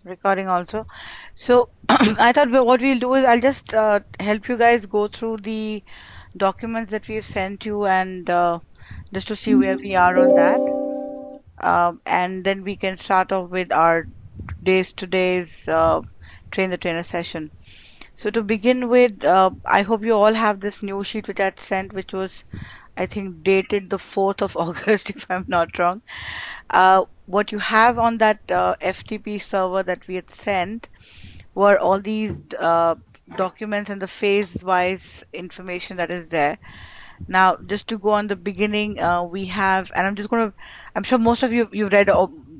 recording also. So I thought what we'll do is I'll just help you guys go through the documents that we've sent you and just to see where we are on that. And then we can start off with our today's train the trainer session. So to begin with, I hope you all have this new sheet which I had sent, which was I think dated the 4th of August, if I'm not wrong. What you have on that FTP server that we had sent were all these documents and the phase-wise information that is there. Now, just to go on the beginning, we have, and I'm sure most of you've read,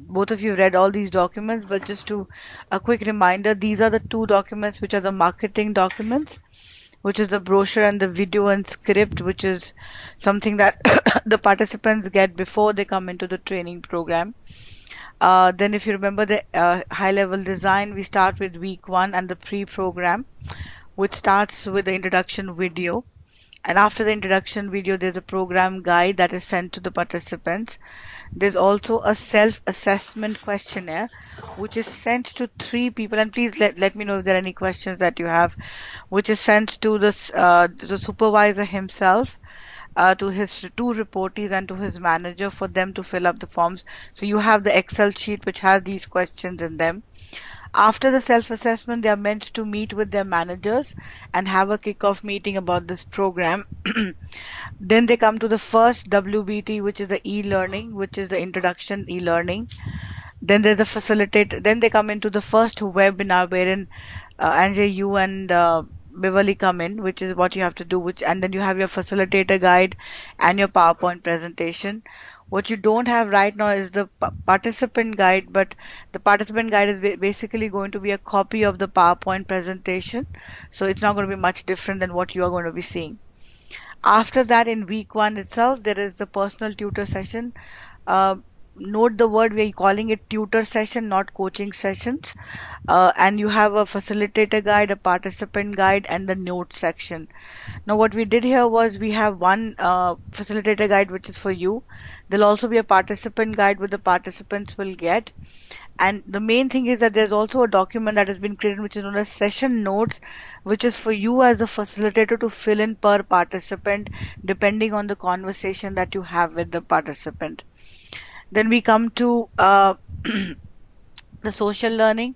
both of you read all these documents, but just to a quick reminder, these are the two documents which are the marketing documents, which is the brochure and the video and script, which is something that the participants get before they come into the training program. Then, if you remember the high level design, we start with week one and the pre-program, which starts with the introduction video. And after the introduction video, there's a program guide that is sent to the participants. There's also a self-assessment questionnaire, which is sent to three people. And please let me know if there are any questions that you have, which is sent to the supervisor himself, to his two reportees and to his manager for them to fill up the forms. So you have the Excel sheet which has these questions in them. After the self-assessment, they are meant to meet with their managers and have a kick-off meeting about this program. Then they come to the first WBT, which is the e-learning, which is the introduction e-learning. Then there's the facilitate. Then they come into the first webinar wherein Antje, you and Beverly come in, which is what you have to do. And then you have your facilitator guide and your PowerPoint presentation. What you don't have right now is the participant guide, but the participant guide is basically going to be a copy of the PowerPoint presentation. So it's not going to be much different than what you are going to be seeing. After that, in week one itself, there is the personal tutor session. Note the word, we're calling it tutor session, not coaching sessions. And you have a facilitator guide, a participant guide, and the notes section. Now, what we did here was we have one facilitator guide, which is for you. There'll also be a participant guide which the participants will get. And the main thing is that there's also a document that has been created which is known as session notes, which is for you as the facilitator to fill in per participant depending on the conversation that you have with the participant. Then we come to the social learning.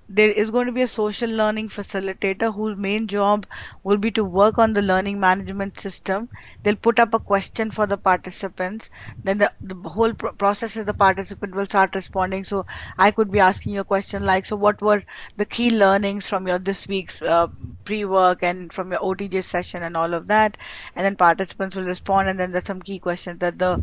There is going to be a social learning facilitator whose main job will be to work on the learning management system. They'll put up a question for the participants. Then the whole process is the participant will start responding. So I could be asking you a question like, so what were the key learnings from your this week's pre-work and from your OTJ session and all of that. And then participants will respond, and then there's some key questions that the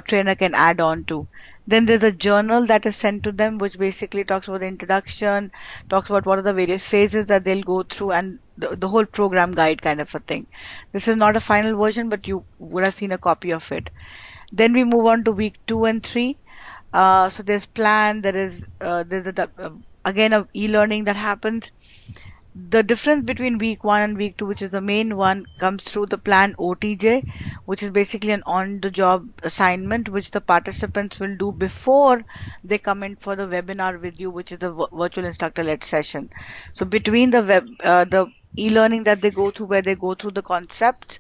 trainer can add on to. Then there's a journal that is sent to them, which basically talks about the introduction, talks about what are the various phases that they'll go through, and the whole program guide kind of a thing. This is not a final version, but you would have seen a copy of it. Then we move on to week 2 and 3. So there's plan, there's again a e-learning that happens. The difference between week 1 and week 2, which is the main one, comes through the plan OTJ, which is basically an on-the-job assignment which the participants will do before they come in for the webinar with you, which is the virtual instructor-led session. So between the e-learning that they go through, where they go through the concepts,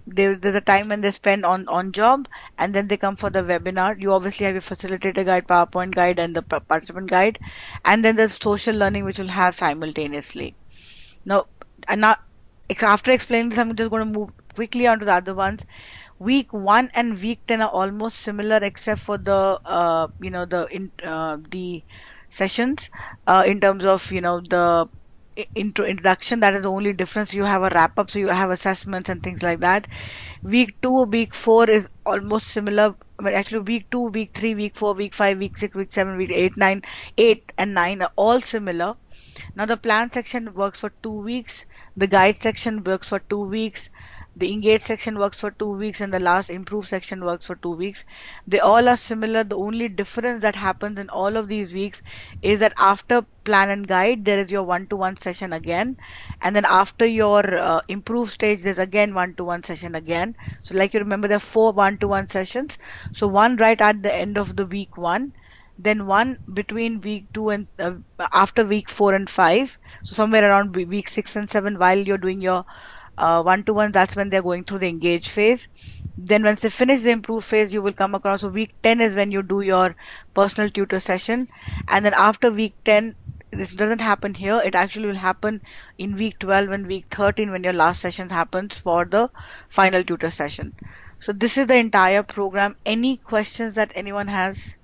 there's a time when they spend on job, and then they come for the webinar. You obviously have your facilitator guide, PowerPoint guide, and the participant guide, and then the social learning which will have simultaneously. Now, after explaining this, I'm just going to move quickly on to the other ones. Week 1 and week 10 are almost similar, except for the the sessions in terms of the introduction. That is the only difference. You have a wrap up, so you have assessments and things like that. Week 2, week 4 is almost similar. But actually, week 2, week 3, week 4, week 5, week 6, week 7, week 8 and 9 are all similar. Now the plan section works for 2 weeks, the guide section works for 2 weeks, the engage section works for 2 weeks, and the last improve section works for 2 weeks. They all are similar. The only difference that happens in all of these weeks is that after plan and guide, there is your one-to-one session again, and then after your improve stage, there's again one-to-one session again. So like you remember, there are 4 one-to-one sessions. So one right at the end of the week 1, then one between week 2 and after week 4 and 5. So somewhere around week 6 and 7 while you're doing your one-to-one, that's when they're going through the engage phase. Then once they finish the improve phase, you will come across. So week 10 is when you do your personal tutor session. And then after week 10, this doesn't happen here. It actually will happen in week 12 and week 13 when your last session happens for the final tutor session. So this is the entire program. Any questions that anyone has?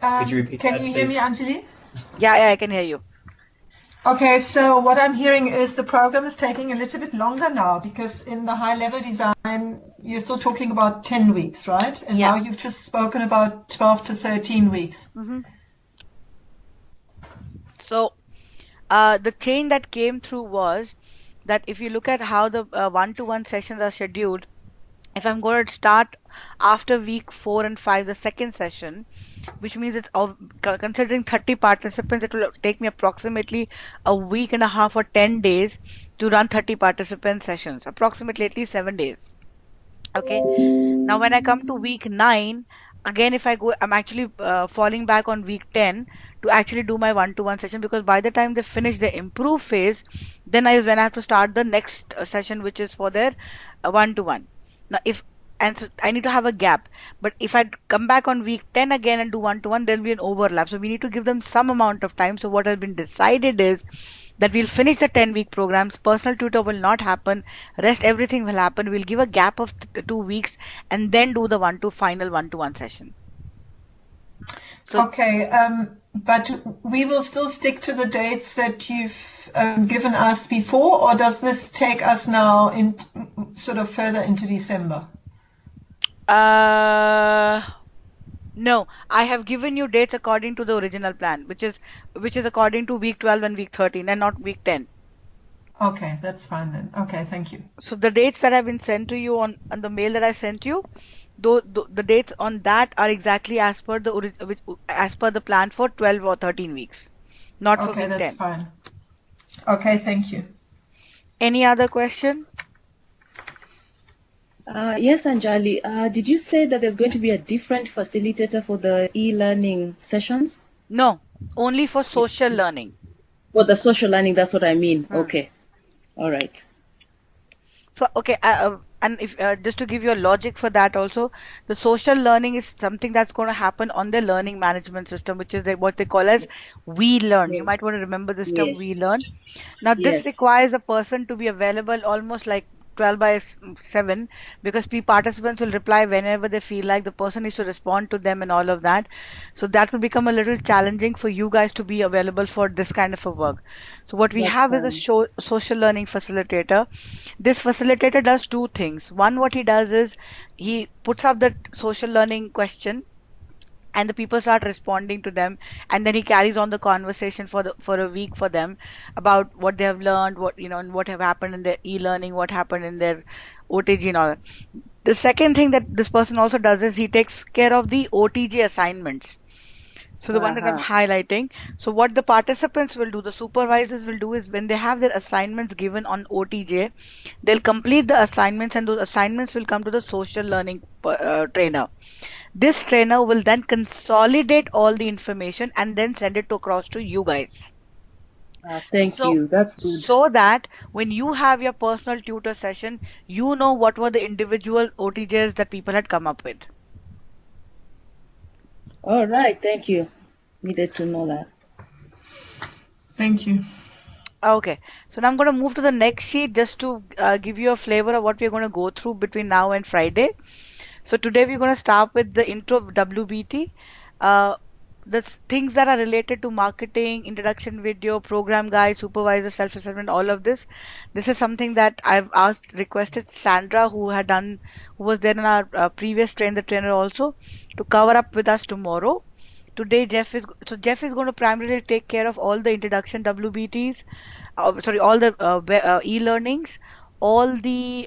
Could you repeat Can that, you hear me, please? Anjali? Yeah, I can hear you. Okay, so what I'm hearing is the program is taking a little bit longer now because in the high level design, you're still talking about 10 weeks, right? And Yeah. now you've just spoken about 12 to 13 weeks. So the change that came through was that if you look at how the one-to-one sessions are scheduled, if I'm going to start after week 4 and 5, the second session, which means it's considering 30 participants, it will take me approximately a week and a half or 10 days to run 30 participant sessions, approximately at least 7 days. Okay. Now, when I come to week 9, again, if I go, I'm actually falling back on week 10 to actually do my one-to-one session because by the time they finish the improve phase, then is when I have to start the next session, which is for their one-to-one. Now, if and so I need to have a gap. But if I come back on week 10 again and do one-to-one, there'll be an overlap. So we need to give them some amount of time. So what has been decided is that we'll finish the 10-week programs. Personal tutor will not happen. Rest everything will happen. We'll give a gap of 2 weeks and then do the final one-to-one session. So, Okay, but we will still stick to the dates that you've given us before, or does this take us now in sort of further into December? no, I have given you dates according to the original plan, which is according to week 12 and week 13 and not week 10. Okay, that's fine then. Okay, thank you. So the dates that have been sent to you on the mail that I sent you, the dates on that are exactly as per as per the plan for 12 or 13 weeks, not for Okay, week that's 10. fine. Okay, thank you. Any other question? Yes, Anjali. Did you say that there's going to be a different facilitator for the e-learning sessions? No, only for social learning. For the social learning, that's what I mean. Okay. All right. So, okay, and if just to give you a logic for that also, the social learning is something that's going to happen on the learning management system, which is what they call as We Learn. You Yes. might want to remember this term, We Yes. Learn. Now, this Yes. requires a person to be available almost like 12 by 7 because participants will reply whenever they feel like the person needs to respond to them and all of that. So that will become a little challenging for you guys to be available for this kind of a work. So what we That's have is a fine. social learning facilitator. This facilitator does two things. One, what he does is he puts up the social learning question and the people start responding to them, and then he carries on the conversation for a week for them about what they have learned, what and what have happened in their e-learning, what happened in their OTG and all that. The second thing that this person also does is he takes care of the OTG assignments. So the one that I'm highlighting, so what the participants will do, the supervisors will do is when they have their assignments given on OTJ, they'll complete the assignments and those assignments will come to the social learning trainer. This trainer will then consolidate all the information and then send it across to you guys. Thank So, you. That's good. so that when you have your personal tutor session, you know what were the individual OTJs that people had come up with. All right. Thank you. Needed to know that. Thank you. Okay, so now I'm going to move to the next sheet just to give you a flavor of what we're going to go through between now and Friday. So today we're going to start with the intro of WBT. The things that are related to marketing, introduction video, program guide, supervisor, self-assessment, all of this. This is something that I've requested Sandra, who was there in our previous the trainer also, to cover up with us tomorrow. Today, Jeff is going to primarily take care of all the introduction WBTs, sorry, all the e-learnings, all the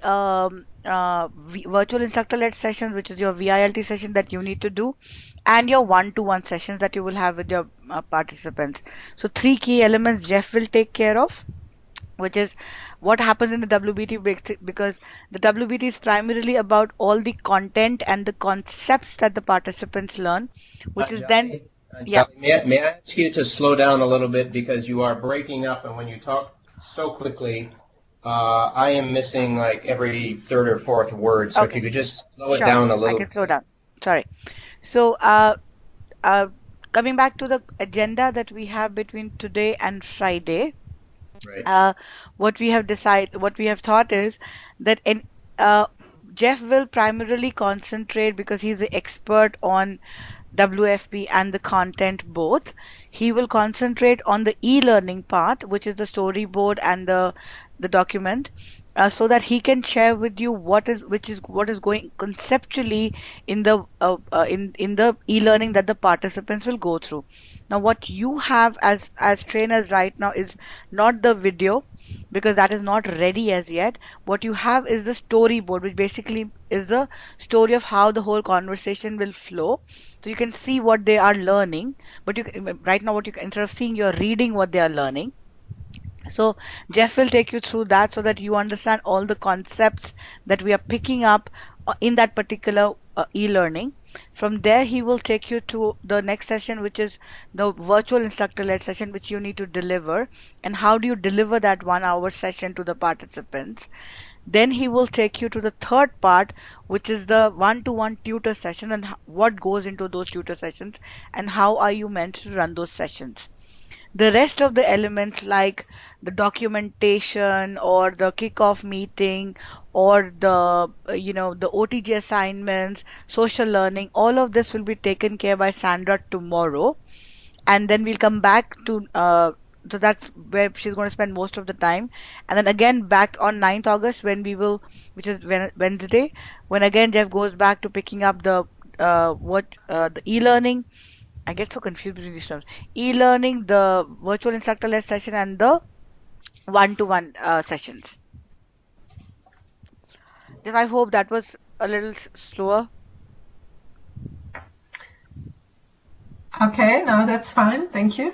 virtual instructor-led sessions, which is your VILT session that you need to do, and your one-to-one sessions that you will have with your participants. So three key elements Jeff will take care of, which is what happens in the WBT, because the WBT is primarily about all the content and the concepts that the participants learn, which is then, yeah. Anjali, may I ask you to slow down a little bit because you are breaking up, and when you talk so quickly, I am missing like every third or fourth word. So if Okay, you could just slow it sure. down a I little. can slow down. Sorry. So, uh, coming back to the agenda that we have between today and Friday, Right. what we have thought is that Jeff will primarily concentrate, because he's the expert on WFP and the content both. He will concentrate on the e-learning part, which is the storyboard and the document, so that he can share with you what is going conceptually in the in the e-learning that the participants will go through. Now, what you have as trainers right now is not the video, because that is not ready as yet. What you have is the storyboard, which basically is the story of how the whole conversation will flow. So you can see what they are learning, but right now, instead of seeing, you're reading what they are learning. So Jeff will take you through that so that you understand all the concepts that we are picking up in that particular e-learning. From there, he will take you to the next session, which is the virtual instructor-led session, which you need to deliver. And how do you deliver that 1 hour session to the participants? Then he will take you to the third part, which is the one-to-one tutor session, and what goes into those tutor sessions and how are you meant to run those sessions. The rest of the elements, like the documentation or the kickoff meeting or the the OTG assignments, social learning, all of this will be taken care by Sandra tomorrow, and then we'll come back to so that's where she's going to spend most of the time, and then again back on 9th August, when we will, which is Wednesday, when again Jeff goes back to picking up the e-learning. I get so confused between these terms. E-learning, the virtual instructor-led session, and the one-to-one sessions. Yes, I hope that was a little slower. Okay, no, that's fine. Thank you.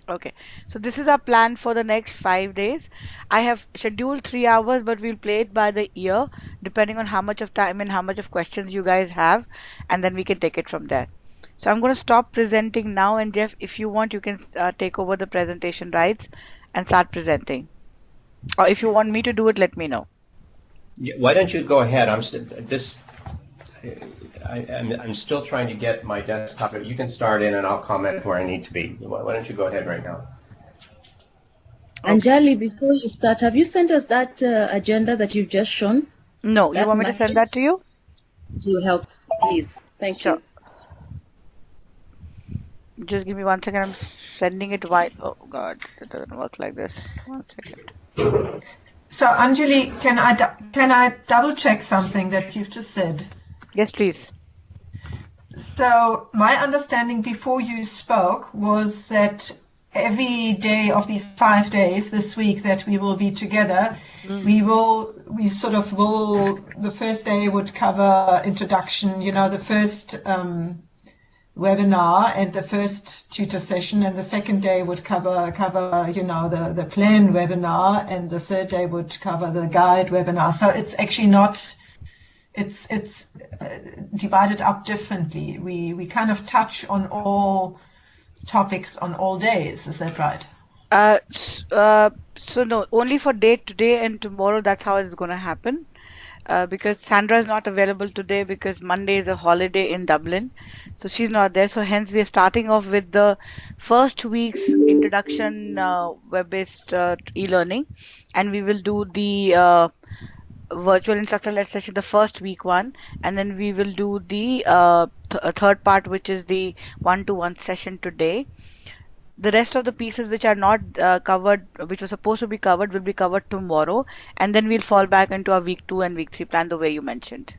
Okay, so this is our plan for the next 5 days. I have scheduled 3 hours, but we'll play it by the ear, depending on how much of time and how much of questions you guys have, and then we can take it from there. So I'm going to stop presenting now, and Jeff, if you want, you can take over the presentation rights and start presenting. Or if you want me to do it, let me know. Yeah, why don't you go ahead? I'm still trying to get my desktop. You can start in, and I'll comment where I need to be. Why don't you go ahead right now? Anjali, before you start, have you sent us that agenda that you've just shown? No, you want me to send that to you? To help, please. Thank Sure. you. Just give me 1 second. I'm sending it while. Oh God, it doesn't work like this. 1 second. So Anjali, can I double check something that you've just said? Yes, please. So my understanding before you spoke was that every day of these 5 days this week that we will be together, we sort of will, the first day would cover introduction, the first webinar and the first tutor session, and the second day would cover the plan webinar, and the third day would cover the guide webinar. So it's actually not, it's divided up differently. We kind of touch on all topics on all days. Is that right? So no, only for today and tomorrow. That's how it's going to happen. Because Sandra is not available today because Monday is a holiday in Dublin, so she's not there. So hence we are starting off with the first week's introduction web-based e-learning, and we will do the virtual instructor-led session, the first week one, and then we will do the third part, which is the one-to-one session today. The rest of the pieces which are not covered, which were supposed to be covered, will be covered tomorrow, and then we'll fall back into our week 2 and week 3 plan the way you mentioned.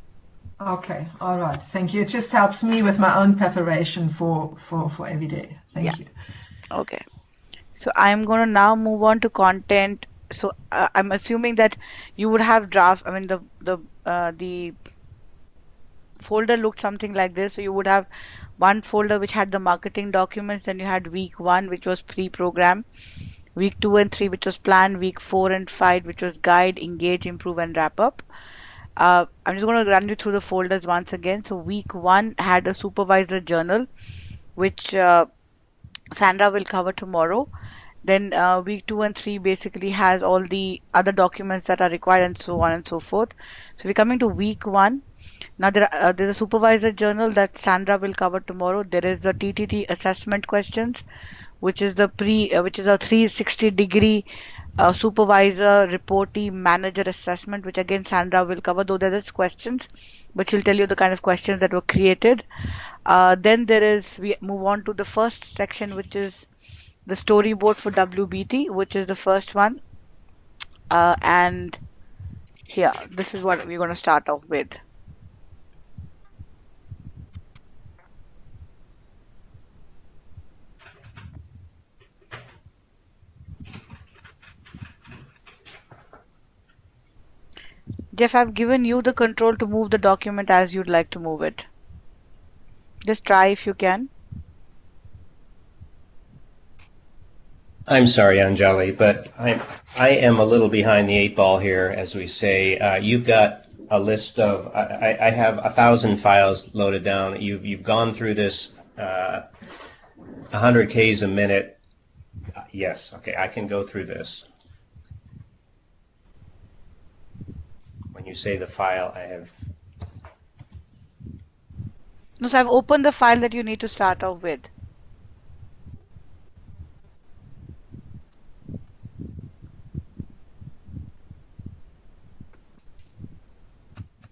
Okay, all right, thank you. It just helps me with my own preparation for every day. Thank you. Okay, so I'm going to now move on to content. So I'm assuming that you would have draft. I mean, the folder looked something like this. So you would have one folder which had the marketing documents, then you had week 1, which was pre-program. Week 2 and 3, which was plan. Week 4 and 5, which was guide, engage, improve, and wrap up. I'm just going to run you through the folders once again. So week 1 had a supervisor journal, which Sandra will cover tomorrow. Then week 2 and 3 basically has all the other documents that are required and so on and so forth. So we're coming to week 1. Now there's a supervisor journal that Sandra will cover tomorrow. There is the TTT assessment questions, which is a 360-degree supervisor, reportee, manager assessment, which again Sandra will cover, though there is questions, but she'll tell you the kind of questions that were created. Then we move on to the first section, which is the storyboard for WBT, which is the first one. And yeah, this is what we're going to start off with. Jeff, I've given you the control to move the document as you'd like to move it. Just try if you can. I'm sorry, Anjali, but I am a little behind the 8 ball here, as we say. You've got a list of, I have 1,000 files loaded down. You've gone through this 100 Ks a minute. Yes, okay, I can go through this. When you say the file, I have... No, so I've opened the file that you need to start off with.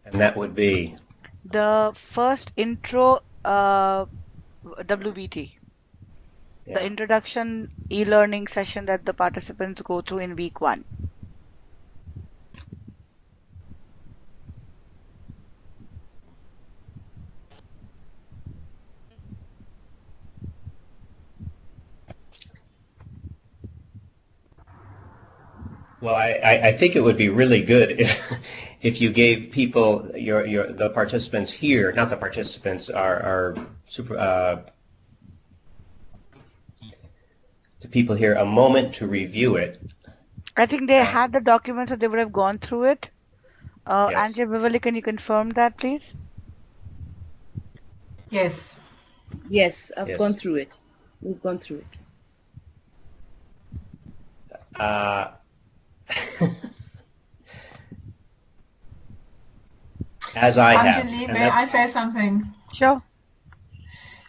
And that would be? The first intro WBT. Yeah. The introduction e-learning session that the participants go through in week 1. Well, I think it would be really good if you gave people the participants here, not the participants, our super the people here, a moment to review it. I think they had the document, so they would have gone through it. Yes. Antje, Beverly, can you confirm that, please? Yes. Yes, I've gone through it. We've gone through it. As I have. Anjali, may I say something? Sure.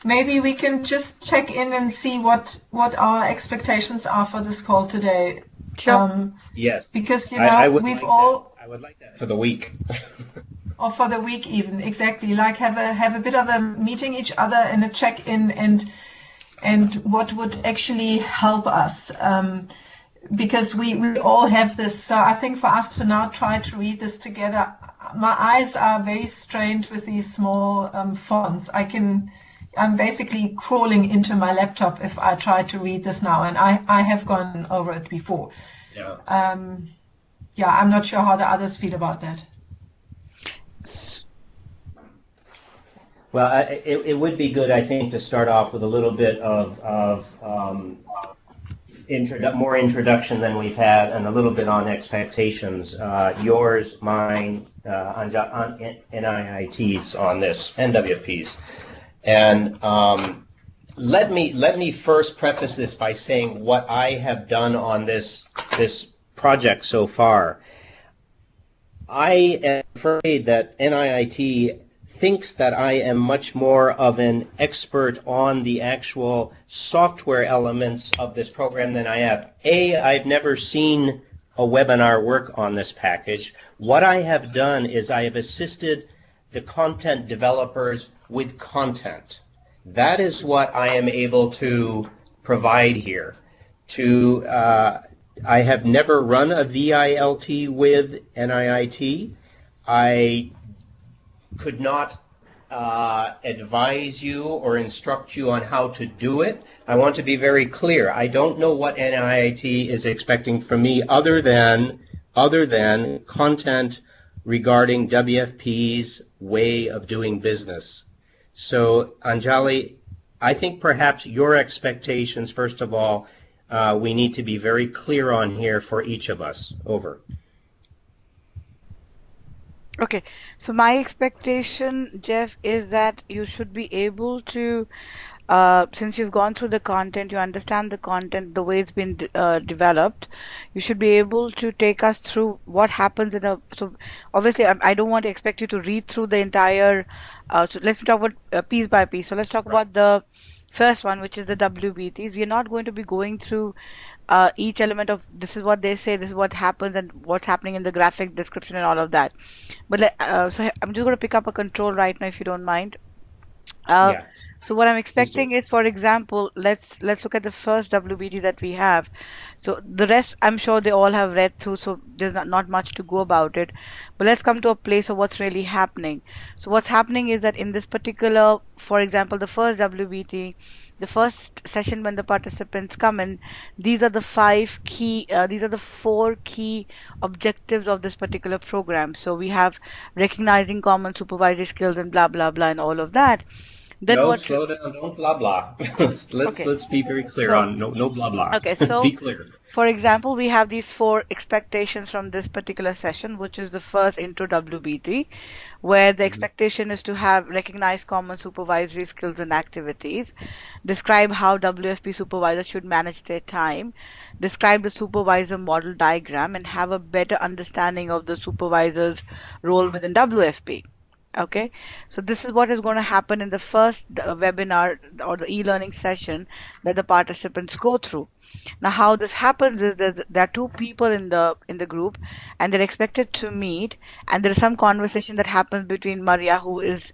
Maybe we can just check in and see what our expectations are for this call today. Sure. Yes. Because, you know, I would like that for the week. Or for the week even, exactly. Like have a bit of a meeting each other and a check-in and what would actually help us. Because we all have this. So I think for us to now try to read this together, my eyes are very strained with these small fonts. I'm basically crawling into my laptop if I try to read this now, and I have gone over it before. Yeah. I'm not sure how the others feel about that. Well, it would be good, I think, to start off with a little bit of more introduction than we've had, and a little bit on expectations. Yours, mine, on NIIT's on this, NWP's. And let me first preface this by saying what I have done on this project so far. I am afraid that NIIT thinks that I am much more of an expert on the actual software elements of this program than I am. I've never seen a webinar work on this package. What I have done is I have assisted the content developers with content. That is what I am able to provide here. I have never run a VILT with NIIT. I could not advise you or instruct you on how to do it. I want to be very clear. I don't know what NIIT is expecting from me other than content regarding WFP's way of doing business. So, Anjali, I think perhaps your expectations, first of all, we need to be very clear on here for each of us. Over. Okay, so my expectation, Jeff, is that you should be able to, since you've gone through the content, you understand the content, the way it's been developed, you should be able to take us through what happens in a. So obviously, I don't want to expect you to read through the entire. So let's talk about piece by piece. So let's talk about the first one, which is the WBTs. We're not going to be going through each element of this is what they say, this is what happens, and what's happening in the graphic description and all of that. But so I'm just going to pick up a control right now, if you don't mind. Uh, Yeah. so what I'm Please do. expecting is, for example, let's look at the first WBT that we have. So the rest, I'm sure they all have read through, so there's not much to go about it. But let's come to a place of what's really happening. So what's happening is that in this particular, for example, the first WBT, the first session when the participants come in, these are the these are the four key objectives of this particular program. So we have recognizing common supervisory skills and blah blah blah and all of that. Then No, what? slow down. Don't blah blah. Let's Okay. let's be very clear So, on no blah blah. okay. Be So, clear. for example, we have these four expectations from this particular session, which is the first intro WBT, where the expectation is to have recognized common supervisory skills and activities, describe how WFP supervisors should manage their time, describe the supervisor model diagram, and have a better understanding of the supervisor's role within WFP. Okay, so this is what is going to happen in the first webinar or the e-learning session that the participants go through. Now, how this happens is there are two people in the group, and they're expected to meet, and there is some conversation that happens between Maria, who is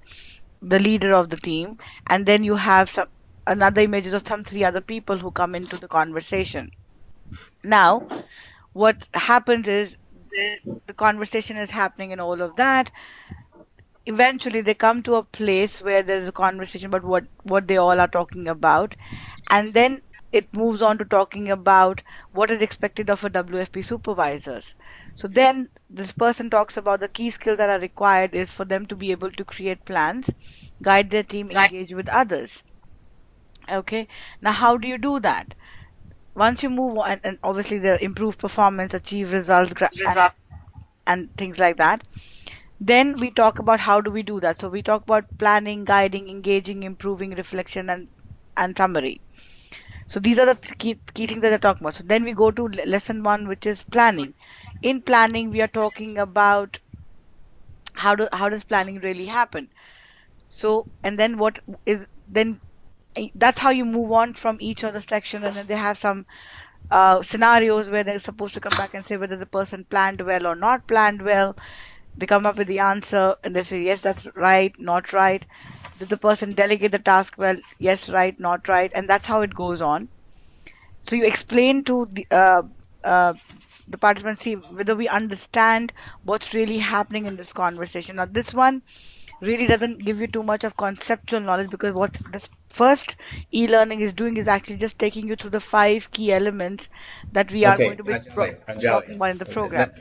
the leader of the team, and then you have some another images of some three other people who come into the conversation. Now, what happens is the conversation is happening and all of that. Eventually they come to a place where there's a conversation about what they all are talking about, and then it moves on to talking about what is expected of a WFP supervisors. So then this person talks about the key skills that are required is for them to be able to create plans, guide their team, engage with others. Okay, now how do you do that? Once you move on, and obviously the improve performance, achieve results, and things like that. Then we talk about how do we do that. So we talk about planning, guiding, engaging, improving, reflection, and summary. So these are the key things that they're talking about. So then we go to lesson one, which is planning. In planning, we are talking about how does planning really happen. So and then what is then that's how you move on from each of the section, and then they have some scenarios where they're supposed to come back and say whether the person planned well or not planned well. They come up with the answer and they say, yes, that's right, not right. Did the person delegate the task well? Yes, right, not right. And that's how it goes on. So you explain to the participants, see whether we understand what's really happening in this conversation. Now, this one really doesn't give you too much of conceptual knowledge, because what this first e-learning is doing is actually just taking you through the five key elements that we are going Okay, to be Anjali, talking about in the program.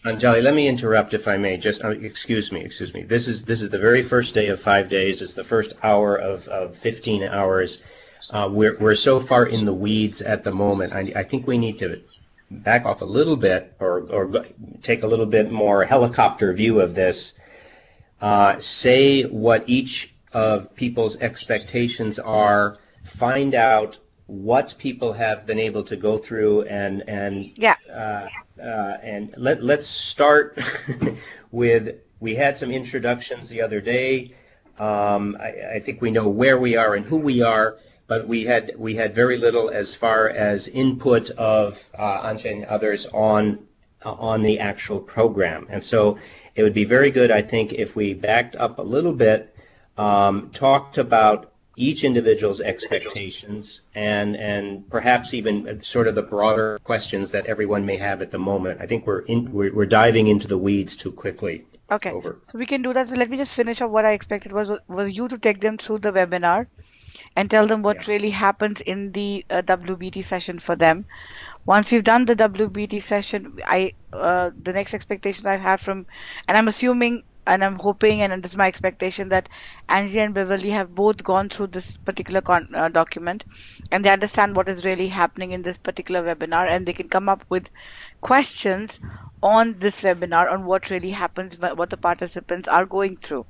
Anjali, let me interrupt if I may. Just excuse me. This is the very first day of 5 days. It's the first hour of 15 hours. We're so far in the weeds at the moment. I think we need to back off a little bit, or take a little bit more helicopter view of this. Say what each of people's expectations are. Find out what people have been able to go through, and Yeah. and let's start with, we had some introductions the other day. I think we know where we are and who we are, but we had very little as far as input of Antje and others on the actual program. And so it would be very good, I think, if we backed up a little bit, talked about each individual's expectations, and perhaps even sort of the broader questions that everyone may have at the moment. I think we're diving into the weeds too quickly. Okay. Over. So we can do that. So let me just finish up what I expected was you to take them through the webinar and tell them what really happens in the WBT session for them. Once we've done the WBT session, the next expectations I have from, and I'm assuming and I'm hoping, and this is my expectation, that Angie and Beverly have both gone through this particular document, and they understand what is really happening in this particular webinar, and they can come up with questions on this webinar on what really happens, what the participants are going through.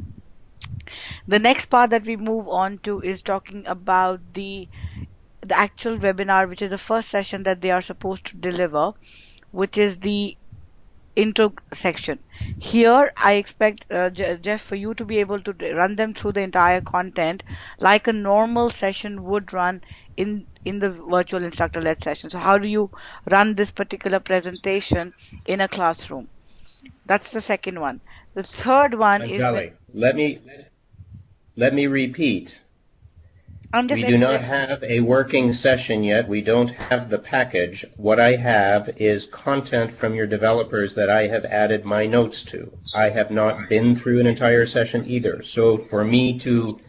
The next part that we move on to is talking about the actual webinar, which is the first session that they are supposed to deliver, which is the intro section. Here, I expect Jeff, for you to be able to run them through the entire content like a normal session would run in the virtual instructor-led session. So how do you run this particular presentation in a classroom? That's the second one. The third one is Anjali, let me repeat. We do not have a working session yet. We don't have the package. What I have is content from your developers that I have added my notes to. I have not been through an entire session either. So for me to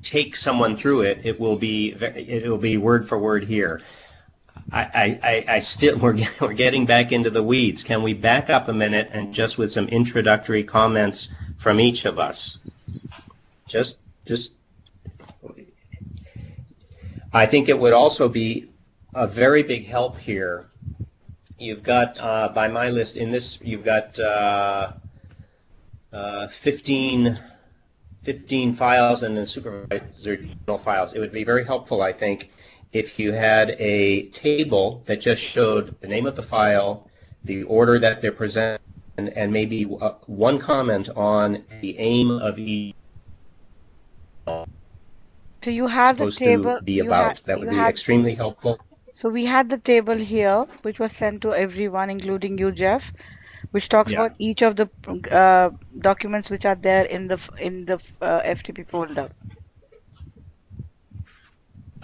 take someone through it, it will be word for word here. I still, we're getting back into the weeds. Can we back up a minute and just with some introductory comments from each of us? Just I think it would also be a very big help here. You've got, by my list in this, you've got 15 files and then supervisor files. It would be very helpful, I think, if you had a table that just showed the name of the file, the order that they're presented, and maybe one comment on the aim of each. So you have the table. To be about. That would be extremely helpful. So we had the table here, which was sent to everyone, including you, Jeff, which talks about each of the documents which are there in the FTP folder.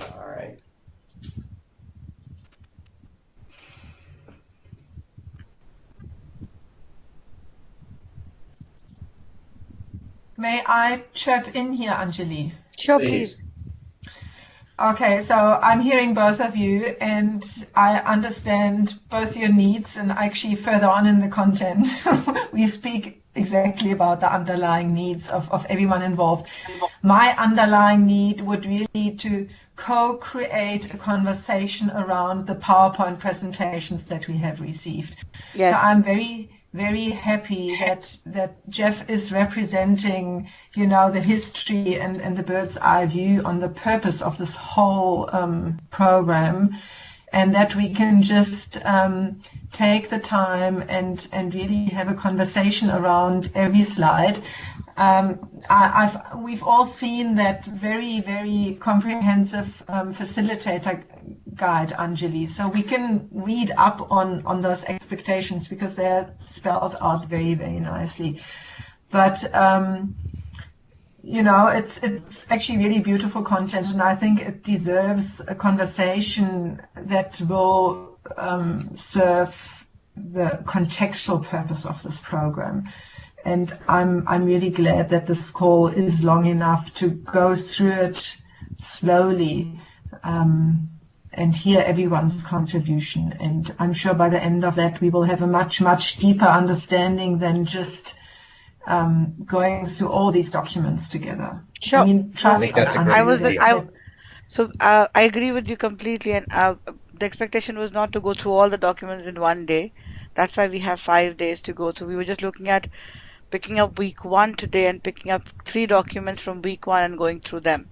All right. May I chirp in here, Anjali? Sure, please. Okay, so I'm hearing both of you, and I understand both your needs, and actually further on in the content, we speak exactly about the underlying needs of everyone involved. My underlying need would really to co-create a conversation around the PowerPoint presentations that we have received. Yes. So I'm very happy that Jeff is representing, you know, the history and the bird's eye view on the purpose of this whole program, and that we can just take the time and really have a conversation around every slide. We've all seen that very comprehensive facilitator guide, Anjali, so we can read up on those expectations because they're spelled out very nicely. But you know, it's actually really beautiful content, and I think it deserves a conversation that will serve the contextual purpose of this program. And I'm really glad that this call is long enough to go through it slowly and hear everyone's contribution. And I'm sure by the end of that we will have a much deeper understanding than just going through all these documents together. Sure. I mean, trust us. I agree with you completely, and the expectation was not to go through all the documents in one day. That's why we have 5 days to go through. We were just looking at picking up week 1 today and picking up 3 documents from week 1 and going through them.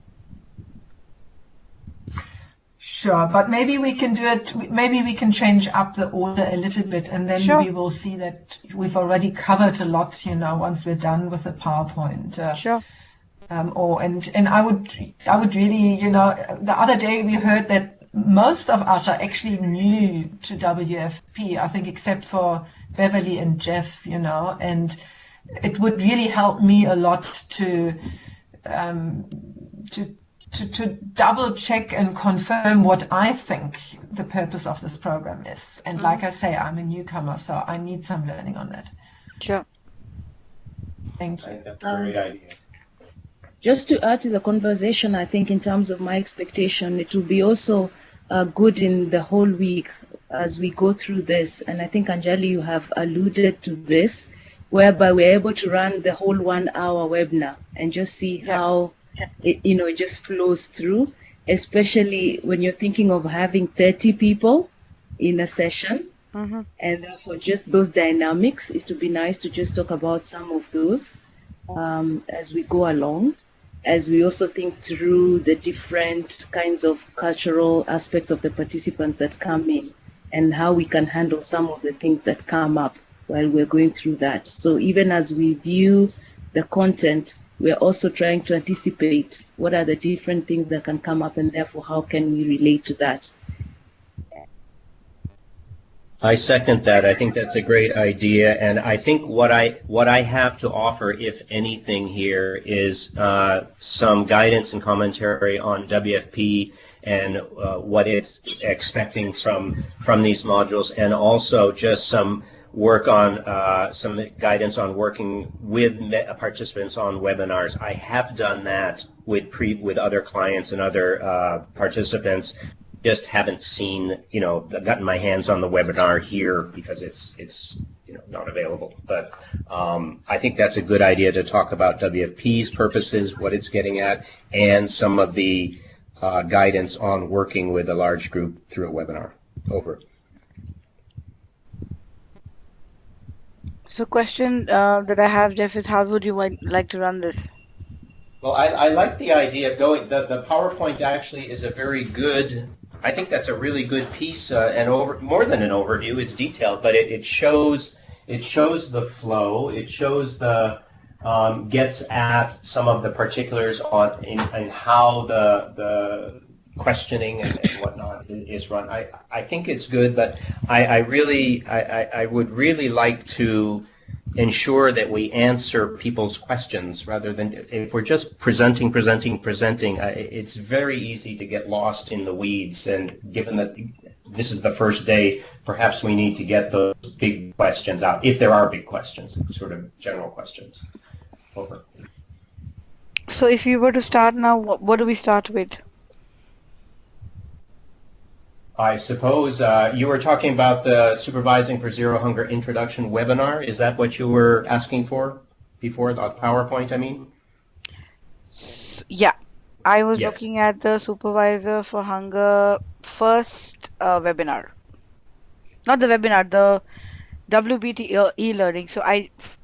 Sure, but maybe we can do it, maybe we can change up the order a little bit, and then we will see that we've already covered a lot, you know, once we're done with the PowerPoint. Sure. And I would really, you know, the other day we heard that most of us are actually new to WFP, I think, except for Beverly and Jeff, you know, and it would really help me a lot to double check and confirm what I think the purpose of this program is. And like I say, I'm a newcomer, so I need some learning on that. Sure. Thank you. I think that's a great idea. Just to add to the conversation, I think in terms of my expectation, it will be also good in the whole week as we go through this. And I think, Anjali, you have alluded to this, whereby we're able to run the whole 1 hour webinar and just see how it just flows through, especially when you're thinking of having 30 people in a session. Mm-hmm. And therefore, just those dynamics, it would be nice to just talk about some of those as we go along, as we also think through the different kinds of cultural aspects of the participants that come in and how we can handle some of the things that come up while we're going through that. So even as we view the content, we're also trying to anticipate what are the different things that can come up, and therefore how can we relate to that. I second that. I think that's a great idea, and I think what I have to offer, if anything, here is some guidance and commentary on WFP and what it's expecting from these modules, and also just some work on some guidance on working with participants on webinars. I have done that with other clients and other participants. Just haven't seen, gotten my hands on the webinar here because it's not available. But I think that's a good idea to talk about WFP's purposes, what it's getting at, and some of the guidance on working with a large group through a webinar. Over. So question that I have, Jeff, is how would you like to run this? Well, I like the idea of going, the PowerPoint actually is a very good, I think that's a really good piece, and more than an overview, it's detailed, but it shows the flow, it shows the, gets at some of the particulars on and how the questioning and whatnot is run. I think it's good, but I would really like to ensure that we answer people's questions rather than, if we're just presenting, it's very easy to get lost in the weeds, and given that this is the first day, perhaps we need to get those big questions out, if there are big questions, sort of general questions. Over. So if you were to start now, what do we start with? I suppose you were talking about the Supervising for Zero Hunger Introduction webinar. Is that what you were asking for before, the PowerPoint, I mean? Yeah, I was Yes. looking at the Supervisor for Hunger first webinar. Not the webinar, the WBT e-learning. So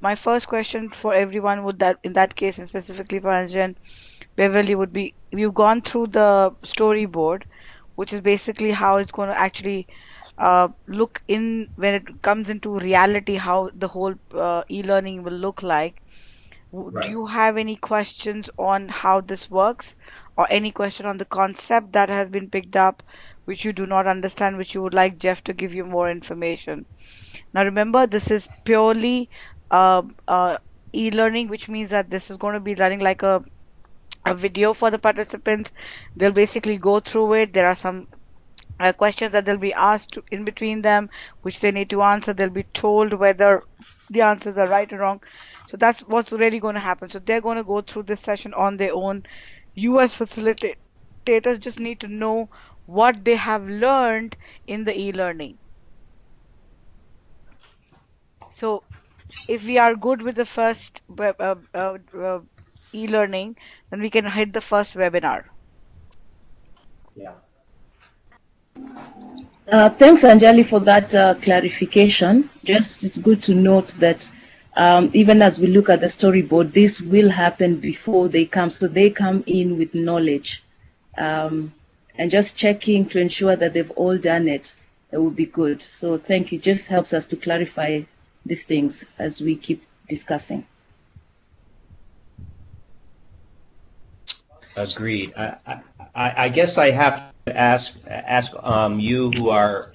my first question for everyone would that, in that case, and specifically for Antje and Beverly, would be, we've gone through the storyboard, which is basically how it's going to actually look in when it comes into reality, how the whole e-learning will look like. Right. Do you have any questions on how this works, or any question on the concept that has been picked up, which you do not understand, which you would like Jeff to give you more information? Now remember, this is purely e-learning, which means that this is going to be running like a video for the participants. They'll basically go through it. There are some questions that they'll be asked in between them, which they need to answer. They'll be told whether the answers are right or wrong. So that's what's really going to happen. So they're going to go through this session on their own. You as facilitators just need to know what they have learned in the e-learning. So if we are good with the first e-learning, then we can hit the first webinar. Yeah. Thanks, Anjali, for that clarification. Just it's good to note that even as we look at the storyboard, this will happen before they come. So they come in with knowledge. And just checking to ensure that they've all done it, it would be good. So thank you. Just helps us to clarify these things as we keep discussing. Agreed. I guess I have to ask you who are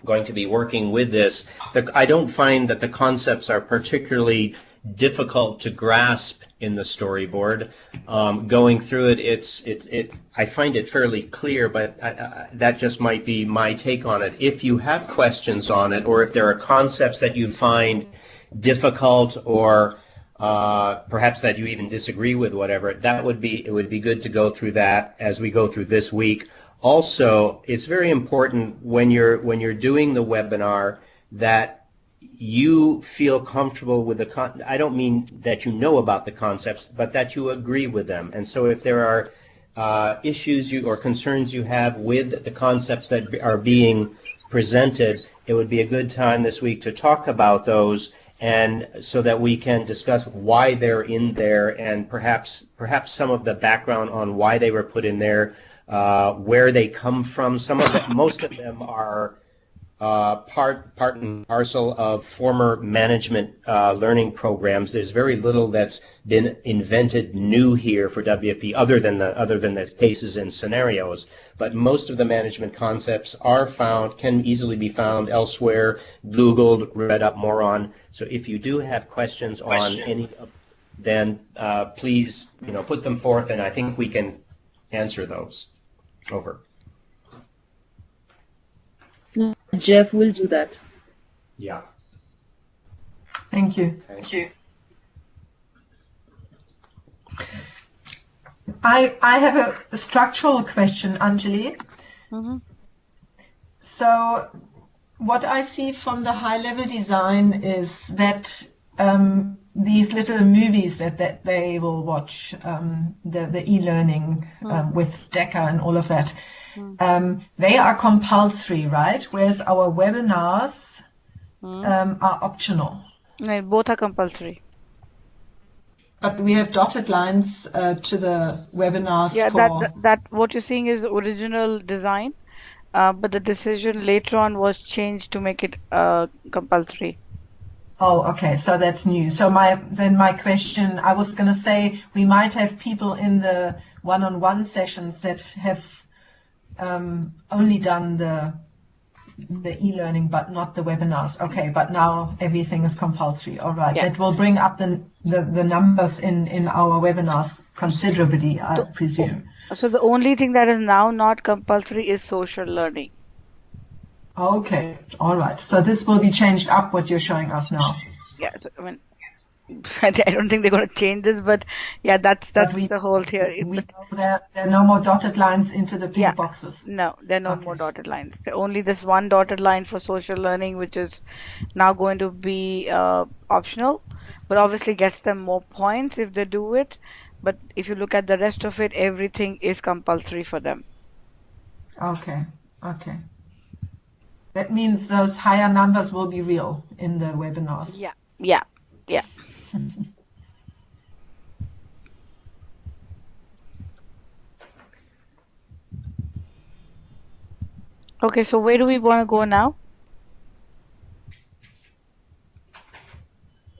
going to be working with this. I don't find that the concepts are particularly difficult to grasp in the storyboard. Going through it, I find it fairly clear, but that just might be my take on it. If you have questions on it, or if there are concepts that you find difficult, or perhaps that you even disagree with, whatever, it would be good to go through that as we go through this week. Also, it's very important when you're doing the webinar that you feel comfortable with I don't mean that you know about the concepts, but that you agree with them. And so if there are issues or concerns you have with the concepts that are being presented, it would be a good time this week to talk about those, and so that we can discuss why they're in there, and perhaps some of the background on why they were put in there, where they come from. Most of them are part and parcel of former management learning programs. There's very little that's been invented new here for WFP, other than the cases and scenarios. But most of the management concepts can easily be found elsewhere, Googled, read up more on. So if you do have questions on any, then please, put them forth, and I think we can answer those. Over. Jeff will do that. Yeah. Thank you. Thank you. I have a structural question, Anjali. Mm-hmm. So what I see from the high-level design is that these little movies that they will watch, the e-learning with DECA and all of that, they are compulsory, right? Whereas our webinars are optional. No, both are compulsory. But we have dotted lines to the webinars. Yeah, for... that what you're seeing is original design, but the decision later on was changed to make it compulsory. Oh, okay. So that's new. So my question, I was going to say, we might have people in the one-on-one sessions that have only done the e-learning, but not the webinars. Okay, but now everything is compulsory. All right. Yeah. That will bring up the numbers in our webinars considerably, I presume. So the only thing that is now not compulsory is social learning. Okay. All right. So this will be changed up, what you're showing us now. Yeah. So, I mean, I don't think they're going to change this, but yeah, that's the whole theory. We know there are no more dotted lines into the pink boxes. No, there are no more dotted lines. There only this one dotted line for social learning, which is now going to be optional, but obviously gets them more points if they do it. But if you look at the rest of it, everything is compulsory for them. Okay. Okay. That means those higher numbers will be real in the webinars. Yeah. Yeah. Yeah. Okay, so where do we want to go now?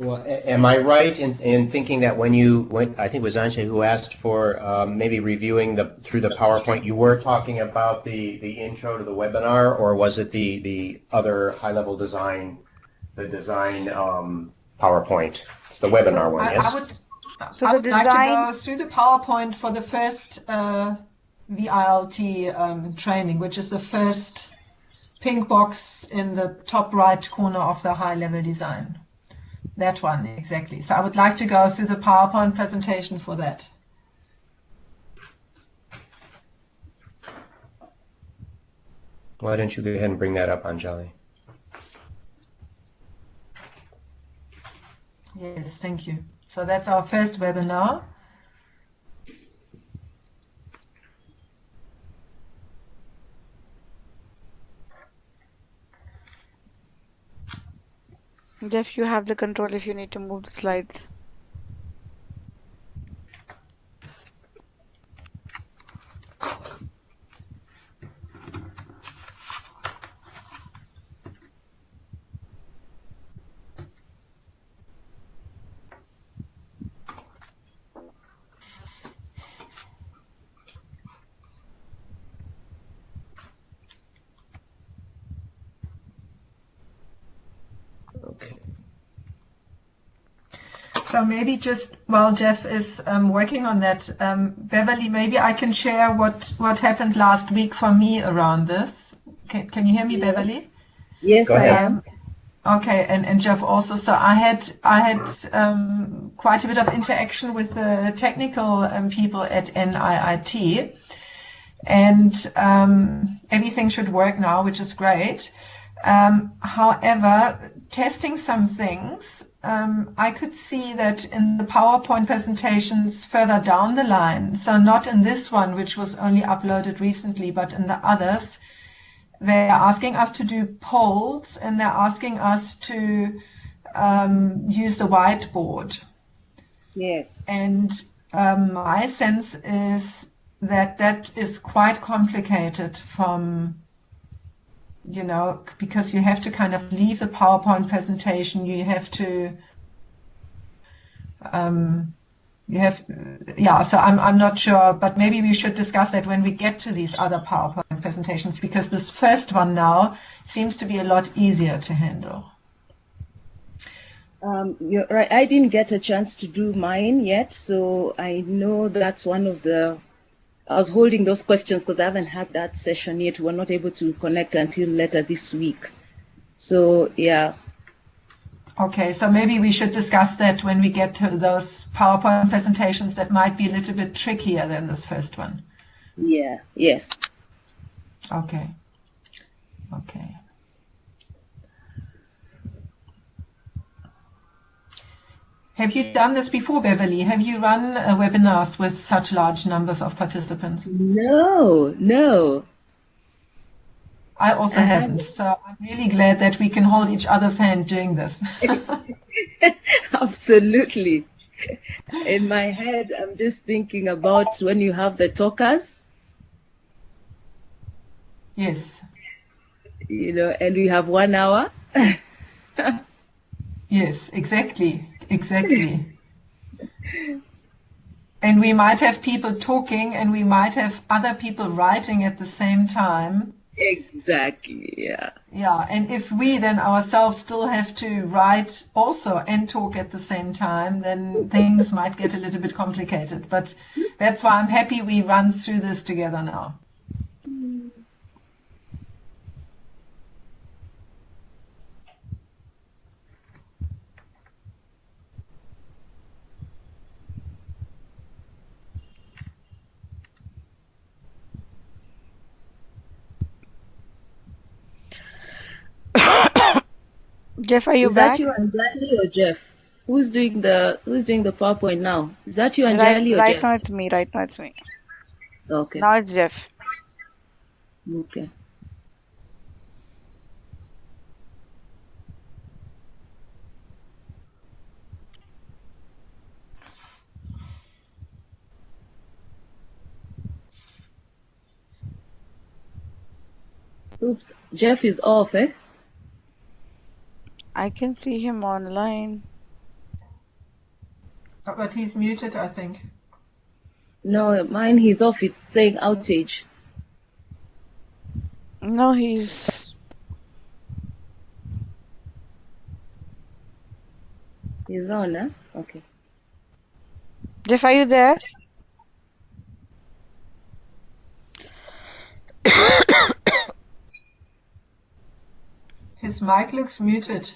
Well, am I right in thinking that when I think it was Antje who asked for maybe reviewing through the PowerPoint, you were talking about the intro to the webinar, or was it the other high-level design, the design PowerPoint? It's the webinar one, yes? I would like to go through the PowerPoint for the first VILT training, which is the first pink box in the top right corner of the high-level design. That one, exactly. So I would like to go through the PowerPoint presentation for that. Why don't you go ahead and bring that up, Anjali? Yes, thank you. So that's our first webinar. Jeff, you have the control if you need to move the slides. Okay. So maybe just while Jeff is working on that, Beverly, maybe I can share what happened last week for me around this. Can you hear me, Beverly? Yes, Go I ahead. am. Okay, and Jeff also. So I had quite a bit of interaction with the technical people at NIIT, and everything should work now, which is great. However, testing some things. I could see that in the PowerPoint presentations further down the line, so not in this one, which was only uploaded recently, but in the others, they're asking us to do polls and they're asking us to use the whiteboard. Yes. And my sense is that that is quite complicated from, because you have to kind of leave the PowerPoint presentation, you have to, so I'm not sure, but maybe we should discuss that when we get to these other PowerPoint presentations, because this first one now seems to be a lot easier to handle. You're right. I didn't get a chance to do mine yet, so I know that's one of the. I was holding those questions because I haven't had that session yet. We're not able to connect until later this week. So, yeah. Okay, so maybe we should discuss that when we get to those PowerPoint presentations that might be a little bit trickier than this first one. Yeah, yes. Okay. Okay. Have you done this before, Beverly? Have you run webinars with such large numbers of participants? No. I also haven't. So I'm really glad that we can hold each other's hand doing this. Absolutely. In my head, I'm just thinking about when you have the talkers. Yes. And we have 1 hour. Yes, exactly. And we might have people talking and we might have other people writing at the same time. Exactly, yeah. Yeah, and if we then ourselves still have to write also and talk at the same time, then things might get a little bit complicated. But that's why I'm happy we run through this together now. Jeff, are you Is back? that you, Anjali, or Jeff? Who's doing the PowerPoint now? Is that you, Anjali, or Right Jeff? now it's me. Right now it's me. Okay. Now it's Jeff. Okay. Oops, Jeff is off, eh? I can see him online. But he's muted, I think. No, mine he's off. It's saying outage. No, he's on, eh? Okay. Jeff, are you there? His mic looks muted.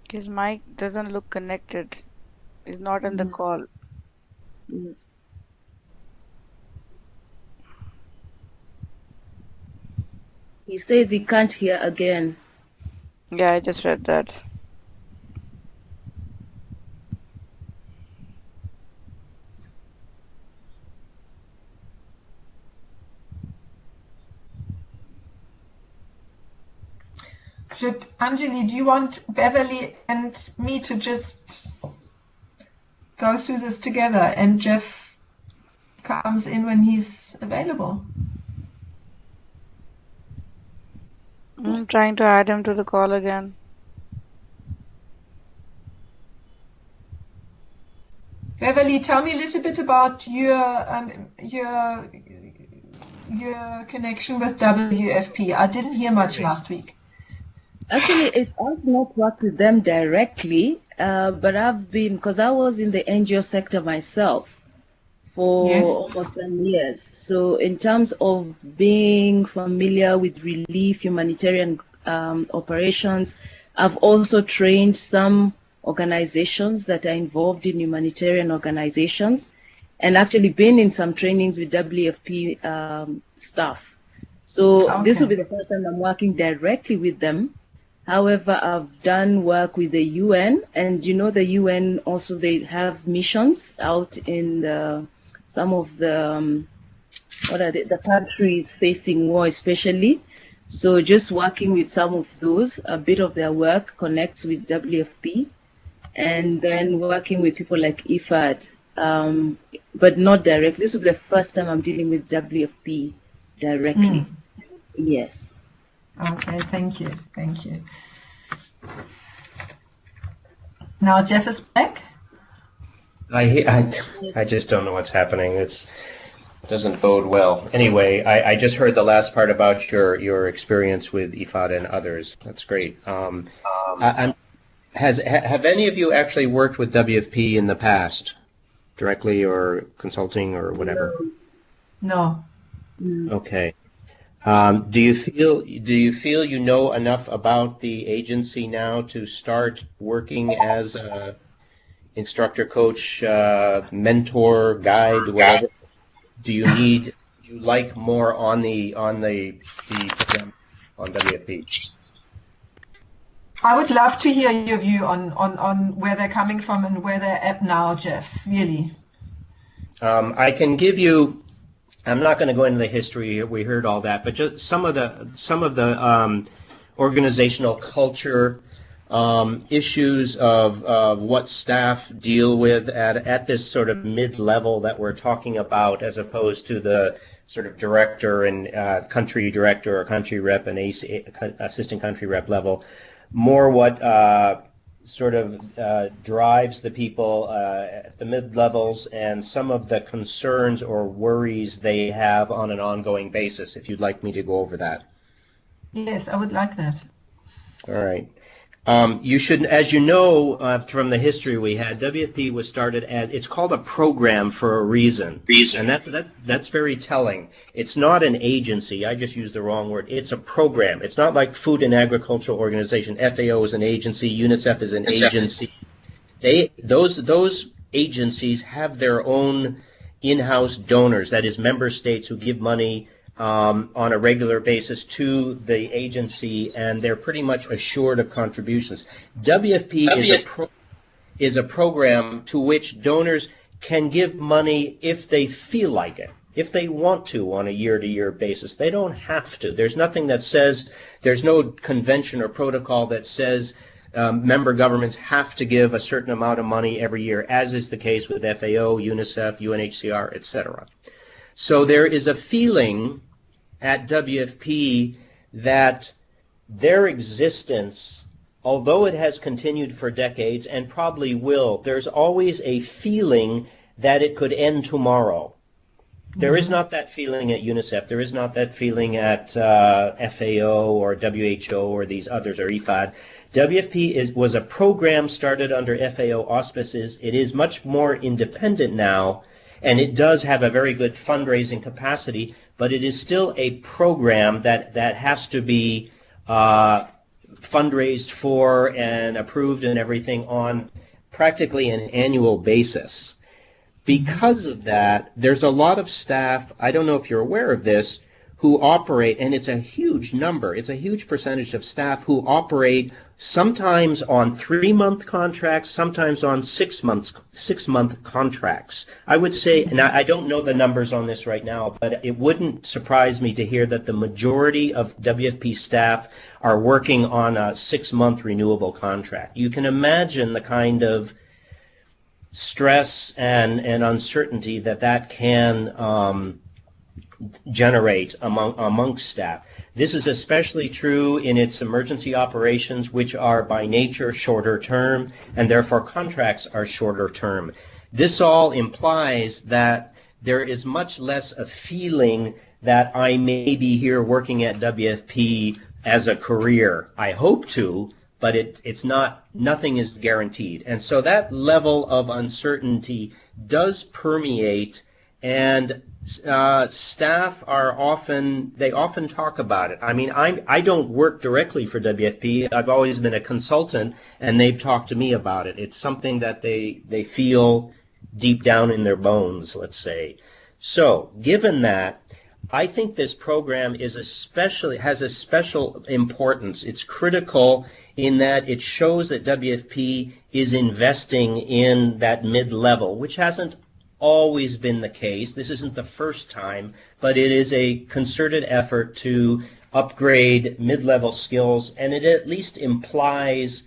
His mic doesn't look connected. He's not in the call. He says he can't hear again. Yeah, I just read that. Anjali, do you want Beverly and me to just go through this together and Jeff comes in when he's available? I'm trying to add him to the call again. Beverly, tell me a little bit about your connection with WFP. I didn't hear much last week. Actually, I've not worked with them directly, but I've been, because I was in the NGO sector myself for almost 10 years. So in terms of being familiar with relief, humanitarian operations, I've also trained some organizations that are involved in humanitarian organizations, and actually been in some trainings with WFP staff. So this will be the first time I'm working directly with them. However, I've done work with the UN, and the UN also, they have missions out in some of the what are the countries facing war, especially. So just working with some of those, a bit of their work connects with WFP, and then working with people like IFAD, but not directly. This will be the first time I'm dealing with WFP directly. Yes. Okay, thank you. Thank you. Now Jeff is back. I just don't know what's happening. It doesn't bode well. Anyway, I just heard the last part about your experience with IFAD and others. That's great. Have any of you actually worked with WFP in the past, directly or consulting or whatever? No. Okay. Do you feel you know enough about the agency now to start working as a instructor, coach, mentor, guide, whatever? Do you like more on the program on WFP? I would love to hear your view on where they're coming from and where they're at now, Jeff, really. I can give you. I'm not going to go into the history. We heard all that, but just some of the organizational culture issues of what staff deal with at this sort of mid-level that we're talking about, as opposed to the sort of director and country director or country rep and assistant country rep level. More what sort of drives the people at the mid-levels and some of the concerns or worries they have on an ongoing basis, if you'd like me to go over that. Yes, I would like that. All right. You should, as you know from the history we had, WFP was started as, it's called a program for a reason. And that's very telling. It's not an agency. I just used the wrong word. It's a program. It's not like Food and Agricultural Organization. FAO is an agency. UNICEF is an agency. Those agencies have their own in-house donors, that is member states who give money on a regular basis to the agency, and they're pretty much assured of contributions. WFP is a program to which donors can give money if they feel like it, if they want to on a year-to-year basis. They don't have to. There's nothing that says, there's no convention or protocol that says member governments have to give a certain amount of money every year, as is the case with FAO, UNICEF, UNHCR, etc. So there is a feeling at WFP that their existence, although it has continued for decades and probably will, there's always a feeling that it could end tomorrow. There is not that feeling at UNICEF. There is not that feeling at FAO or WHO or these others, or IFAD. WFP was a program started under FAO auspices. It is much more independent now, and it does have a very good fundraising capacity, but it is still a program that has to be fundraised for and approved and everything on practically an annual basis. Because of that, there's a lot of staff, I don't know if you're aware of this, who operate, and it's a huge number, it's a huge percentage of staff who operate sometimes on 3-month contracts, sometimes on 6-month contracts. I would say, and I don't know the numbers on this right now, but it wouldn't surprise me to hear that the majority of WFP staff are working on a 6-month renewable contract. You can imagine the kind of stress and uncertainty that can generate amongst staff. This is especially true in its emergency operations, which are by nature shorter term, and therefore contracts are shorter term. This all implies that there is much less a feeling that I may be here working at WFP as a career. I hope to, but it's not, nothing is guaranteed. And so that level of uncertainty does permeate, and staff often talk about it. I mean, I don't work directly for WFP. I've always been a consultant, and they've talked to me about it. It's something that they feel deep down in their bones, let's say. So, given that, I think this program has a special importance. It's critical in that it shows that WFP is investing in that mid-level, which hasn't always been the case. This isn't the first time, but it is a concerted effort to upgrade mid-level skills, and it at least implies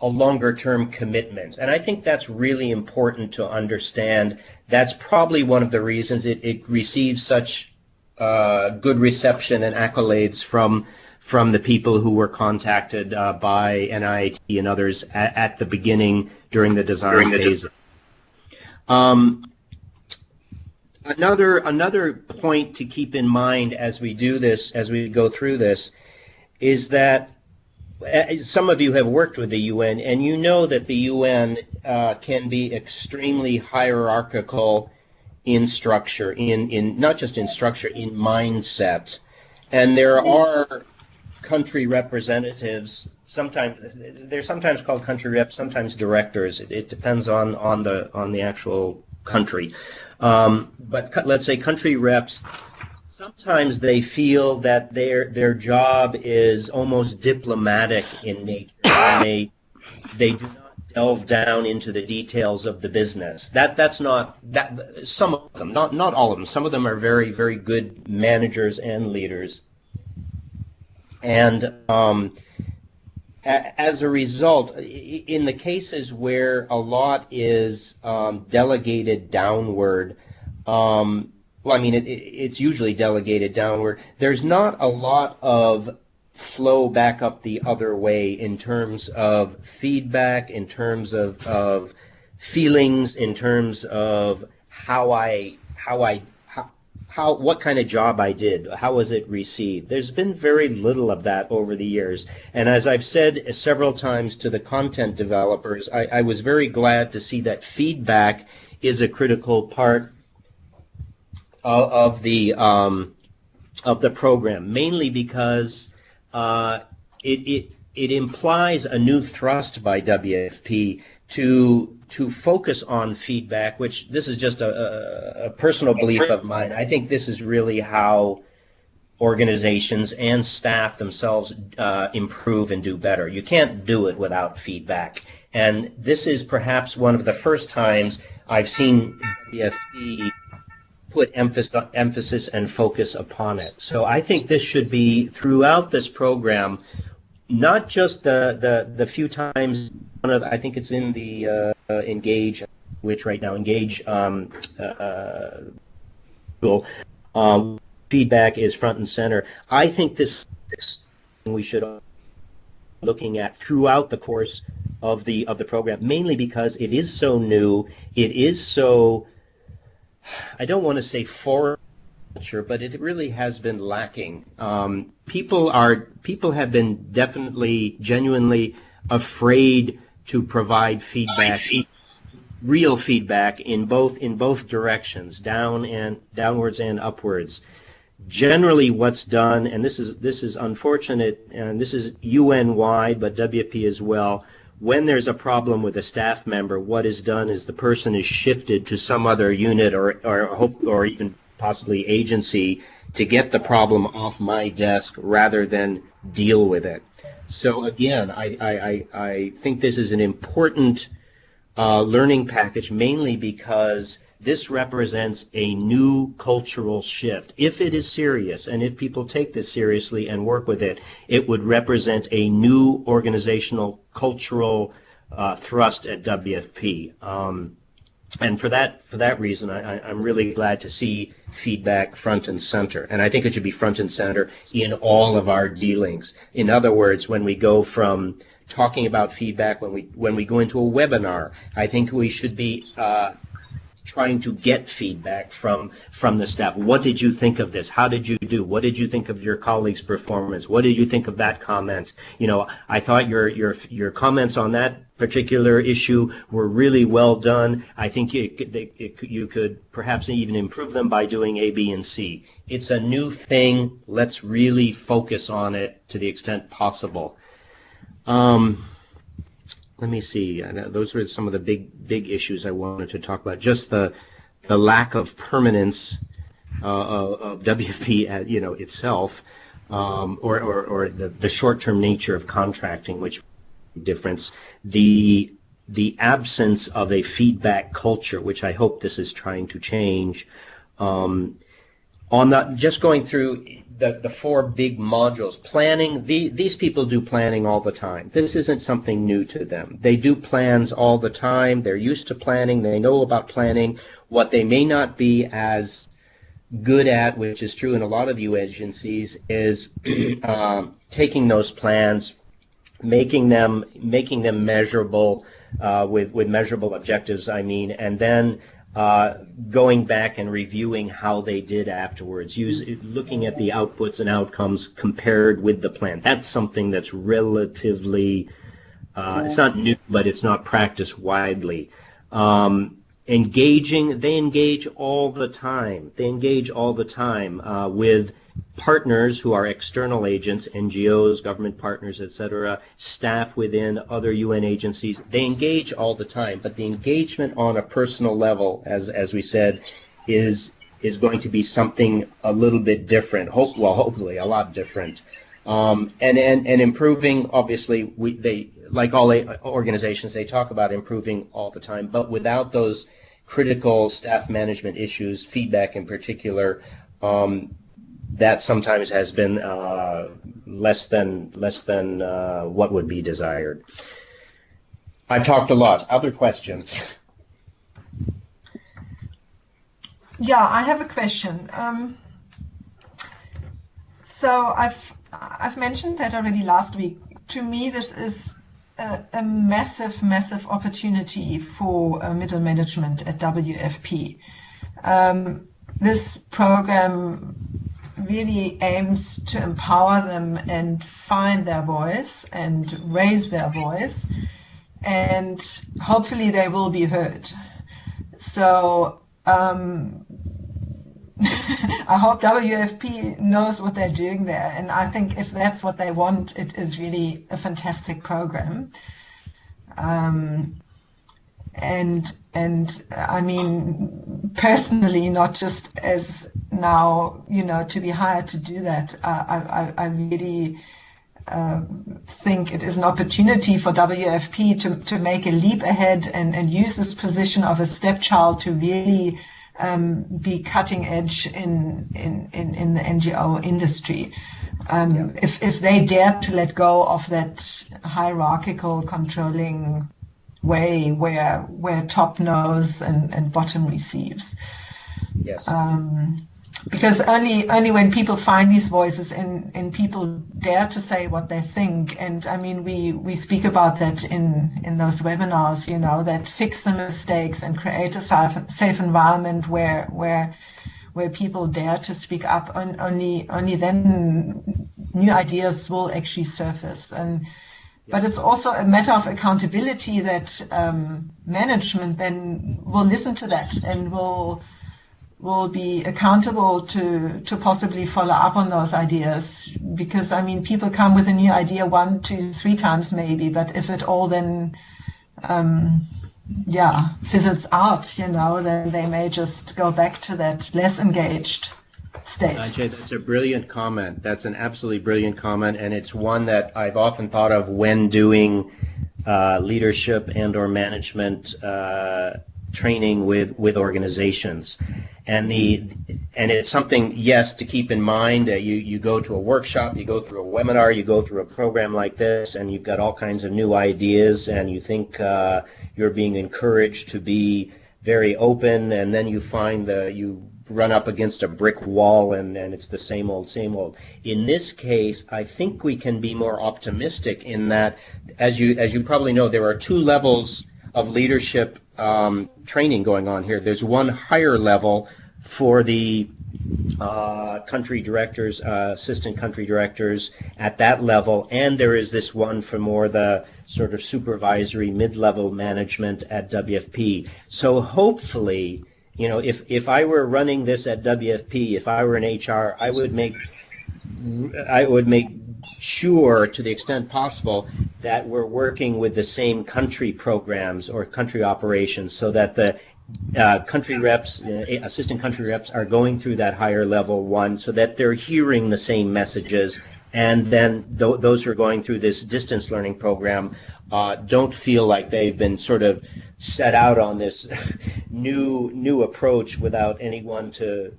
a longer-term commitment. And I think that's really important to understand. That's probably one of the reasons it receives such good reception and accolades from the people who were contacted by NIIT and others at the beginning during the design phase. Another point to keep in mind as we do this, as we go through this, is that some of you have worked with the UN, and you know that the UN can be extremely hierarchical in structure, in not just in structure, in mindset. And there are country representatives. Sometimes they're sometimes called country reps, sometimes directors. It depends on the actual country. But let's say country reps. Sometimes they feel that their job is almost diplomatic in nature, and they do not delve down into the details of the business. That's not that. Some of them, not all of them. Some of them are very, very good managers and leaders, and as a result, in the cases where a lot is delegated downward. Well, I mean, it's usually delegated downward. There's not a lot of flow back up the other way in terms of feedback, in terms of feelings, in terms of what kind of job I did, how was it received. There's been very little of that over the years. And as I've said several times to the content developers, I was very glad to see that feedback is a critical part of the program, mainly because it implies a new thrust by WFP to focus on feedback, which this is just a personal belief of mine. I think this is really how organizations and staff themselves improve and do better. You can't do it without feedback. And this is perhaps one of the first times I've seen WFP put emphasis and focus upon it. So I think this should be throughout this program, not just the few times. I think it's in the Engage, which right now Engage feedback is front and center. I think this we should be looking at throughout the course of the program, mainly because it is so new. It is so, I don't want to say foreign culture, but it really has been lacking. People have been definitely, genuinely afraid to provide feedback, real feedback in both directions, downwards and upwards. Generally, what's done, and this is unfortunate, and this is UN wide, but WFP as well. When there's a problem with a staff member, what is done is the person is shifted to some other unit or even possibly agency to get the problem off my desk rather than deal with it. So again, I think this is an important learning package, mainly because this represents a new cultural shift. If it is serious, and if people take this seriously and work with it, it would represent a new organizational cultural thrust at WFP. And for that reason, I'm really glad to see feedback front and center. And I think it should be front and center in all of our dealings. In other words, when we go from talking about feedback, when we go into a webinar, I think we should be trying to get feedback from the staff. What did you think of this? How did you do? What did you think of your colleague's performance? What did you think of that comment? You know, I thought your comments on that particular issue were really well done. I think you could perhaps even improve them by doing A, B, and C. It's a new thing. Let's really focus on it to the extent possible. Let me see. Those were some of the big issues I wanted to talk about. Just the lack of permanence of WFP, itself, or the short-term nature of contracting, which difference, the absence of a feedback culture, which I hope this is trying to change. Just going through the four big modules, planning, these people do planning all the time. This isn't something new to them. They do plans all the time. They're used to planning. They know about planning. What they may not be as good at, which is true in a lot of U agencies, is taking those plans, making them measurable, with measurable objectives, and then going back and reviewing how they did afterwards, looking at the outputs and outcomes compared with the plan. That's something that's relatively, it's not new, but it's not practiced widely. They engage all the time. They engage all the time with partners who are external agents, NGOs, government partners, etc., staff within other UN agencies. They engage all the time, but the engagement on a personal level, as we said, is going to be something a little bit different. Hopefully a lot different. And improving, obviously, they, like all organizations, they talk about improving all the time, but without those critical staff management issues, feedback in particular, that sometimes has been less than what would be desired. I've talked a lot. Other questions? Yeah, I have a question. So I've mentioned that already last week. To me, this is a massive, massive opportunity for middle management at WFP. This program really aims to empower them and find their voice and raise their voice, and hopefully they will be heard. So I hope WFP knows what they're doing there, and I think if that's what they want, it is really a fantastic program. And I mean, personally, not just as now, to be hired to do that, I really think it is an opportunity for WFP to make a leap ahead and use this position of a stepchild to really be cutting edge in the NGO industry. If they dare to let go of that hierarchical controlling way where top knows and bottom receives. Yes. Because only when people find these voices and people dare to say what they think, and I mean we speak about that in those webinars, that fix the mistakes and create a safe environment where people dare to speak up, only then new ideas will actually surface. But it's also a matter of accountability that management then will listen to that and will be accountable to possibly follow up on those ideas. Because, I mean, people come with a new idea 1, 2, 3 times maybe, but if it all then, fizzles out, then they may just go back to that less engaged state. Antje, that's a brilliant comment. That's an absolutely brilliant comment, and it's one that I've often thought of when doing leadership and or management training with organizations. And it's something, yes, to keep in mind. You go to a workshop, you go through a webinar, you go through a program like this, and you've got all kinds of new ideas, and you think you're being encouraged to be very open, and then you find you run up against a brick wall, and it's the same old, same old. In this case, I think we can be more optimistic in that, as you probably know, there are 2 levels of leadership training going on here. There's one higher level for the country directors, assistant country directors at that level, and there is this one for more the sort of supervisory mid-level management at WFP. So hopefully, if I were running this at WFP, if I were in HR, I would make sure, to the extent possible, that we're working with the same country programs or country operations, so that the country reps, assistant country reps are going through that higher level one so that they're hearing the same messages. And then those who are going through this distance learning program don't feel like they've been sort of set out on this new approach without anyone to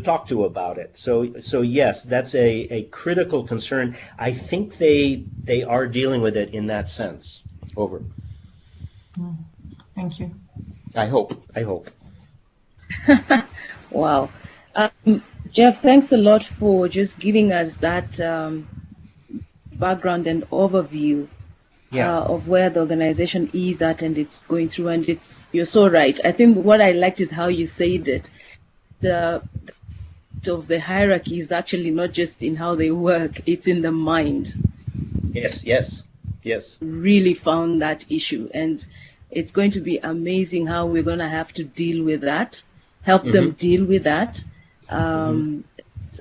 talk to about it. So yes, that's a critical concern. I think they are dealing with it in that sense. Over. Thank you. I hope. Wow. Jeff, thanks a lot for just giving us that background and overview of where the organization is at and it's going through. And you're so right. I think what I liked is how you said it. The of the hierarchy is actually not just in how they work, it's in the mind. Yes. Really found that issue. And it's going to be amazing how we're going to have to deal with that, help them deal with that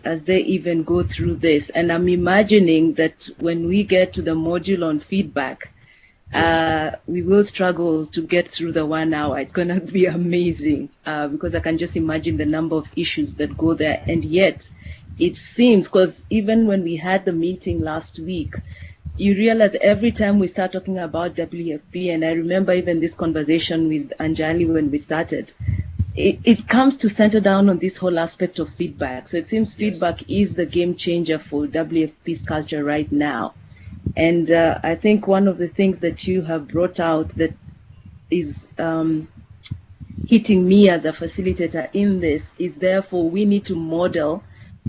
as they even go through this. And I'm imagining that when we get to the module on feedback, we will struggle to get through the 1 hour. It's going to be amazing because I can just imagine the number of issues that go there. And yet it seems, because even when we had the meeting last week, you realize every time we start talking about WFP, and I remember even this conversation with Anjali when we started, it comes to center down on this whole aspect of feedback. So it seems feedback is the game changer for WFP's culture right now. And I think one of the things that you have brought out that is hitting me as a facilitator in this is therefore we need to model.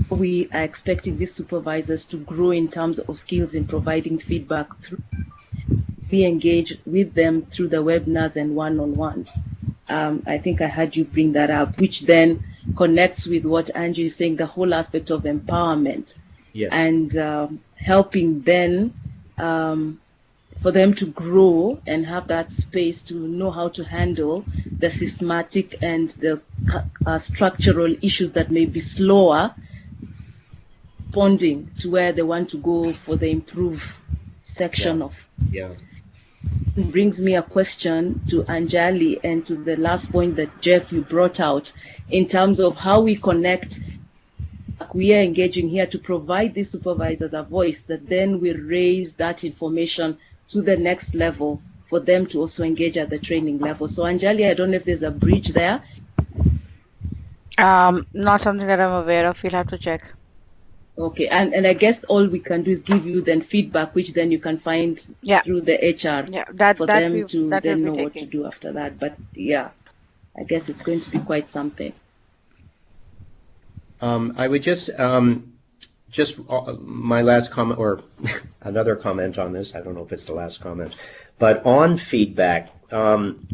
We are expecting these supervisors to grow in terms of skills in providing feedback. We engage with them through the webinars and one-on-ones. I think I heard you bring that up, which then connects with what Antje is saying, the whole aspect of empowerment. Yes. And helping then for them to grow and have that space to know how to handle the systematic and the structural issues that may be slower responding to where they want to go for the improve section of. It brings me a question to Anjali and to the last point that Jeff you brought out in terms of how we connect. We are engaging here to provide these supervisors a voice that then will raise that information to the next level for them to also engage at the training level. So Anjali, I don't know if there's a bridge there. Not something that I'm aware of. We'll have to check. Okay, and I guess all we can do is give you then feedback, which then you can find through the HR for them to then know what to do after that. But yeah, I guess it's going to be quite something. I would just my last comment or another comment on this. I don't know if it's the last comment, but on feedback, I'm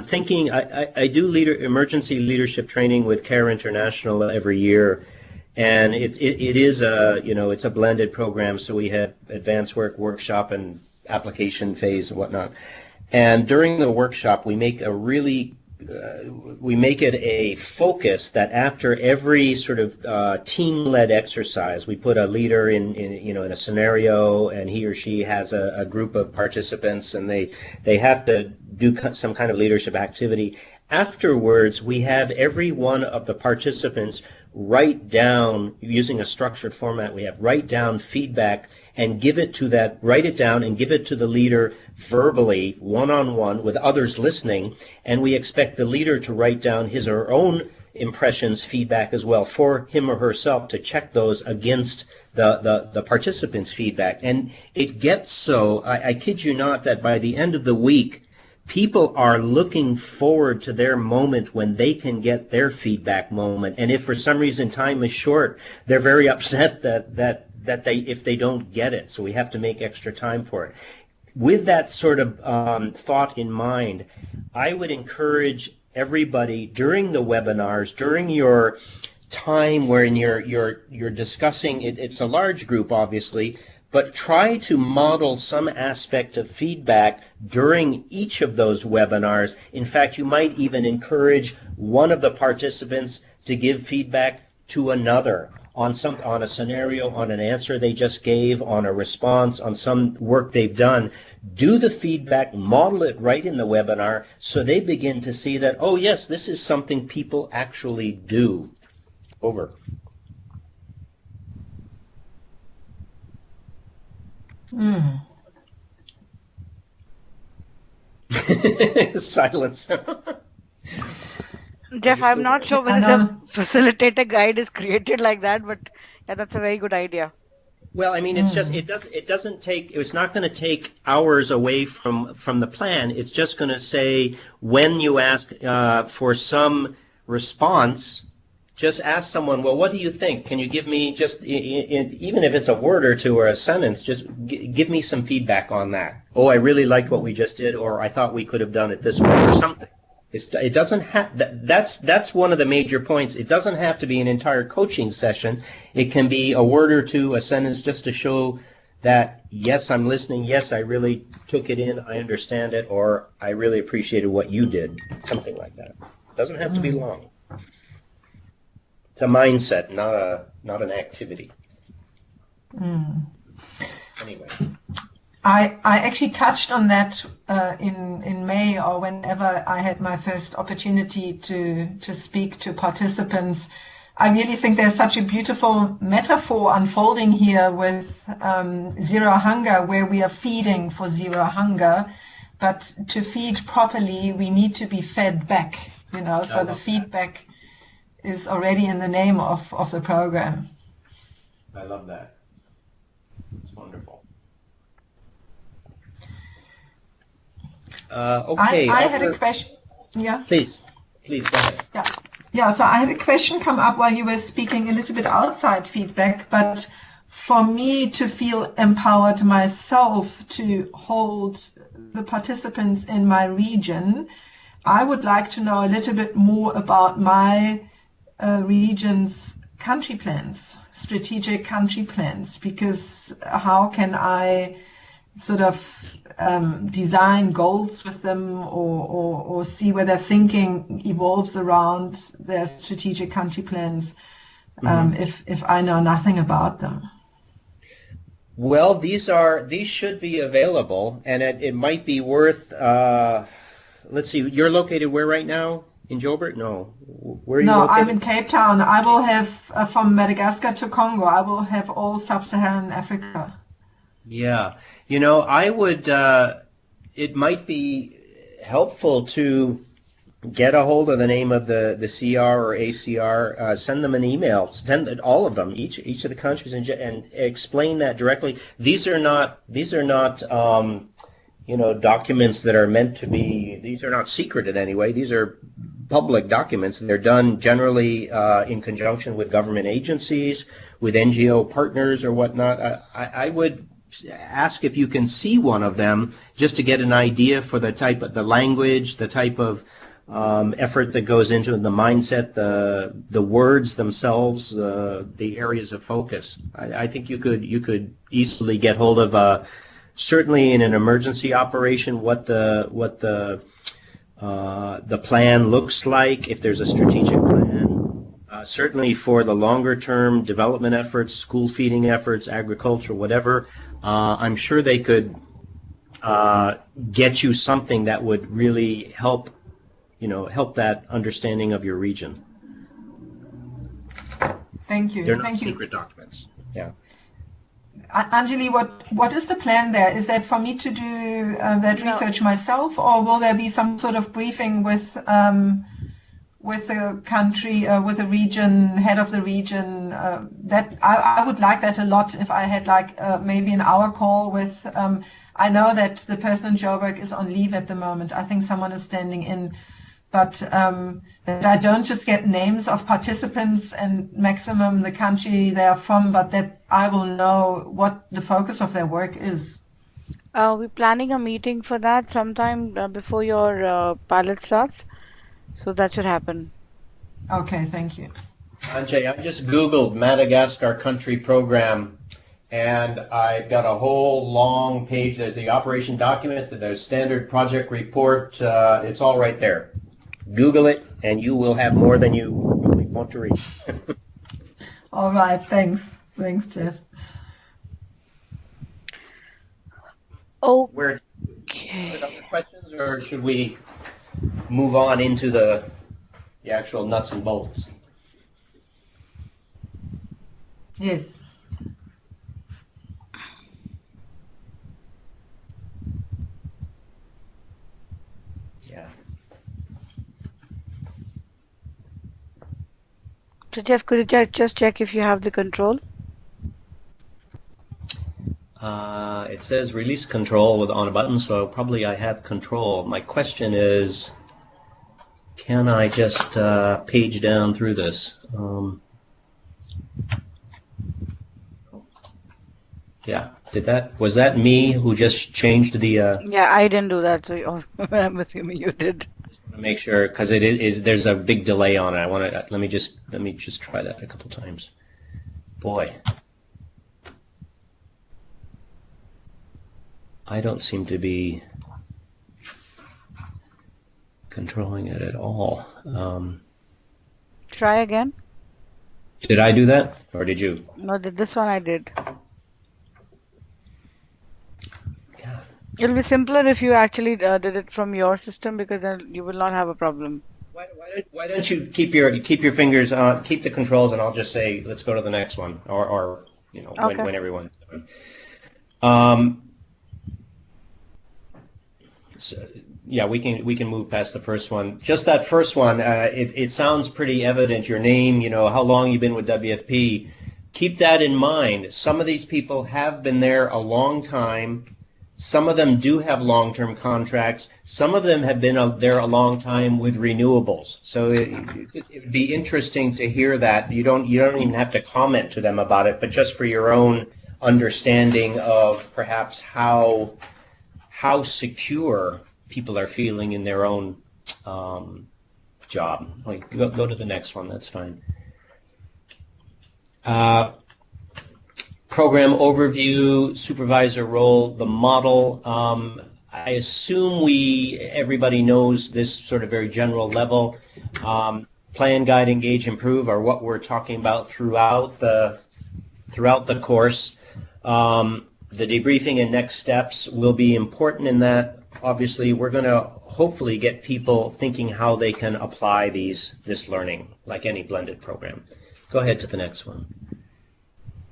thinking I do emergency leadership training with CARE International every year. And it is it's a blended program, so we have advanced workshop and application phase and whatnot. And during the workshop, we make it a focus that after every sort of team-led exercise, we put a leader in a scenario, and he or she has a group of participants, and they have to do some kind of leadership activity. Afterwards, we have every one of the participants write down, using a structured format, write down feedback and write it down and give it to the leader verbally, one-on-one, with others listening, and we expect the leader to write down his or her own impressions, feedback as well, for him or herself to check those against the participants' feedback. And it gets so, I kid you not, that by the end of the week, people are looking forward to their moment when they can get their feedback moment. And if for some reason time is short, they're very upset that if they don't get it. So we have to make extra time for it. With that sort of thought in mind, I would encourage everybody during the webinars, during your time when you're discussing it, it's a large group obviously, but try to model some aspect of feedback during each of those webinars. In fact, you might even encourage one of the participants to give feedback to another on a scenario, on an answer they just gave, on a response, on some work they've done. Do the feedback, model it right in the webinar, so they begin to see that, oh yes, this is something people actually do. Over. Silence. Jeff, I'm not sure whether the facilitator guide is created like that, but yeah, that's a very good idea. Well, I mean, it's just it doesn't take, it's not going to take hours away from the plan. It's just going to say, when you ask for some response, just ask someone, well, what do you think? Can you give me just, even if it's a word or two or a sentence, just give me some feedback on that. Oh, I really liked what we just did, or I thought we could have done it this way, or something. It doesn't have, that's one of the major points. It doesn't have to be an entire coaching session. It can be a word or two, a sentence, just to show that, yes, I'm listening, yes, I really took it in, I understand it, or I really appreciated what you did, something like that. It doesn't have to be long. It's a mindset, not an activity. Anyway. I actually touched on that in May, or whenever I had my first opportunity to speak to participants. I really think there's such a beautiful metaphor unfolding here with zero hunger, where we are feeding for zero hunger. But to feed properly, we need to be fed back, so the feedback is already in the name of the program. I love that. It's wonderful. Okay. I had a question. Yeah. Please go ahead. Yeah. So I had a question come up while you were speaking, a little bit outside feedback, but for me to feel empowered myself to hold the participants in my region, I would like to know a little bit more about my region's country plans, strategic country plans, because how can I sort of design goals with them, or see where their thinking evolves around their strategic country plans, if I know nothing about them? Well, these should be available, and it might be worth. Let's see. You're located where right now? In Joburg? No. Where are you located? I'm in Cape Town. I will have from Madagascar to Congo. I will have all sub-Saharan Africa. Yeah, I would, it might be helpful to get a hold of the name of the CR or ACR, send them an email, send all of them, each of the countries, and explain that directly. These are not documents that are meant to be, these are not secret in any way. These are public documents, and they're done generally in conjunction with government agencies, with NGO partners or whatnot. I would ask if you can see one of them, just to get an idea for the type of the language, the type of effort that goes into the mindset, the words themselves, the areas of focus. I think you could easily get hold of certainly in an emergency operation what the plan looks like, if there's a strategic plan. Certainly for the longer term development efforts, school feeding efforts, agriculture, whatever, I'm sure they could get you something that would really help that understanding of your region. Thank you. They're not secret documents. Yeah. Anjali, what is the plan there? Is that for me to do that research myself, or will there be some sort of briefing with the country, with the region, head of the region? That I would like that a lot if I had maybe an hour call with. I know that the person in Joburg is on leave at the moment. I think someone is standing in. But that I don't just get names of participants and maximum the country they are from, but that I will know what the focus of their work is. We're planning a meeting for that sometime before your pilot starts, so that should happen. Okay, thank you. Antje, I just Googled Madagascar country program, and I've got a whole long page. There's the operation document, there's standard project report. It's all right there. Google it, and you will have more than you really want to read. All right, thanks. Thanks, Jeff. Where Okay. other questions, or should we move on into the actual nuts and bolts? Yes. Yeah. So Jeff, could you just check if you have the control? It says release control on a button, so probably I have control. My question is, can I just page down through this? Yeah, was that me who just changed the, Yeah, I didn't do that, so I'm assuming you did. to make sure, because it is, there's a big delay on it. I want to, let me just try that a couple times. Boy. I don't seem to be controlling it at all. Try again. Did I do that, or did you? No, this one I did. Yeah. It'll be simpler if you actually did it from your system, because then you will not have a problem. Why don't you keep your fingers on, keep the controls, and I'll just say, let's go to the next one, or Okay. when everyone's done. So, yeah, we can move past the first one. Just that first one, it sounds pretty evident. Your name, how long you've been with WFP. Keep that in mind. Some of these people have been there a long time. Some of them do have long-term contracts. Some of them have been there a long time with renewables. So it would be interesting to hear that. You don't even have to comment to them about it, but just for your own understanding of perhaps how secure people are feeling in their own job. Go to the next one. That's fine. Program overview, supervisor role, the model. I assume everybody knows this sort of very general level. Plan, guide, engage, improve are what we're talking about throughout the course. The debriefing and next steps will be important in that. Obviously, we're going to hopefully get people thinking how they can apply this learning, like any blended program. Go ahead to the next one.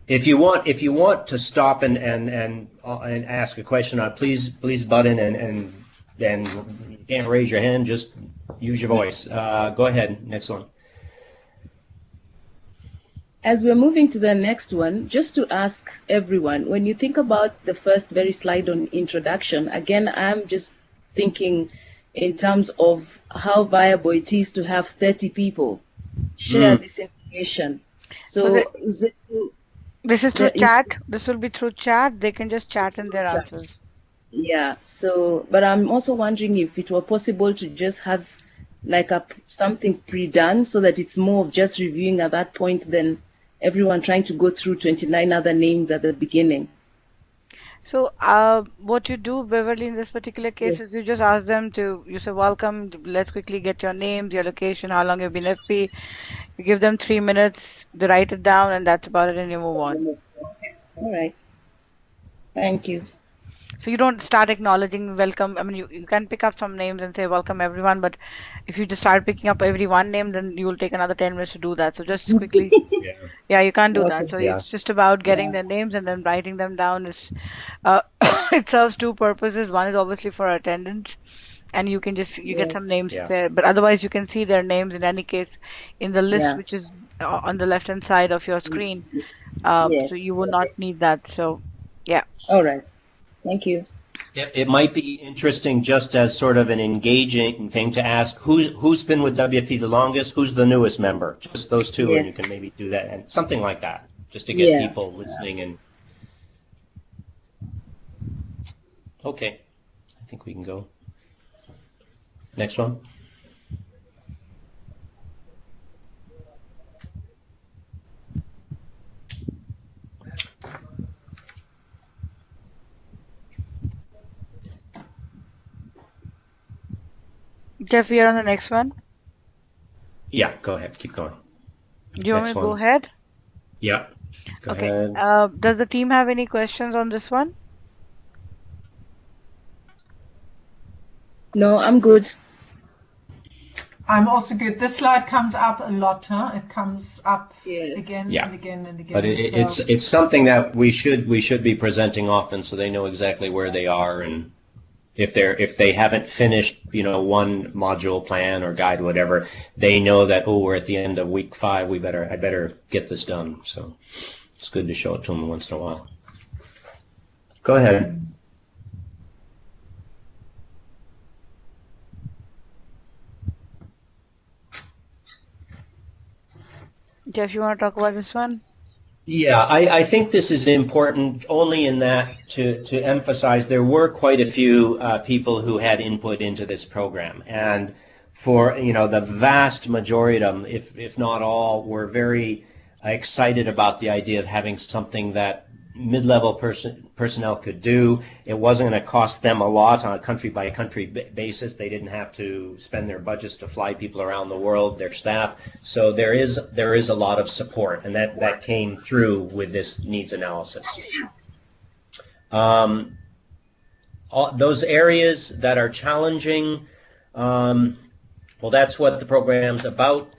If you want to stop and ask a question, please butt in and you can't raise your hand, just use your voice. Go ahead, next one. As we're moving to the next one, just to ask everyone, when you think about the first very slide on introduction, again, I'm just thinking in terms of how viable it is to have 30 people share this information. So this is through chat. This will be through chat. They can just chat in their answers. Yeah. So, but I'm also wondering if it were possible to just have like something pre-done so that it's more of just reviewing at that point than everyone trying to go through 29 other names at the beginning. So what you do, Beverly, in this particular case is you just ask them you say, welcome, let's quickly get your names, your location, how long you've been FP. You give them 3 minutes, they write it down, and that's about it, and you move on. All right. Thank you. So you don't start acknowledging welcome. I mean, you can pick up some names and say welcome everyone, but if you just start picking up every one name, then you will take another 10 minutes to do that. So just quickly, yeah, you can't do that. So it's just about getting their names and then writing them down. It serves two purposes. One is obviously for attendance, and you get some names there, but otherwise you can see their names in any case in the list, which is on the left hand side of your screen. So you will not need that. So yeah. All right. Thank you. It might be interesting, just as sort of an engaging thing, to ask who's been with WFP the longest, who's the newest member. Just those two, and you can maybe do that, and something like that, just to get people listening. And okay, I think we can go. Next one. Jeff, you're on the next one. Yeah, go ahead. Keep going. Do you want me to go ahead? Yeah. Go Okay. ahead. Does the team have any questions on this one? No, I'm good. I'm also good. This slide comes up a lot, huh? It comes up Yes. again Yeah. and again and But again. it's something that we should be presenting often, so they know exactly where they are, and if they haven't finished, one module plan or guide, whatever, they know that, oh, we're at the end of week 5. I better get this done. So it's good to show it to them once in a while. Go ahead. Jeff, you want to talk about this one? Yeah, I think this is important only in that to emphasize there were quite a few people who had input into this program. And for, the vast majority of them, if not all, were very excited about the idea of having something that mid-level personnel could do. It wasn't going to cost them a lot on a country-by-country basis. They didn't have to spend their budgets to fly people around the world, their staff. So there is a lot of support, and that came through with this needs analysis. Those areas that are challenging, well, that's what the program's about.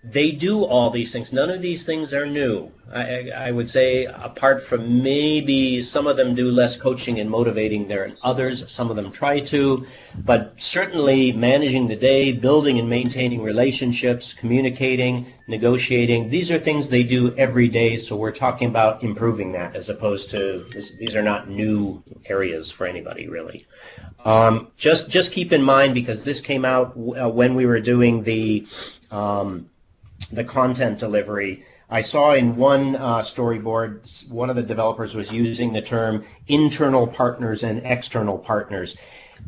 They do all these things. None of these things are new. I would say, apart from maybe some of them do less coaching and motivating than others. Some of them try to, but certainly managing the day, building and maintaining relationships, communicating, negotiating, these are things they do every day. So we're talking about improving that, as opposed to these are not new areas for anybody, really. Just keep in mind, because this came out when we were doing the content delivery. I saw in one storyboard, one of the developers was using the term internal partners and external partners.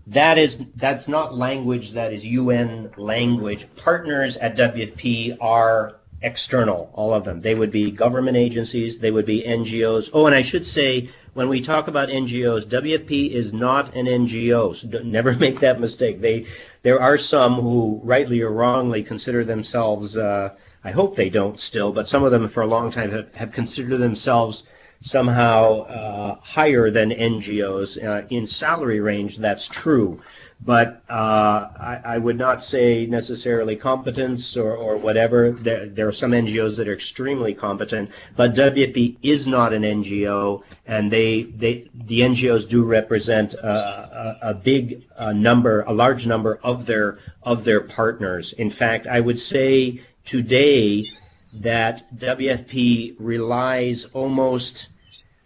That's not language that is UN language. Partners at WFP are external, all of them. They would be government agencies, they would be NGOs. Oh, and I should say, when we talk about NGOs, WFP is not an NGO, so never make that mistake. There are some who, rightly or wrongly, consider themselves, I hope they don't still, but some of them for a long time have considered themselves somehow higher than NGOs. In salary range, that's true. But I would not say necessarily competence or whatever. There are some NGOs that are extremely competent, but WFP is not an NGO, and the NGOs do represent a big number, a large number of their partners. In fact, I would say today that WFP relies almost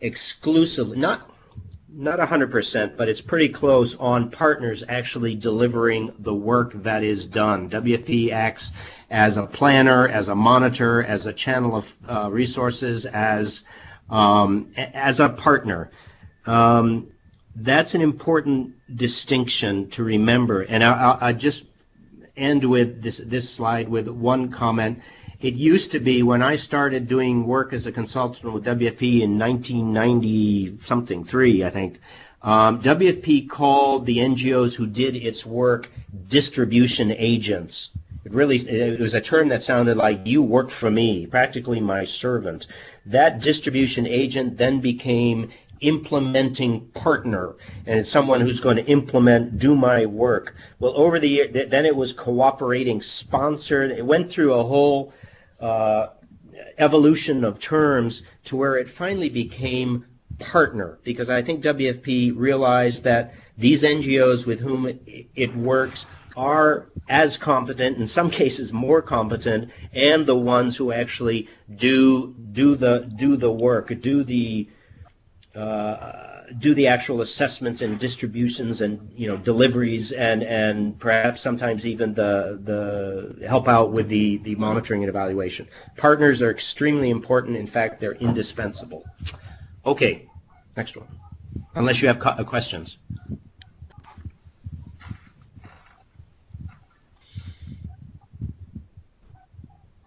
exclusively, not 100%, but it's pretty close, on partners actually delivering the work that is done. WFP acts as a planner, as a monitor, as a channel of resources, as a partner. That's an important distinction to remember. And I'll just end with this slide with one comment. It used to be, when I started doing work as a consultant with WFP in 1990 3, I think, WFP called the NGOs who did its work distribution agents. It was a term that sounded like, you work for me, practically my servant. That distribution agent then became implementing partner, and it's someone who's going to do my work. Well, over the year, then it was cooperating sponsor. It went through a whole evolution of terms to where it finally became partner, because I think WFP realized that these NGOs with whom it works are as competent, in some cases more competent, and the ones who actually do the work, do the actual assessments and distributions and deliveries, and perhaps sometimes even the help out with the monitoring and evaluation. Partners are extremely important. In fact, they're indispensable. Okay, next one. Unless you have questions.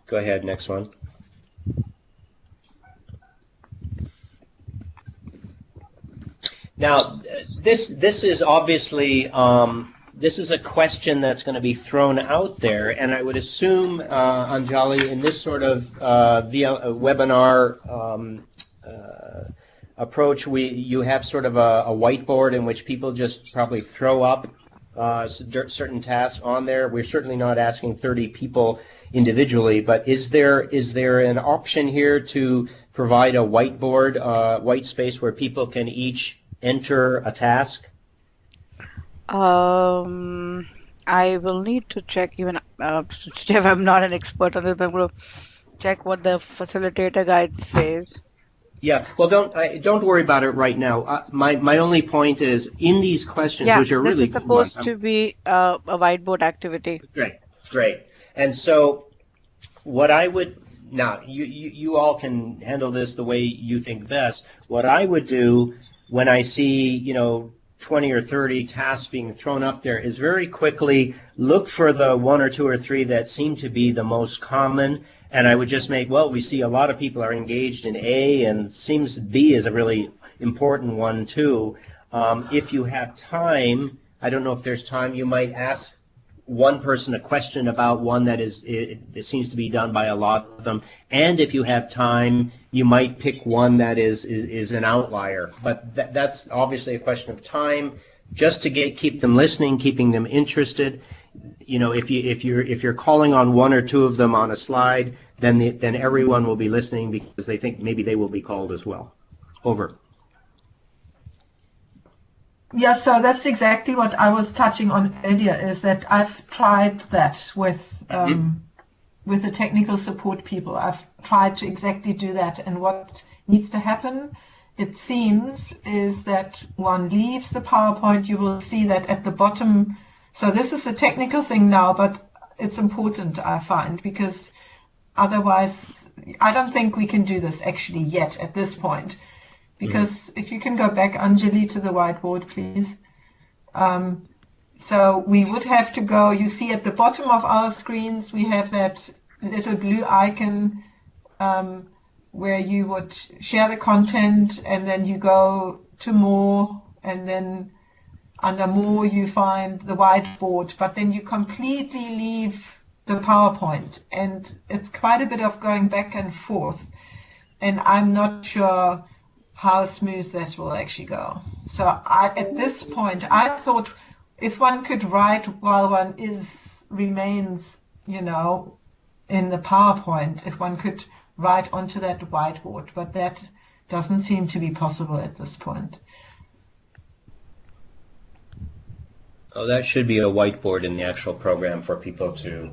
Go ahead, next one. Now, this is obviously this is a question that's going to be thrown out there, and I would assume, Anjali, in this sort of via a webinar approach, you have sort of a whiteboard in which people just probably throw up certain tasks on there. We're certainly not asking 30 people individually, but is there an option here to provide a whiteboard, white space where people can each enter a task? I will need to check even, Jeff, I'm not an expert on this, but I'm going to check what the facilitator guide says. Yeah, well, don't worry about it right now. My only point is, in these questions, which are really good ones. This is supposed to be a whiteboard activity. Great. And so, what I would now, you all can handle this the way you think best. What I would do when I see 20 or 30 tasks being thrown up there is very quickly look for the one or two or three that seem to be the most common. And I would just make, we see a lot of people are engaged in A, and seems B is a really important one too. If you have time, I don't know if there's time, you might ask one person a question about one that it seems to be done by a lot of them. And if you have time, you might pick one that is an outlier. But that's obviously a question of time, just to keep them listening, keeping them interested. If you're calling on one or two of them on a slide, then everyone will be listening because they think maybe they will be called as well. Over. Yeah, so that's exactly what I was touching on earlier, is that I've tried that with the technical support people. I've tried to exactly do that, and what needs to happen, it seems, is that one leaves the PowerPoint. You will see that at the bottom. So this is a technical thing now, but it's important, I find, because otherwise I don't think we can do this actually yet at this point. Because if you can go back, Anjali, to the whiteboard, please. So we would have to go, you see at the bottom of our screens, we have that little blue icon where you would share the content, and then you go to more, and then under more you find the whiteboard, but then you completely leave the PowerPoint, and it's quite a bit of going back and forth, and I'm not sure how smooth that will actually go. So at this point, I thought if one could write while one remains, in the PowerPoint, if one could write onto that whiteboard, but that doesn't seem to be possible at this point. Oh, that should be a whiteboard in the actual program for people to...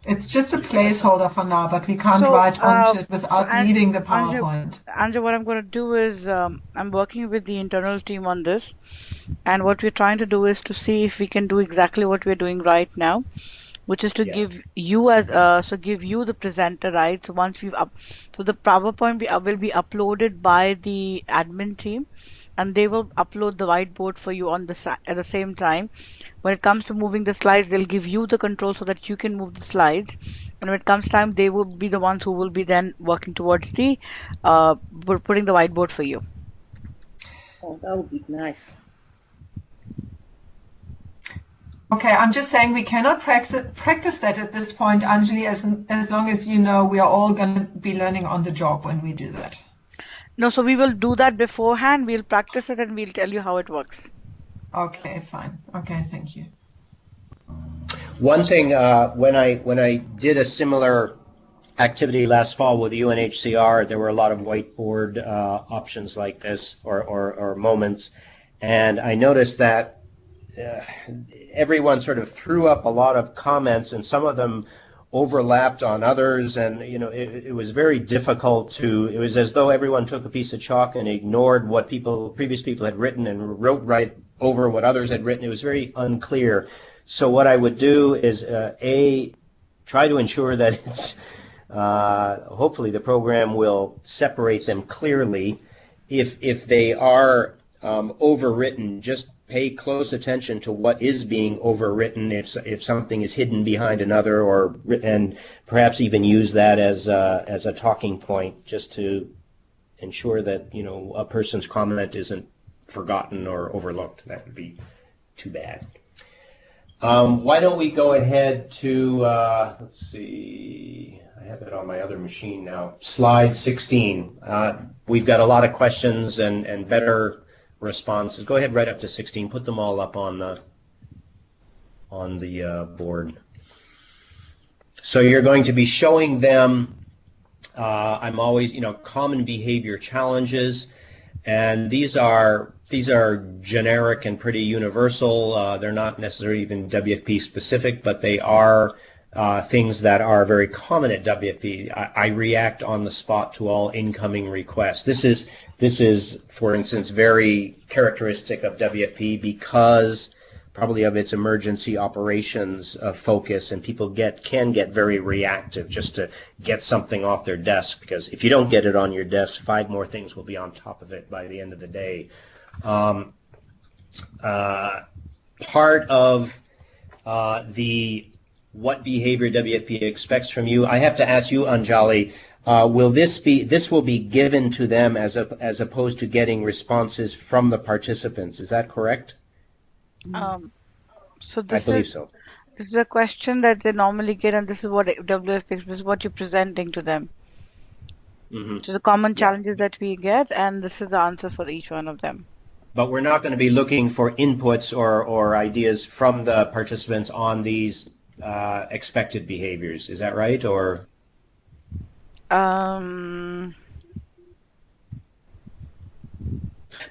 It's just a placeholder for now, but we can't write onto it without leaving the PowerPoint. Anja, what I'm going to do is I'm working with the internal team on this, and what we're trying to do is to see if we can do exactly what we're doing right now, which is to give you give you the presenter, right? So once so the PowerPoint will be uploaded by the admin team, and they will upload the whiteboard for you at the same time. When it comes to moving the slides, they'll give you the control so that you can move the slides. And when it comes time, they will be the ones who will be then working towards the putting the whiteboard for you. Oh, that would be nice. Okay, I'm just saying we cannot practice that at this point, Anjali, as long as we are all going to be learning on the job when we do that. No, so we will do that beforehand. We'll practice it and we'll tell you how it works. Okay, fine. Okay, thank you. One thing, when I did a similar activity last fall with UNHCR, there were a lot of whiteboard options like this or moments, and I noticed that everyone sort of threw up a lot of comments, and some of them overlapped on others, and it was very difficult it was as though everyone took a piece of chalk and ignored what previous people had written and wrote right over what others had written. It was very unclear. So what I would do is try to ensure that it's hopefully the program will separate them clearly. If they are overwritten, just pay close attention to what is being overwritten, if something is hidden behind another, and perhaps even use that as a talking point, just to ensure that a person's comment isn't forgotten or overlooked. That would be too bad. Why don't we go ahead to, let's see, I have it on my other machine now, slide 16. We've got a lot of questions and better responses. Go ahead right up to 16. Put them all up on the board. So you're going to be showing them, I'm always, common behavior challenges, and these are generic and pretty universal. They're not necessarily even WFP specific, but they are things that are very common at WFP. I react on the spot to all incoming requests. This is, for instance, very characteristic of WFP because probably of its emergency operations focus, and people can get very reactive just to get something off their desk, because if you don't get it on your desk, 5 more things will be on top of it by the end of the day. Part of the what behavior WFP expects from you, I have to ask you, Anjali, this will be given to them as opposed to getting responses from the participants. Is that correct? So I believe so. This is a question that they normally get, and this is what WFP, this is what you're presenting to them. Mm-hmm. So the common challenges that we get, and this is the answer for each one of them. But we're not going to be looking for inputs or ideas from the participants on these expected behaviors. Is that right? Or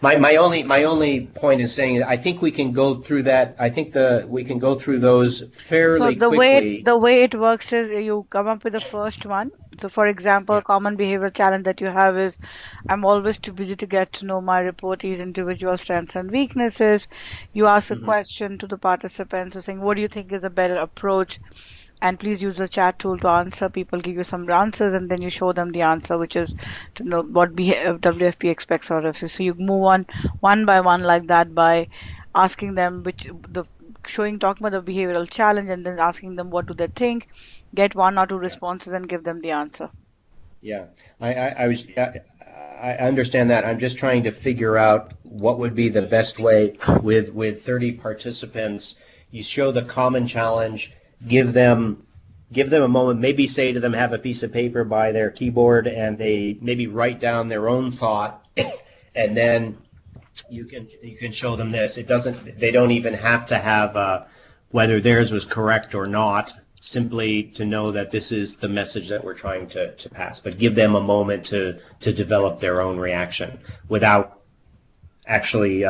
my only point is saying I think we can go through that. I think we can go through those fairly quickly. The way it works is you come up with the first one. So, for example, common behavioral challenge that you have is, I'm always too busy to get to know my reportees' individual strengths and weaknesses. You ask a question to the participants, so saying, what do you think is a better approach? And please use the chat tool to answer. People give you some answers, and then you show them the answer, which is to know what WFP expects out of you. So you move on one by one like that by asking them talking about the behavioral challenge, and then asking them what do they think, get 1 or 2 responses, and give them the answer. Yeah, I understand that. I'm just trying to figure out what would be the best way with 30 participants. You show the common challenge, give them a moment, maybe say to them, have a piece of paper by their keyboard, and they maybe write down their own thought, and then you can show them this. They don't even have to have whether theirs was correct or not, simply to know that this is the message that we're trying to pass. But give them a moment to develop their own reaction without actually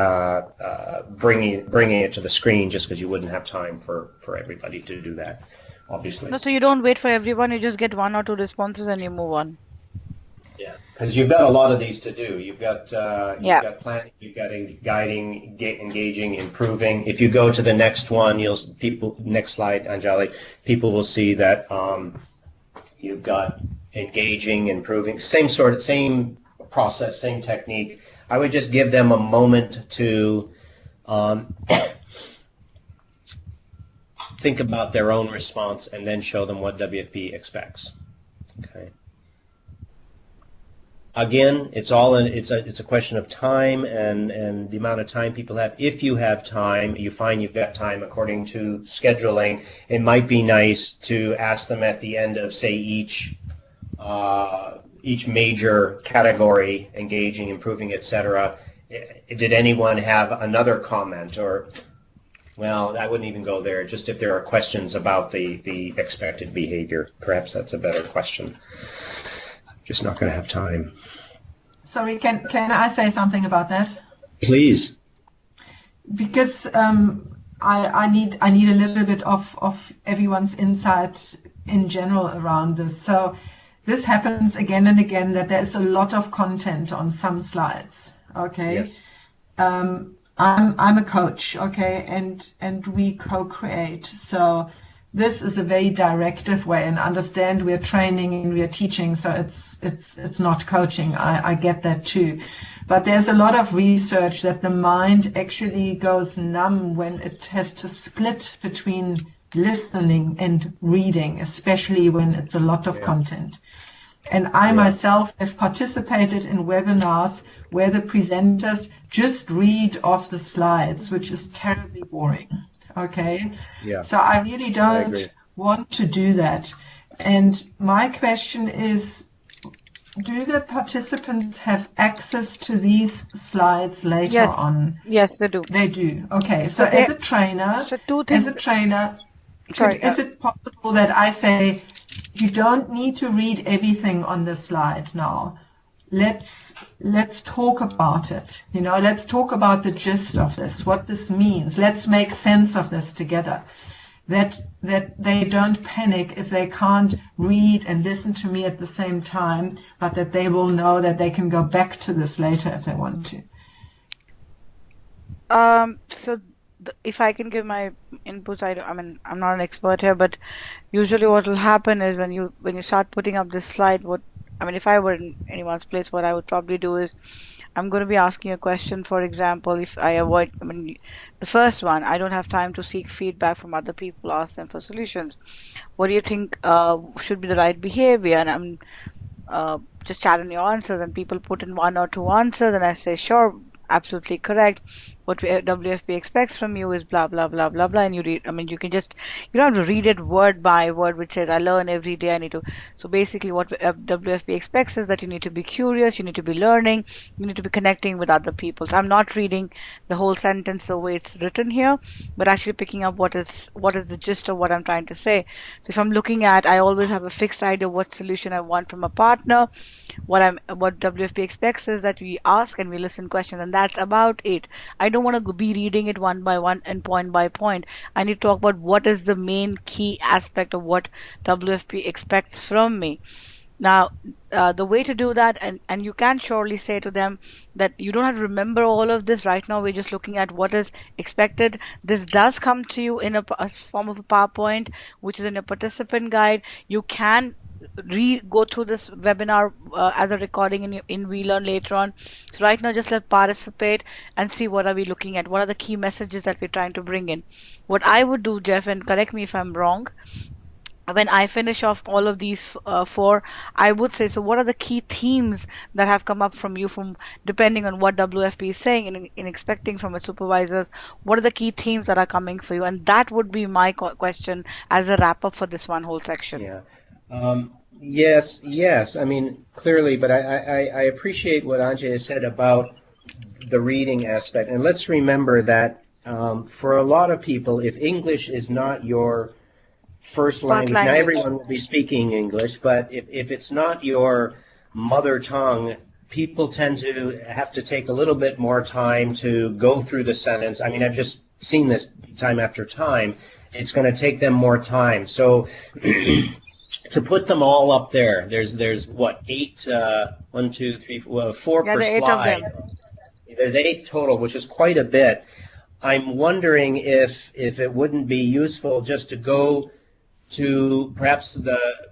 bringing it to the screen, just because you wouldn't have time for everybody to do that, obviously. No, so you don't wait for everyone, you just get 1 or 2 responses and you move on. Yeah, because you've got a lot of these to do. You've got planning, you've got guiding, engaging, improving. If you go to the next one, next slide, Anjali, people will see that you've got engaging, improving, same process, same technique. I would just give them a moment to think about their own response, and then show them what WFP expects. Okay. Again, it's a question of time and the amount of time people have. If you have time, you find you've got time according to scheduling, it might be nice to ask them at the end of, say, each major category, engaging, improving, etc. Did anyone have another comment? Or, well, I wouldn't even go there. Just if there are questions about the expected behavior, perhaps that's a better question. Just not going to have time. Sorry, can I say something about that? Please. Because I need a little bit of everyone's insight in general around this. So this happens again and again, that there's a lot of content on some slides. Okay. Yes. I'm a coach. Okay, and we co-create. So this is a very directive way, and understand we're training and we're teaching, so it's not coaching. I get that too. But there's a lot of research that the mind actually goes numb when it has to split between listening and reading, especially when it's a lot of content. And I Yeah. myself have participated in webinars where the presenters just read off the slides, which is terribly boring. Okay, Yeah. so I really I don't agree. want to do that. And my question is, do the participants have access to these slides later Yes, on? yes, they do. They do. Okay, so So they, as a trainer, so two things. Sorry. is it possible that I say, you don't need to read everything on this slide now. Let's talk about it. You know, let's talk about the gist of this, what this means. Let's make sense of this together. That they don't panic if they can't read and listen to me at the same time, but that they will know that they can go back to this later if they want to. So if I can give my inputs, I mean, I'm not an expert here, but usually what will happen is when you start putting up this slide, I mean, if I were in anyone's place, what I would probably do is I'm going to be asking a question. For example, if I avoid, I mean, the first one, I don't have time to seek feedback from other people, ask them for solutions. What do you think should be the right behavior? And I'm just chat on your answers, and people put in one or two answers, and I say, sure, absolutely correct. What WFP expects from you is blah blah blah blah blah, and you read. I mean, you can just you don't have to read it word by word, which says I learn every day. I need to. So basically, what WFP expects is that you need to be curious, you need to be learning, you need to be connecting with other people. So I'm not reading the whole sentence the way it's written here, but actually picking up what is the gist of what I'm trying to say. So if I'm looking at, I always have a fixed idea what solution I want from a partner. What WFP expects is that we ask and we listen questions, and that's about it. I don't want to be reading it one by one and point by point. I need to talk about what is the main key aspect of what WFP expects from me. Now, the way to do that, and you can surely say to them that you don't have to remember all of this right now. We're just looking at what is expected. This does come to you in a form of a PowerPoint, which is in a participant guide. You can go through this webinar as a recording in We Learn later on. So right now, just let participate and see what are we looking at. What are the key messages that we're trying to bring in? What I would do, Jeff, and correct me if I'm wrong, when I finish off all of these four, I would say, so what are the key themes that have come up from you from depending on what WFP is saying and in expecting from its supervisors, what are the key themes that are coming for you? And that would be my question as a wrap up for this one whole section. Yeah. Yes. I mean, clearly, but I appreciate what Antje has said about the reading aspect. And let's remember that for a lot of people, if English is not your first language, now everyone will be speaking English, but if it's not your mother tongue, people tend to have to take a little bit more time to go through the sentence. I mean, I've just seen this time after time. It's going to take them more time. So to put them all up there, there's what, 8, 1, 2, 3, 4 per slide. There's 8 total, which is quite a bit. I'm wondering if it wouldn't be useful just to go to perhaps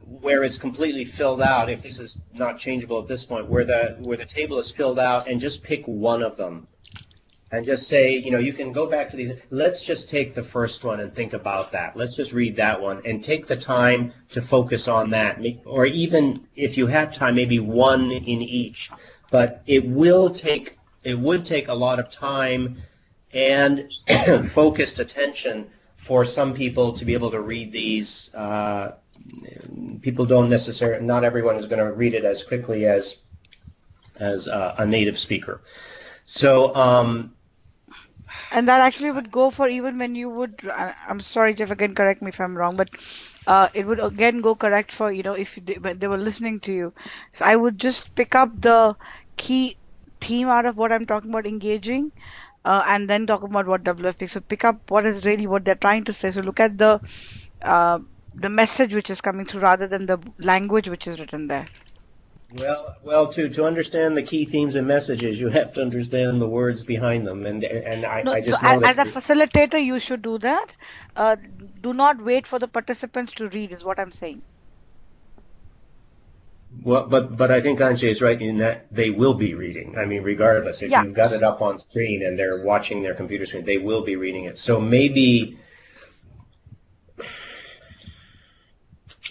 where it's completely filled out, if this is not changeable at this point, where the table is filled out, and just pick one of them and just say, you can go back to these. Let's just take the first one and think about that. Let's just read that one and take the time to focus on that. Or even if you have time, maybe one in each. But it would take a lot of time and focused attention for some people to be able to read these. People don't necessarily, not everyone is going to read it as quickly as a native speaker. So, and that actually would go for even when you would, I'm sorry, Jeff, again, correct me if I'm wrong, but it would again go correct for, if when they were listening to you. So I would just pick up the key theme out of what I'm talking about, engaging, and then talk about what WFP. So pick up what is really what they're trying to say. So look at the message which is coming through rather than the language which is written there. Well, to understand the key themes and messages, you have to understand the words behind them, and I just know that as a facilitator, you should do that. Do not wait for the participants to read, is what I'm saying. Well, but I think Antje is right in that they will be reading. I mean, regardless, if you've got it up on screen and they're watching their computer screen, they will be reading it. So maybe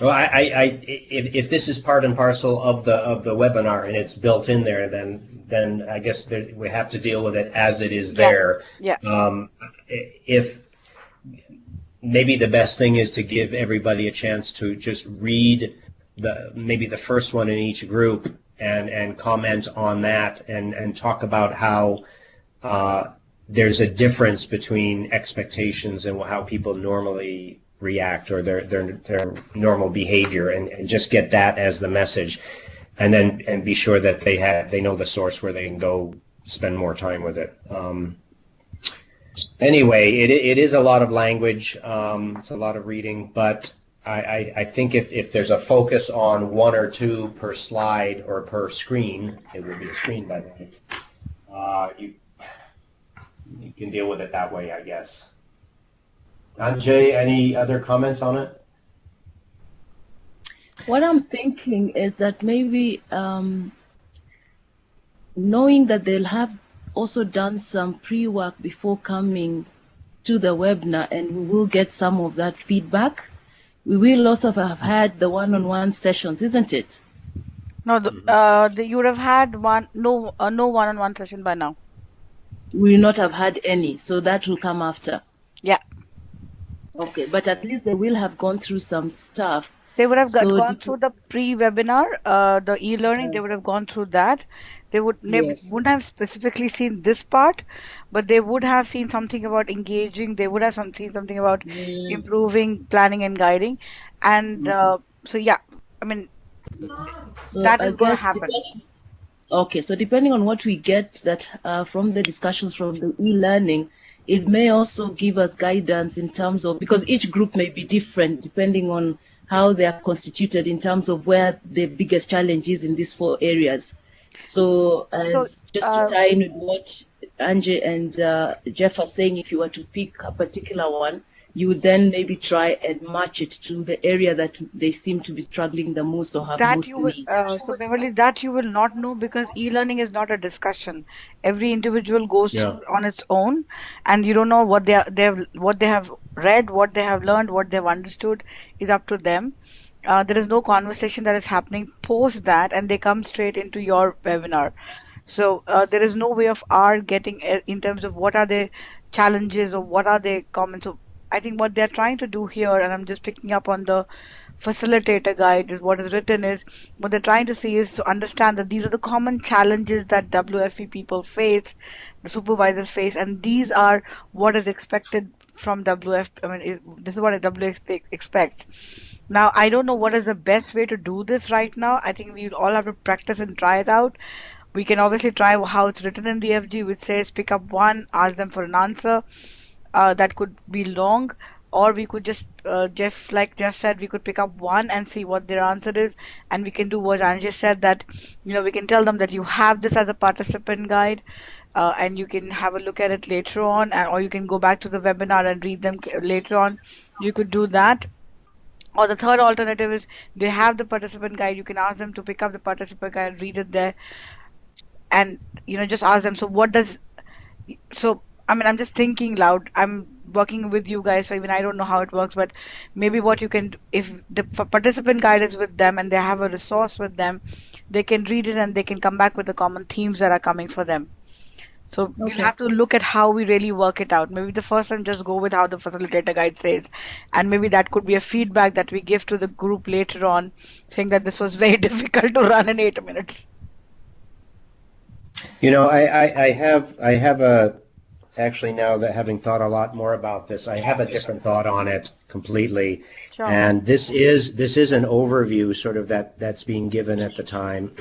Well, if this is part and parcel of the webinar and it's built in there, then I guess we have to deal with it as it is Yeah. there. Yeah. If maybe the best thing is to give everybody a chance to just read maybe the first one in each group and comment on that and talk about how there's a difference between expectations and how people normally react or their normal behavior, and just get that as the message, and be sure that they know the source where they can go spend more time with it. Anyway, it is a lot of language. It's a lot of reading, but I think if there's a focus on one or two per slide or per screen, it would be a screen by the way, you can deal with it that way, I guess. Antje, any other comments on it? What I'm thinking is that maybe knowing that they'll have also done some pre-work before coming to the webinar, and we will get some of that feedback. We will also have had the one-on-one sessions, isn't it? No, you would have had no one-on-one session by now. We will not have had any, so that will come after. Yeah. Okay, but at least they will have gone through some stuff. They would have gone through the pre-webinar, the e-learning. They would have gone through that. They wouldn't have specifically seen this part, but they would have seen something about engaging. They would have seen something about improving planning and guiding. And so, yeah, I mean, that is going to happen. Okay, so depending on what we get from the discussions from the e-learning, it may also give us guidance in terms of, because each group may be different depending on how they are constituted in terms of where the biggest challenge is in these 4 areas. So just to tie in with what Antje and Jeff are saying, if you were to pick a particular one, you would then maybe try and match it to the area that they seem to be struggling the most or have most need. So Beverly, that you will not know, because e-learning is not a discussion. Every individual goes through on its own, and you don't know what they have read, what they have learned, what they've understood is up to them. There is no conversation that is happening post that, and they come straight into your webinar. So there is no way of our getting in terms of what are their challenges or what are their comments. So I think what they're trying to do here, and I'm just picking up on the facilitator guide, is what is written is what they're trying to see is to understand that these are the common challenges that WFP people face, the supervisors face, and these are what is expected from WF. I mean, this is what a WFP expects. Now, I don't know what is the best way to do this right now. I think we all have to practice and try it out. We can obviously try how it's written in the FG, which says pick up one, ask them for an answer. That could be long, or we could just, like Jeff said, we could pick up one and see what their answer is, and we can do what Antje said, that, we can tell them that you have this as a participant guide, and you can have a look at it later on, or you can go back to the webinar and read them later on. You could do that. Or the third alternative is they have the participant guide. You can ask them to pick up the participant guide, read it there, and just ask them. I mean, I'm just thinking loud. I'm working with you guys, so even I don't know how it works, but maybe what you can do, if the participant guide is with them and they have a resource with them, they can read it and they can come back with the common themes that are coming for them. So we'll have to look at how we really work it out. Maybe the first time just go with how the facilitator guide says, and maybe that could be a feedback that we give to the group later on, saying that this was very difficult to run in 8 minutes. I have actually, now that having thought a lot more about this, I have a different thought on it completely. Sure. And this is an overview sort of that's being given at the time.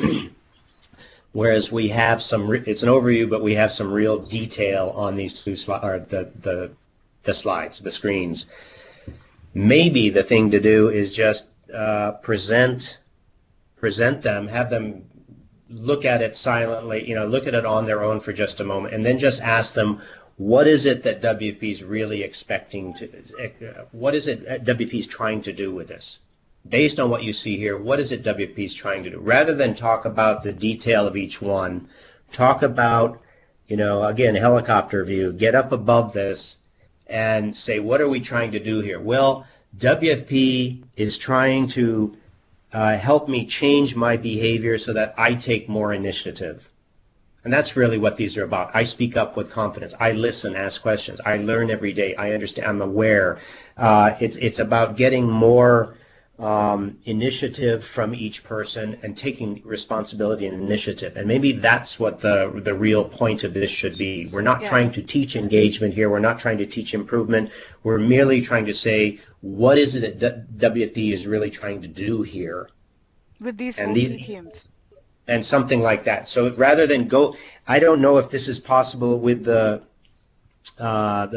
Whereas we have it's an overview, but we have some real detail on these two slides, or the slides, the screens. Maybe the thing to do is just present them, have them look at it silently, look at it on their own for just a moment, and then just ask them, what is it that WP is really expecting what is it WP is trying to do with this? Based on what you see here, what is it WP is trying to do? Rather than talk about the detail of each one, talk about, again, helicopter view, get up above this and say, what are we trying to do here? Well, WFP is trying to help me change my behavior so that I take more initiative. And that's really what these are about. I speak up with confidence. I listen, ask questions. I learn every day. I understand. I'm aware. It's about getting more initiative from each person and taking responsibility and initiative. And maybe that's what the real point of this should be. We're not trying to teach engagement here. We're not trying to teach improvement. We're merely trying to say, what is it that WFP is really trying to do here? With these And four these key themes. and something like that. So rather than go, I don't know if this is possible with the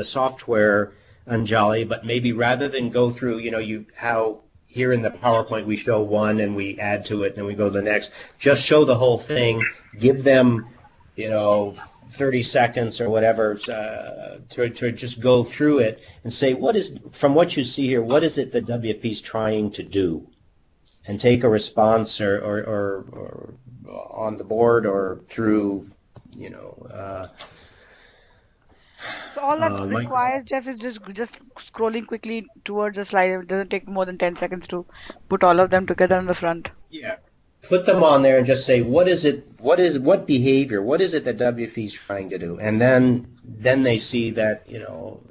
software, Anjali, but maybe rather than go through, how here in the PowerPoint we show one and we add to it and we go to the next, just show the whole thing, give them, 30 seconds or whatever to just go through it and say, from what you see here, what is it that WFP is trying to do? And take a response or on the board or through, So all that requires, Jeff, is just scrolling quickly towards the slide. It doesn't take more than 10 seconds to put all of them together in the front. Yeah. Put them on there and just say, what behavior, what is it that WFP is trying to do? And then they see that,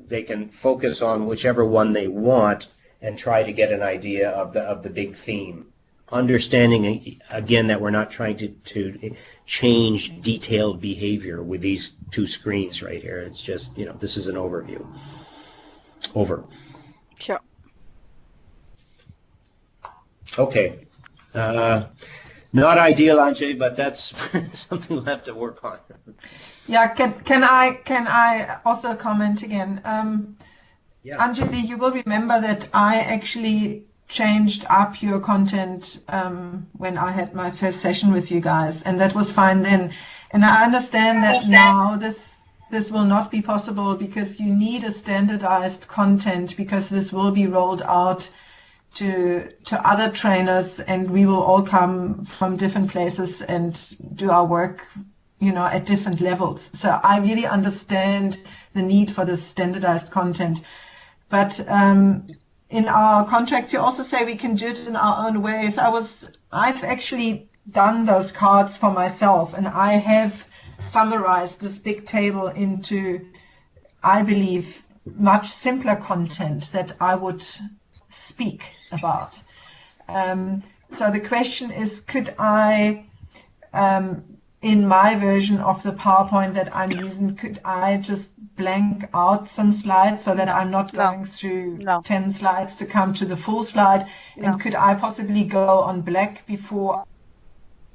they can focus on whichever one they want and try to get an idea of the big theme. Understanding, again, that we're not trying to change detailed behavior with these two screens right here. It's just, this is an overview. Over. Sure. Okay. Not ideal, Antje, but that's something we'll have to work on. Yeah, can I also comment again? Yeah. Anjali, you will remember that I actually changed up your content when I had my first session with you guys, and that was fine then. And I understand that now this will not be possible because you need a standardized content, because this will be rolled out to other trainers, and we will all come from different places and do our work, at different levels. So I really understand the need for this standardized content. But in our contracts, you also say we can do it in our own way. So I've actually done those cards for myself, and I have summarized this big table into, I believe, much simpler content that I would speak about. So the question is, could I, in my version of the PowerPoint that I'm using, could I just blank out some slides so that I'm not going through 10 slides to come to the full slide? And could I possibly go on black before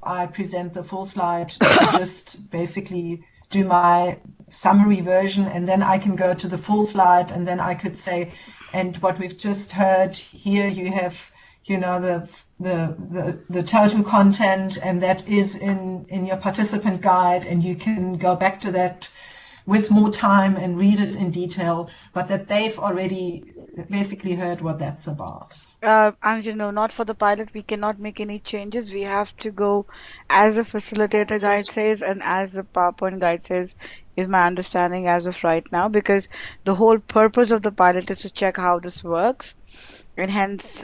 I present the full slide to just basically do my summary version, and then I can go to the full slide, and then I could say, and what we've just heard here, you have, the total content, and that is in your participant guide, and you can go back to that with more time and read it in detail, but that they've already basically heard what that's about. Antje, no, not for the pilot. We cannot make any changes. We have to go as the facilitator guide says and as the PowerPoint guide says, is my understanding as of right now, because the whole purpose of the pilot is to check how this works. And hence,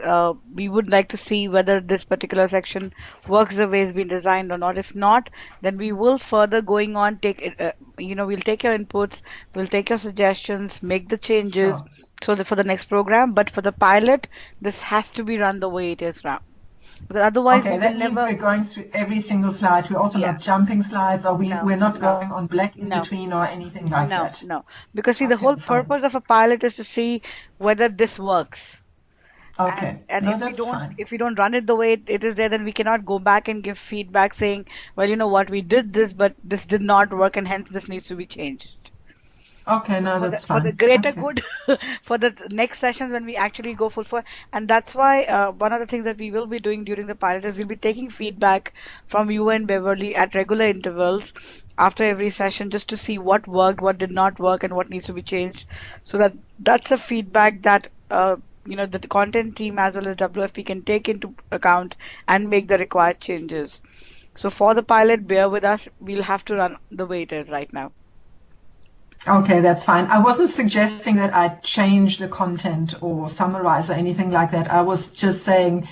we would like to see whether this particular section works the way it's been designed or not. If not, then we will further going on take it. We'll take your inputs, we'll take your suggestions, make the changes. Sure. So for the next program. But for the pilot, this has to be run the way it is now. Because otherwise, okay, that means we're going through every single slide. We're also not jumping slides, or we're not going on black in between or anything like that. No. Because see, the whole purpose of a pilot is to see whether this works. Okay. And no, if we don't run it the way it is there, then we cannot go back and give feedback saying, well, you know what, we did this, but this did not work, and hence this needs to be changed. Okay, no, that's fine. For the greater good, for the next sessions when we actually go full for, and that's why one of the things that we will be doing during the pilot is we'll be taking feedback from you and Beverly at regular intervals after every session, just to see what worked, what did not work, and what needs to be changed. So that's a feedback that the content team as well as WFP can take into account and make the required changes. So for the pilot, bear with us. We'll have to run the way it is right now. Okay, that's fine. I wasn't suggesting that I change the content or summarize or anything like that. I was just saying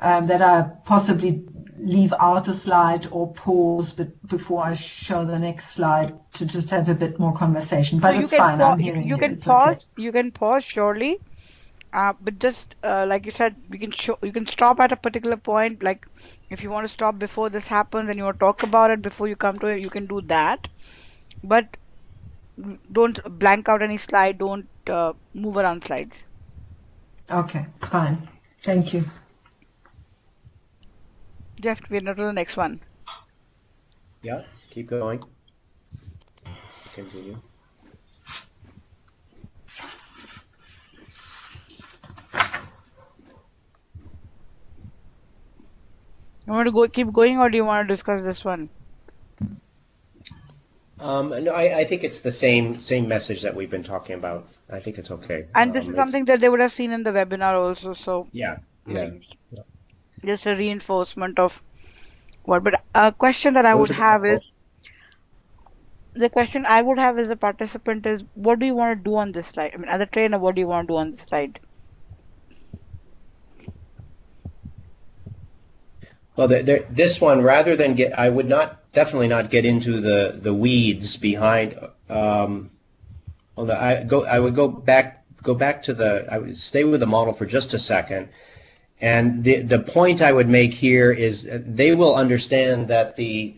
that I possibly leave out a slide or pause before I show the next slide to just have a bit more conversation. But So it's fine. I'm hearing you you. can It's pause, okay. surely. But just like you said, you can stop at a particular point. Like if you want to stop before this happens and you want to talk about it before you come to it, you can do that. But don't blank out any slide. Don't move around slides. Okay, fine. Thank you. Just we're not to the next one. Yeah, keep going. Continue. You want to keep going, or do you want to discuss this one? No, I think it's the same message that we've been talking about. I think it's okay. And this is something that they would have seen in the webinar also. So Yeah, I yeah. mean, just a reinforcement of what. But a question that I would Those are have is the question I would have as a participant is, what do you want to do on this slide? I mean, as a trainer, what do you want to do on this slide? Well, this one, rather than I would definitely not get into the weeds behind. I would go back to I would stay with the model for just a second. And the point I would make here is they will understand that the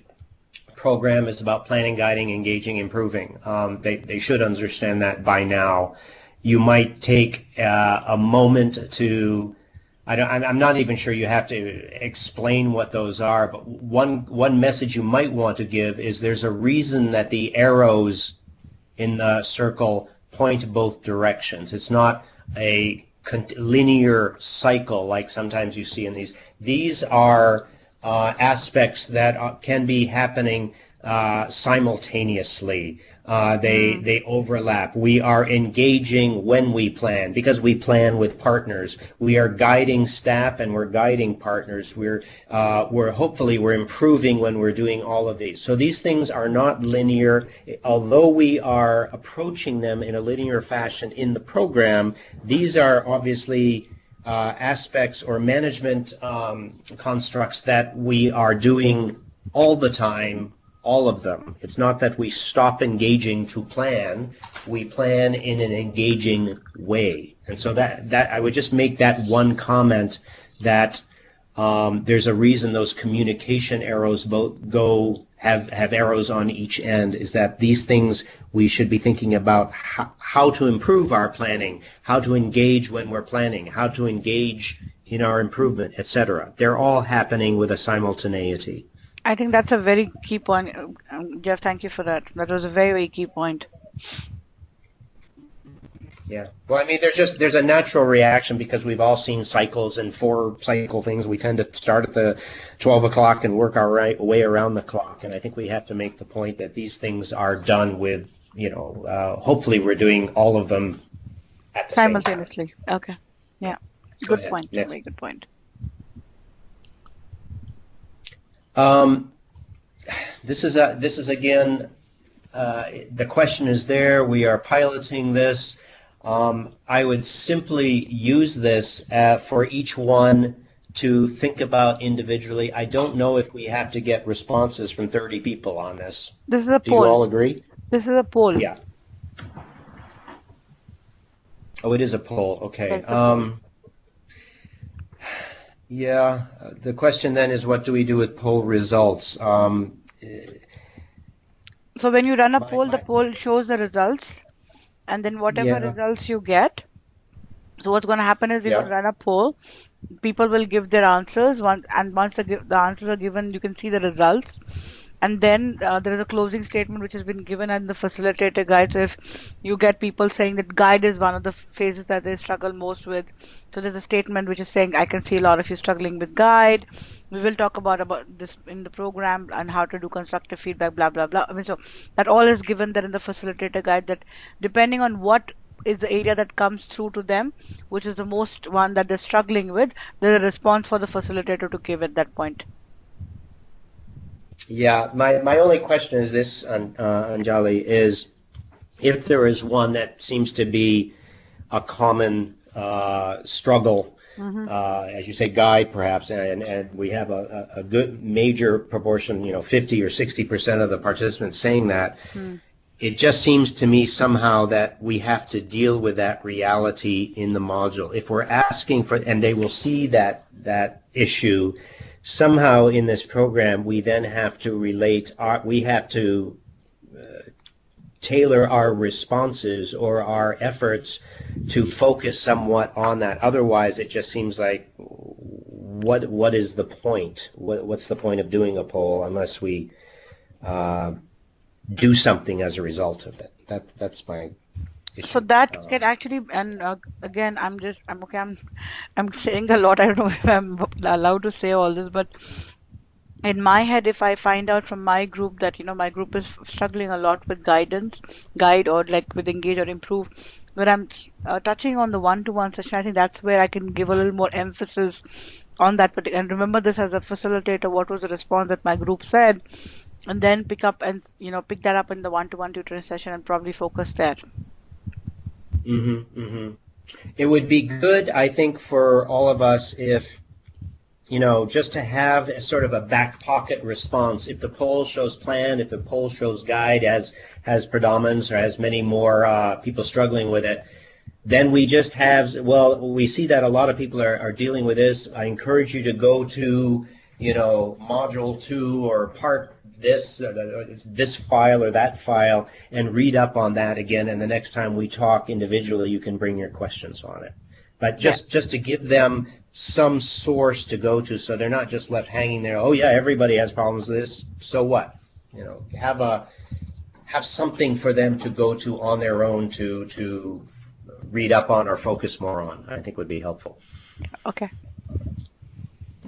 program is about planning, guiding, engaging, improving. They should understand that by now. You might take a moment to. I'm not even sure you have to explain what those are, but one message you might want to give is there's a reason that the arrows in the circle point both directions. It's not a linear cycle like sometimes you see in these. These are aspects that can be happening simultaneously. They overlap. We are engaging when we plan because we plan with partners. We are guiding staff and we're guiding partners. We're hopefully we're improving when we're doing all of these. So these things are not linear. Although we are approaching them in a linear fashion in the program, these are obviously aspects or management constructs that we are doing all the time, all of them. It's not that we stop engaging to plan. We plan in an engaging way. And so that I would just make that one comment that there's a reason those communication arrows both have arrows on each end, is that these things we should be thinking about how to improve our planning, how to engage when we're planning, how to engage in our improvement, etc. They're all happening with a simultaneity. I think that's a very key point. Jeff, thank you for that. That was a very, very key point. Yeah. Well, I mean, there's a natural reaction because we've all seen cycles and 4-cycle things. We tend to start at the 12 o'clock and work our way around the clock. And I think we have to make the point that these things are done with, hopefully we're doing all of them at the same time. Simultaneously. Okay. Yeah. Good point. Very good point. This is again, the question is there. We are piloting this. I would simply use this for each one to think about individually. I don't know if we have to get responses from 30 people on this. This is a poll. Do you all agree? This is a poll. Yeah. Oh, it is a poll. Okay. Yeah, the question then is, what do we do with poll results? So when you run a poll, the poll shows the results, and then whatever results you get. So what's going to happen is we're going to run a poll. People will give their answers, and once the answers are given, you can see the results. And then there is a closing statement which has been given in the facilitator guide. So if you get people saying that guide is one of the phases that they struggle most with, so there's a statement which is saying, I can see a lot of you struggling with guide. We will talk about this in the program and how to do constructive feedback, blah, blah, blah. I mean, so that all is given there in the facilitator guide, that depending on what is the area that comes through to them, which is the most one that they're struggling with, there's a response for the facilitator to give at that point. Yeah, my only question is this, Anjali, is if there is one that seems to be a common struggle, as you say, guide perhaps, and we have a good major proportion, 50 or 60% of the participants saying that, it just seems to me somehow that we have to deal with that reality in the module. If we're asking for, and they will see that issue, somehow in this program, we then have to we have to tailor our responses or our efforts to focus somewhat on that. Otherwise, it just seems like, what is the point? What's the point of doing a poll unless we do something as a result of it? That's my issue. So that can actually, and again, I'm okay. I'm saying a lot. I don't know if I'm allowed to say all this, but in my head, if I find out from my group that my group is struggling a lot with guide, or like with engage or improve, when I'm touching on the one-to-one session, I think that's where I can give a little more emphasis on that particular. And remember this as a facilitator, what was the response that my group said, and then pick that up in the one-to-one tutoring session and probably focus there. It would be good, I think, for all of us if, just to have a sort of a back pocket response. If the poll shows plan, if the poll shows guide has predominance or has many more people struggling with it, then we just have, we see that a lot of people are dealing with this. I encourage you to go to, module 2 or part this file or that file and read up on that again, and the next time we talk individually, you can bring your questions on it. But just to give them some source to go to, so they're not just left hanging there. Oh yeah, everybody has problems with this. So what? Have something for them to go to on their own to read up on or focus more on. I think would be helpful. Okay.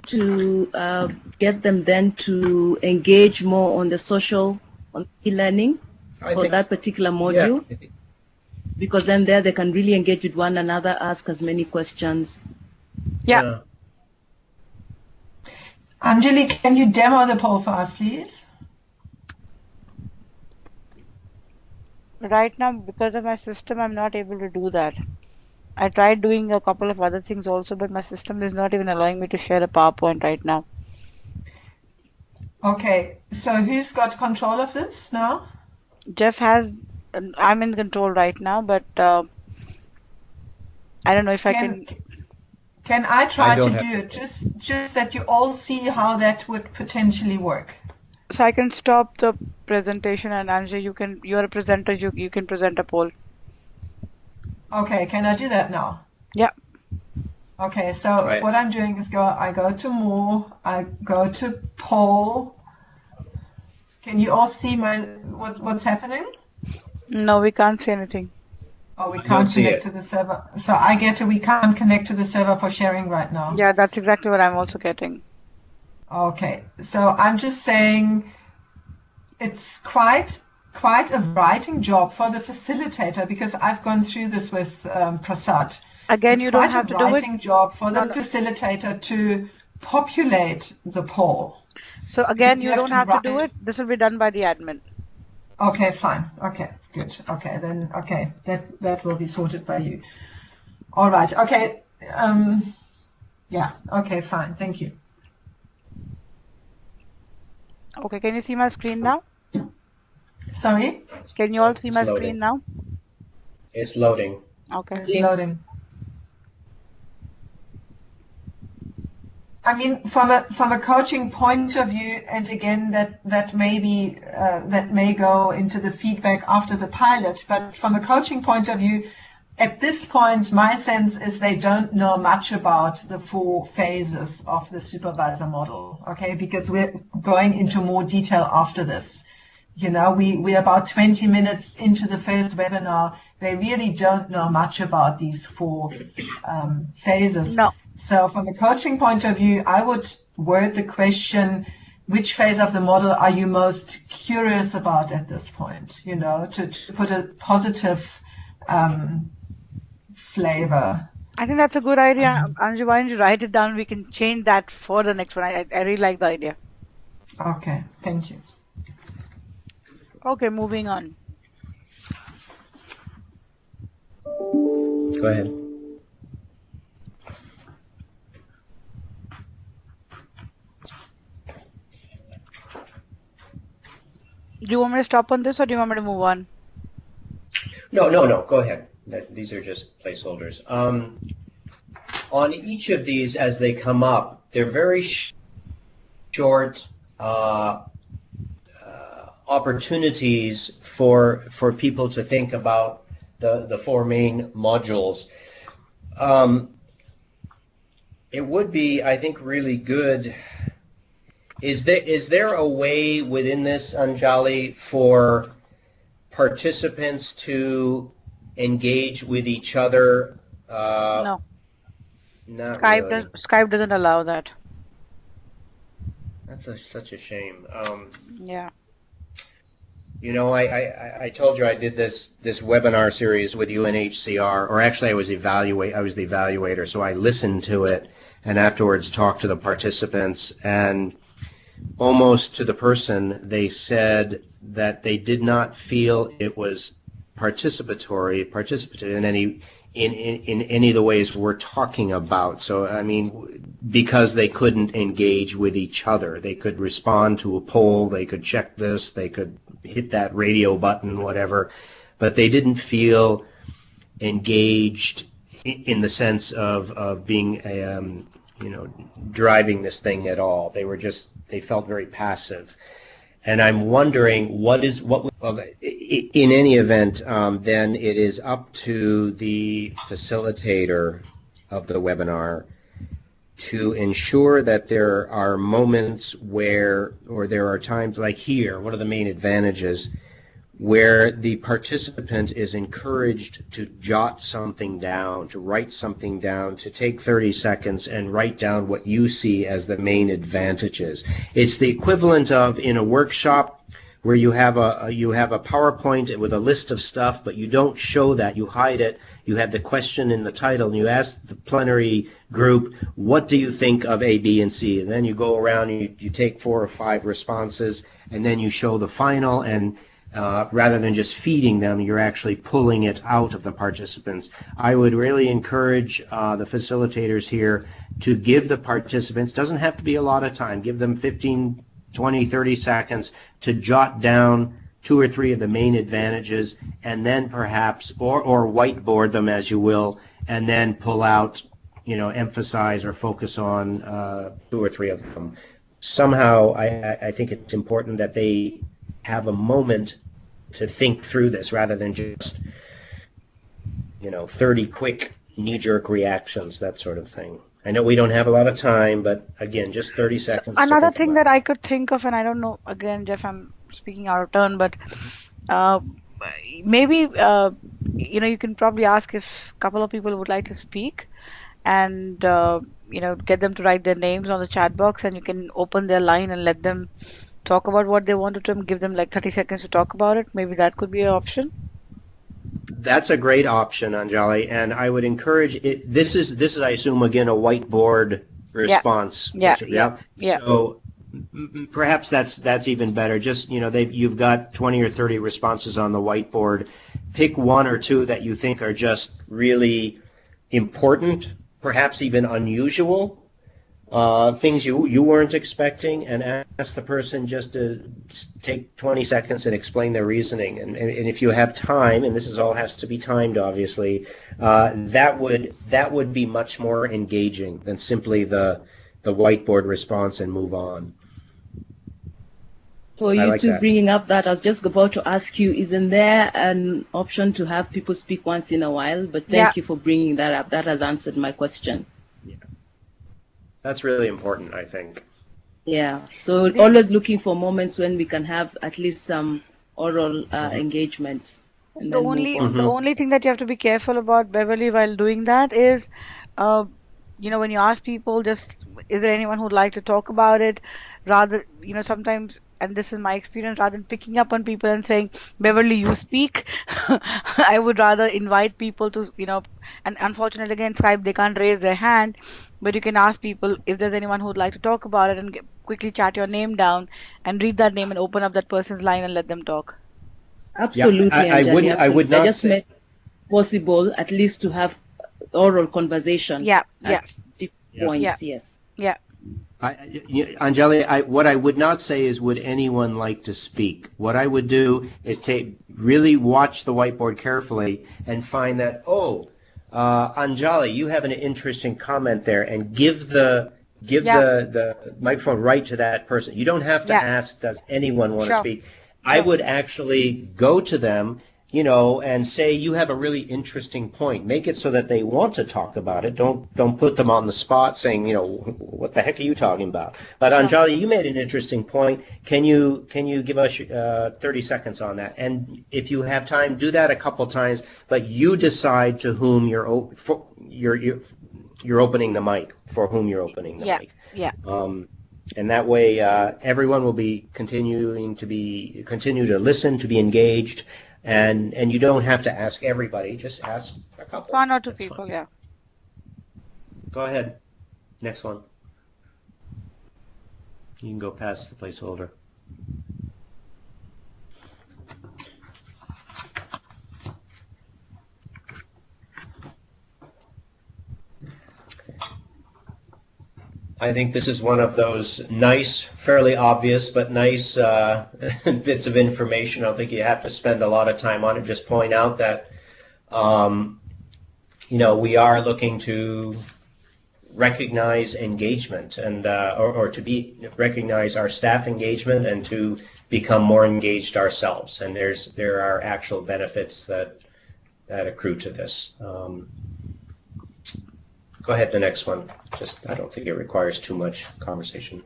To get them then to engage more on the social, on e-learning for that particular module. Yeah. Because then there they can really engage with one another, ask as many questions. Yeah. Anjali, can you demo the poll for us, please? Right now, because of my system, I'm not able to do that. I tried doing a couple of other things also, but my system is not even allowing me to share a PowerPoint right now. Okay, so who's got control of this now? Jeff has. I'm in control right now, but I don't know if I can. Can I try to do it? Just that you all see how that would potentially work. So I can stop the presentation, and Antje, you're a presenter. You can present a poll. Okay, can I do that now? Yeah. Okay, so what I'm doing is I go to more, I go to poll. Can you all see what's happening? No, we can't see anything. Oh, we can't connect to the server. So we can't connect to the server for sharing right now. Yeah, that's exactly what I'm also getting. Okay, so I'm just saying it's quite a writing job for the facilitator, because I've gone through this with Prasad. Again, you don't have to do it. It's quite a writing job for the facilitator to populate the poll. So again, you don't have to do it. This will be done by the admin. Okay, fine. Okay, good. Okay, then, that will be sorted by you. All right. Okay. Yeah. Okay, fine. Thank you. Okay, can you see my screen now? Sorry? Can you all see my screen now? It's loading. Okay. It's loading. I mean, from a coaching point of view, and again, that may go into the feedback after the pilot, but from a coaching point of view, at this point, my sense is they don't know much about the 4 phases of the supervisor model, okay? Because we're going into more detail after this. We're about 20 minutes into the first webinar. They really don't know much about these 4 phases. No. So from a coaching point of view, I would word the question, which phase of the model are you most curious about at this point? To put a positive flavor. I think that's a good idea. Antje, why don't you write it down? We can change that for the next one. I really like the idea. Okay, thank you. Okay, moving on. Go ahead. Do you want me to stop on this or do you want me to move on? No. Go ahead. These are just placeholders. On each of these, as they come up, they're very short opportunities for people to think about the four main modules. It would be, I think, really good. Is there a way within this, Anjali, for participants to engage with each other? No. Not really. Skype doesn't allow that. That's such a shame. Yeah. You know, I told you I did this webinar series with UNHCR, or actually I was the evaluator, so I listened to it and afterwards talked to the participants, and almost to the person they said that they did not feel it was participative in any of the ways we're talking about. So I mean, because they couldn't engage with each other, they could respond to a poll, they could check this, they could hit that radio button, whatever, but they didn't feel engaged in the sense of being driving this thing at all. They felt very passive. And I'm wondering in any event, then it is up to the facilitator of the webinar to ensure that there are moments where, or there are times like here, one of the main advantages, where the participant is encouraged to jot something down, to write something down, to take 30 seconds and write down what you see as the main advantages. It's the equivalent of in a workshop where you have a PowerPoint with a list of stuff, but you don't show that, you hide it. You have the question in the title, and you ask the plenary group, what do you think of A, B, and C? And then you go around and you take 4 or 5 responses, and then you show the final, and rather than just feeding them, you're actually pulling it out of the participants. I would really encourage the facilitators here to give the participants, doesn't have to be a lot of time, give them 15, 20, 30 seconds to jot down 2 or 3 of the main advantages, and then perhaps, or whiteboard them as you will, and then pull out, emphasize or focus on 2 or 3 of them. Somehow, I think it's important that they have a moment to think through this rather than just 30 quick knee-jerk reactions, that sort of thing. I know we don't have a lot of time, but again, just 30 seconds. Another thing that I could think of, and I don't know, again, Jeff, I'm speaking out of turn, but maybe you can probably ask if a couple of people would like to speak, and get them to write their names on the chat box, and you can open their line and let them talk about what they wanted to, give them like 30 seconds to talk about it. Maybe that could be an option. That's a great option, Anjali, and I would encourage it. This is, I assume, again, a whiteboard response. Yeah. So perhaps that's even better. Just you've got 20 or 30 responses on the whiteboard. Pick 1 or 2 that you think are just really important, perhaps even unusual. Things you weren't expecting, and ask the person just to take 20 seconds and explain their reasoning. And if you have time, and this all has to be timed, obviously, that would be much more engaging than simply the whiteboard response and move on. So bringing up that, I was just about to ask you, isn't there an option to have people speak once in a while? But thank you for bringing that up. That has answered my question. That's really important, I think. Yeah. So always looking for moments when we can have at least some oral engagement. And the only thing that you have to be careful about, Beverly, while doing that is, when you ask people, just is there anyone who'd like to talk about it? Rather, sometimes, and this is my experience, rather than picking up on people and saying, Beverly, you speak, I would rather invite people to, and unfortunately, again, Skype, they can't raise their hand, but you can ask people if there's anyone who'd like to talk about it, and quickly chat your name down and read that name and open up that person's line and let them talk. Absolutely. I would not say. possible, at least to have oral conversation Yeah, yeah, at different points. Yes. yeah. Anjali, what I would not say is would anyone like to speak. What I would do is really watch the whiteboard carefully and find that, Anjali, you have an interesting comment there, and give the microphone right to that person. You don't have to ask, does anyone want to speak? I would actually go to them, and say, you have a really interesting point. Make it so that they want to talk about it. Don't put them on the spot saying, what the heck are you talking about? But Anjali, you made an interesting point. Can you give us 30 seconds on that? And if you have time, do that a couple times, but you decide to whom you're opening the mic, for whom you're opening the mic. Yeah. And that way, everyone will be continue to listen, to be engaged, and you don't have to ask everybody. Just ask a couple. One or two That's people, fine. yeah. Go ahead. Next one. You can go past the placeholder. I think this is one of those nice, fairly obvious, but nice bits of information. I don't think you have to spend a lot of time on it. Just point out that, we are looking to recognize engagement and or to recognize our staff engagement and to become more engaged ourselves. And there are actual benefits that accrue to this. Go ahead, the next one. I don't think it requires too much conversation.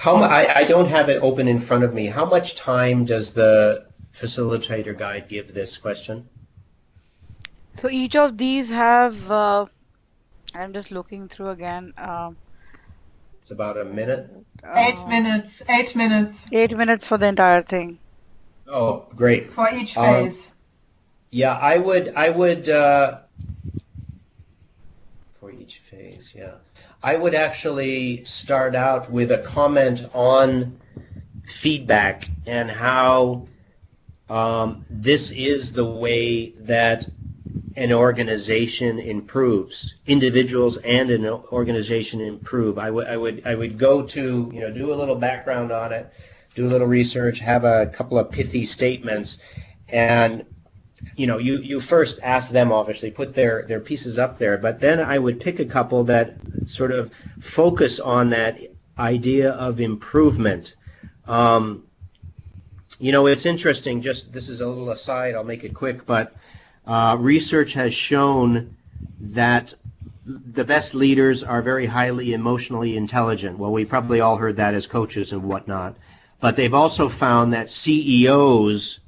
I don't have it open in front of me. How much time does the facilitator guide give this question? So each of these have, I'm just looking through again. It's about a minute. 8 minutes. 8 minutes 8 minutes for the entire thing. Oh, great. for each phase. Yeah, I would for each phase, yeah. I would actually start out with a comment on feedback and how this is the way that an organization improves. Individuals and an organization improve. I would go to, do a little background on it, do a little research, have a couple of pithy statements, and you first ask them, obviously, put their pieces up there, but then I would pick a couple that sort of focus on that idea of improvement. It's interesting, this is a little aside, I'll make it quick, but research has shown that the best leaders are very highly emotionally intelligent. Well, we probably all heard that as coaches and whatnot, but they've also found that CEOs,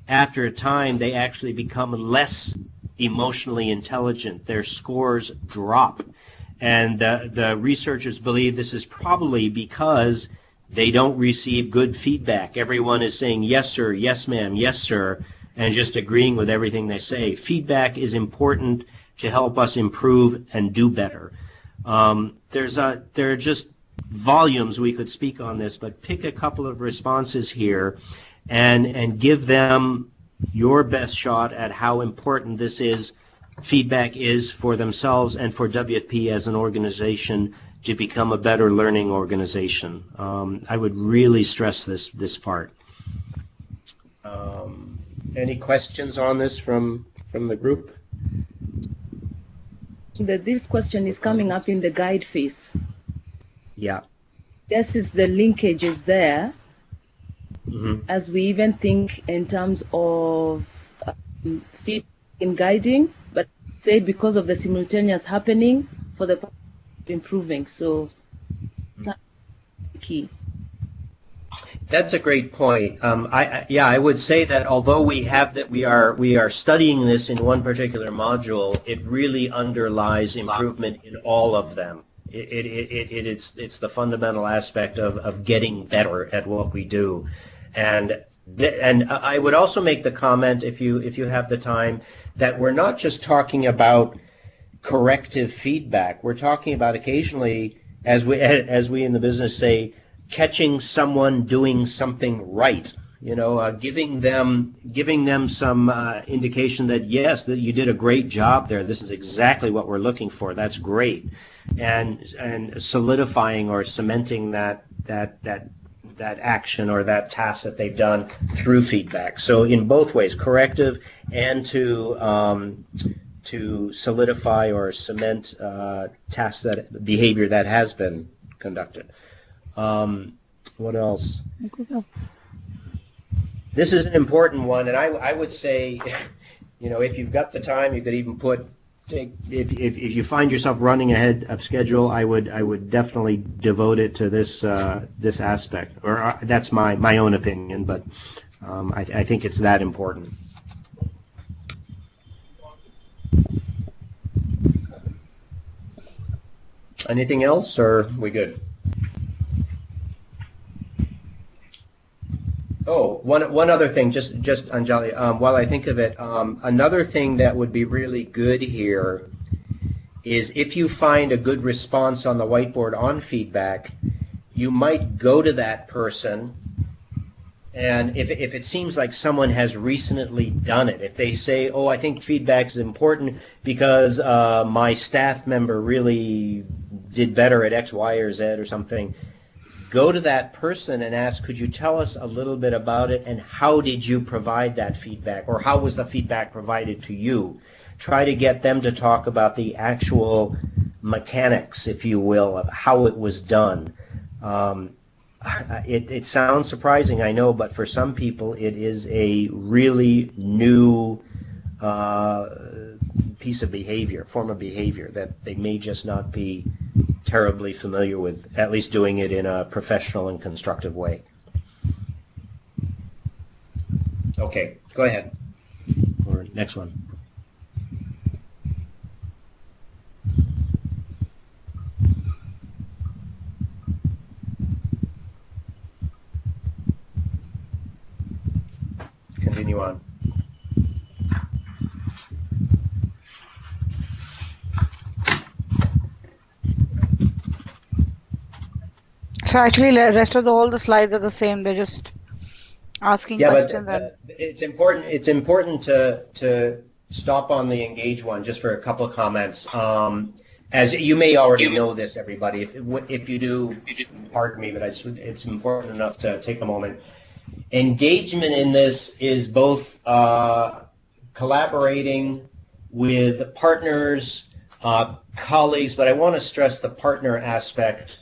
after a time, they actually become less emotionally intelligent. Their scores drop. And the researchers believe this is probably because they don't receive good feedback. Everyone is saying, yes, sir, yes, ma'am, yes, sir, and just agreeing with everything they say. Feedback is important to help us improve and do better. There are just volumes we could speak on this, but pick a couple of responses here and give them your best shot at how important feedback is for themselves and for WFP as an organization to become a better learning organization. I would really stress this part. Any questions on this from the group? This question is coming up in the guide phase. Yeah. This is the linkages there. Mm-hmm. As we even think in terms of feedback in guiding, but say because of the simultaneous happening for the improving. So key. That's a great point. I would say that although we are studying this in one particular module, it really underlies improvement in all of them. It's the fundamental aspect of getting better at what we do. And I would also make the comment, if you have the time, that we're not just talking about corrective feedback. We're talking about occasionally, as we in the business say, catching someone doing something right. giving them some indication that yes, that you did a great job there. This is exactly what we're looking for. That's great, and solidifying or cementing that action or that task that they've done through feedback. So in both ways, corrective and to solidify or cement tasks, that behavior that has been conducted. What else? This is an important one, and I would say, if you've got the time, you could even if you find yourself running ahead of schedule, I would definitely devote it to this aspect. Or that's my own opinion, but I think it's that important. Anything else, or are we good? Oh, one other thing, just Anjali, while I think of it, another thing that would be really good here is if you find a good response on the whiteboard on feedback, you might go to that person, and if it seems like someone has recently done it, if they say, oh, I think feedback is important because my staff member really did better at X, Y, or Z or something, go to that person and ask, could you tell us a little bit about it, and how did you provide that feedback, or how was the feedback provided to you? Try to get them to talk about the actual mechanics, if you will, of how it was done. It sounds surprising, I know, but for some people it is a really new piece of behavior, form of behavior that they may just not be terribly familiar with, at least doing it in a professional and constructive way. Okay, go ahead. Or next one. Continue on. So actually, the rest of all the slides are the same. They're just asking questions. But it's important. It's important to stop on the engage one just for a couple of comments. As you may already know this, everybody. If you do, pardon me, but it's important enough to take a moment. Engagement in this is both collaborating with partners, colleagues, but I want to stress the partner aspect.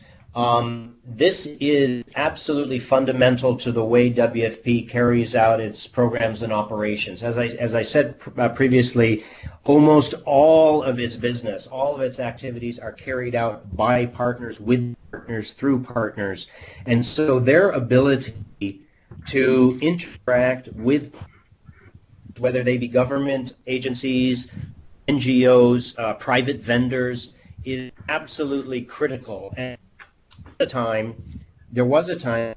This is absolutely fundamental to the way WFP carries out its programs and operations. As I said previously, almost all of its business, all of its activities are carried out by partners, with partners, through partners. And so their ability to interact with, whether they be government agencies, NGOs, private vendors, is absolutely critical. And there was a time,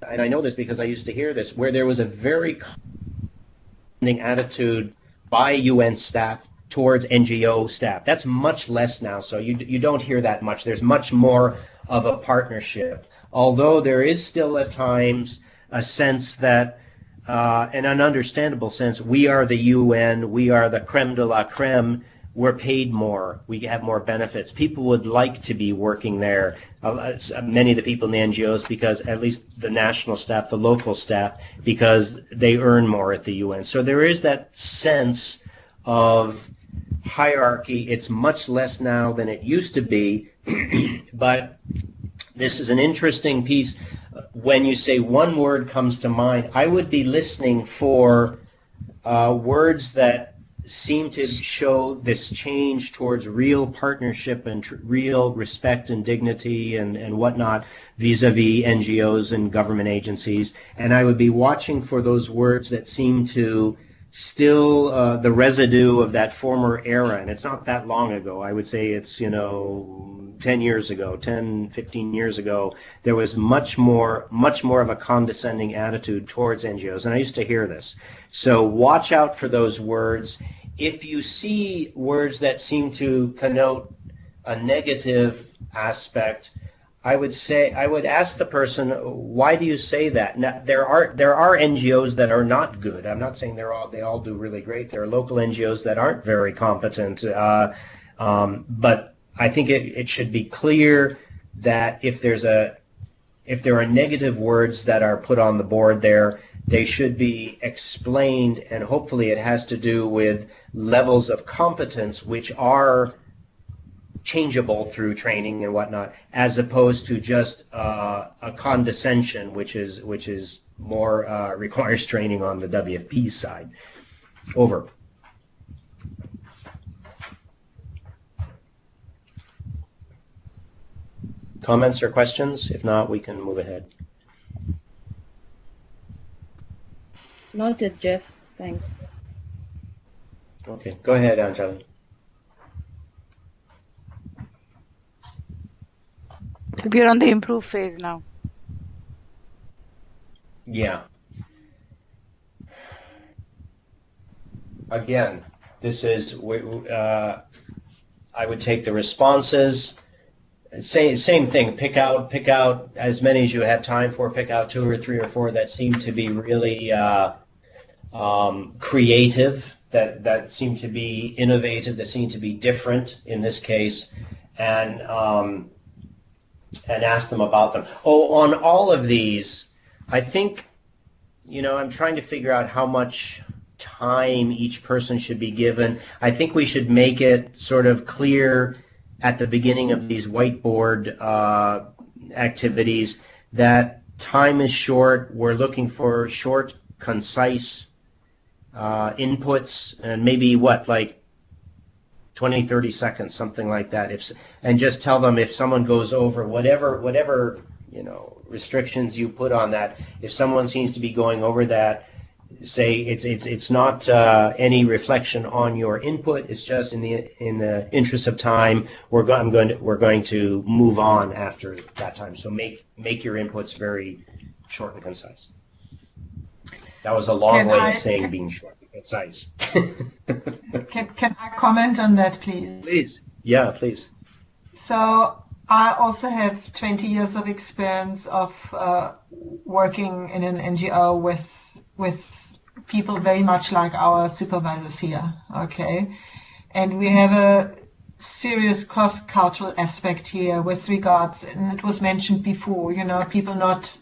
and I know this because I used to hear this, where there was a very condescending attitude by UN staff towards NGO staff. That's much less now, so you don't hear that much. There's much more of a partnership, although there is still at times a sense that, an understandable sense, we are the UN, we are the creme de la creme, we're paid more, we have more benefits. People would like to be working there, many of the people in the NGOs, because at least the national staff, the local staff, because they earn more at the UN. So there is that sense of hierarchy. It's much less now than it used to be, but this is an interesting piece. When you say one word comes to mind, I would be listening for words that seem to show this change towards real partnership and real respect and dignity and whatnot vis-a-vis NGOs and government agencies. And I would be watching for those words that seem to still the residue of that former era. And it's not that long ago. I would say it's, 10 years ago, 10, 15 years ago, there was much more of a condescending attitude towards NGOs. And I used to hear this. So watch out for those words. If you see words that seem to connote a negative aspect, I would say, I would ask the person, why do you say that? Now, there are NGOs that are not good. I'm not saying they all do really great. There are local NGOs that aren't very competent. But I think it should be clear that if there are negative words that are put on the board there, they should be explained, and hopefully it has to do with levels of competence which are changeable through training and whatnot, as opposed to just a condescension, which is more requires training on the WFP side. Over. Comments or questions? If not, we can move ahead. Noted, Jeff. Thanks. Okay, go ahead, Antje. So we're on the improve phase now. Yeah. Again, this is, I would take the responses, same thing, pick out as many as you have time for, pick out 2 or 3 or 4 that seem to be really creative, that seem to be innovative, that seem to be different in this case, and ask them about them. Oh, on all of these, I think, I'm trying to figure out how much time each person should be given. I think we should make it sort of clear at the beginning of these whiteboard activities that time is short. We're looking for short, concise inputs, and maybe like 20, 30 seconds, something like that. And just tell them if someone goes over whatever restrictions you put on that. If someone seems to be going over that, say it's not any reflection on your input. It's just in the interest of time. We're going to move on after that time. So make your inputs very short and concise. That was a long way of saying being short and concise. Can I comment on that, please? Please. Yeah, please. So I also have 20 years of experience of working in an NGO with people very much like our supervisors here, okay? And we have a serious cross-cultural aspect here with regards, and it was mentioned before, people not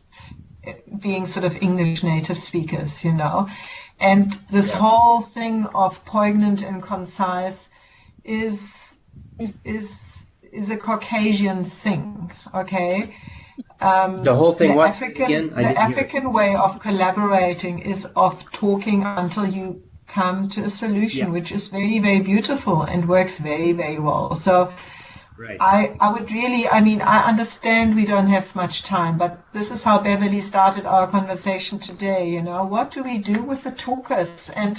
being sort of English native speakers, And this whole thing of poignant and concise is a Caucasian thing, okay? The whole thing, the African way of collaborating is of talking until you come to a solution, which is very, very beautiful and works very, very well. So right. I would really, I understand we don't have much time, but this is how Beverly started our conversation today, What do we do with the talkers? And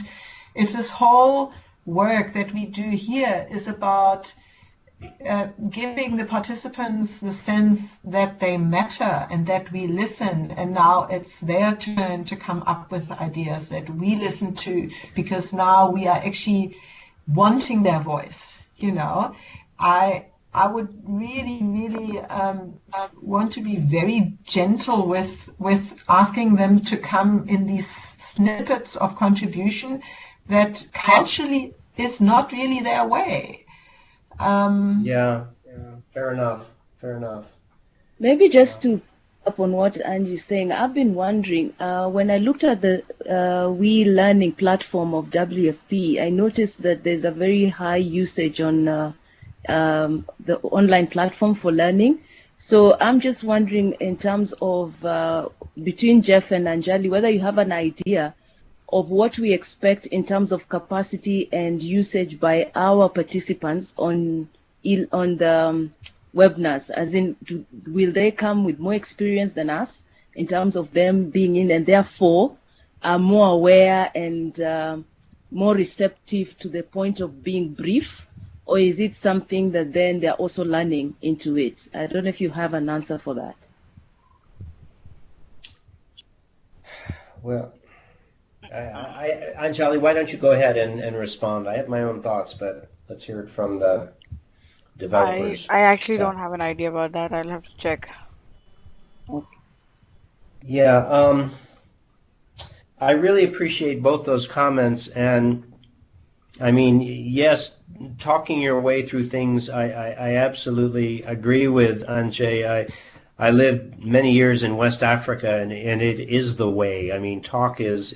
if this whole work that we do here is about giving the participants the sense that they matter and that we listen, and now it's their turn to come up with ideas that we listen to, because now we are actually wanting their voice. I would really, really want to be very gentle with asking them to come in these snippets of contribution that culturally is not really their way. Yeah, fair enough. Maybe just to up on what Angie's saying, I've been wondering, when I looked at the We Learning platform of WFP, I noticed that there's a very high usage on the online platform for learning. So I'm just wondering, in terms of between Jeff and Anjali, whether you have an idea of what we expect in terms of capacity and usage by our participants on the webinars, as in, will they come with more experience than us in terms of them being in, and therefore are more aware and more receptive to the point of being brief? Or is it something that then they're also learning into it? I don't know if you have an answer for that. Well, Anjali, why don't you go ahead and respond? I have my own thoughts, but let's hear it from the developers. I actually So, don't have an idea about that. I'll have to check. yeah, I really appreciate both those comments. And I mean, yes, talking your way through things, I absolutely agree with Antje. I lived many years in West Africa, and it is the way. I mean, talk is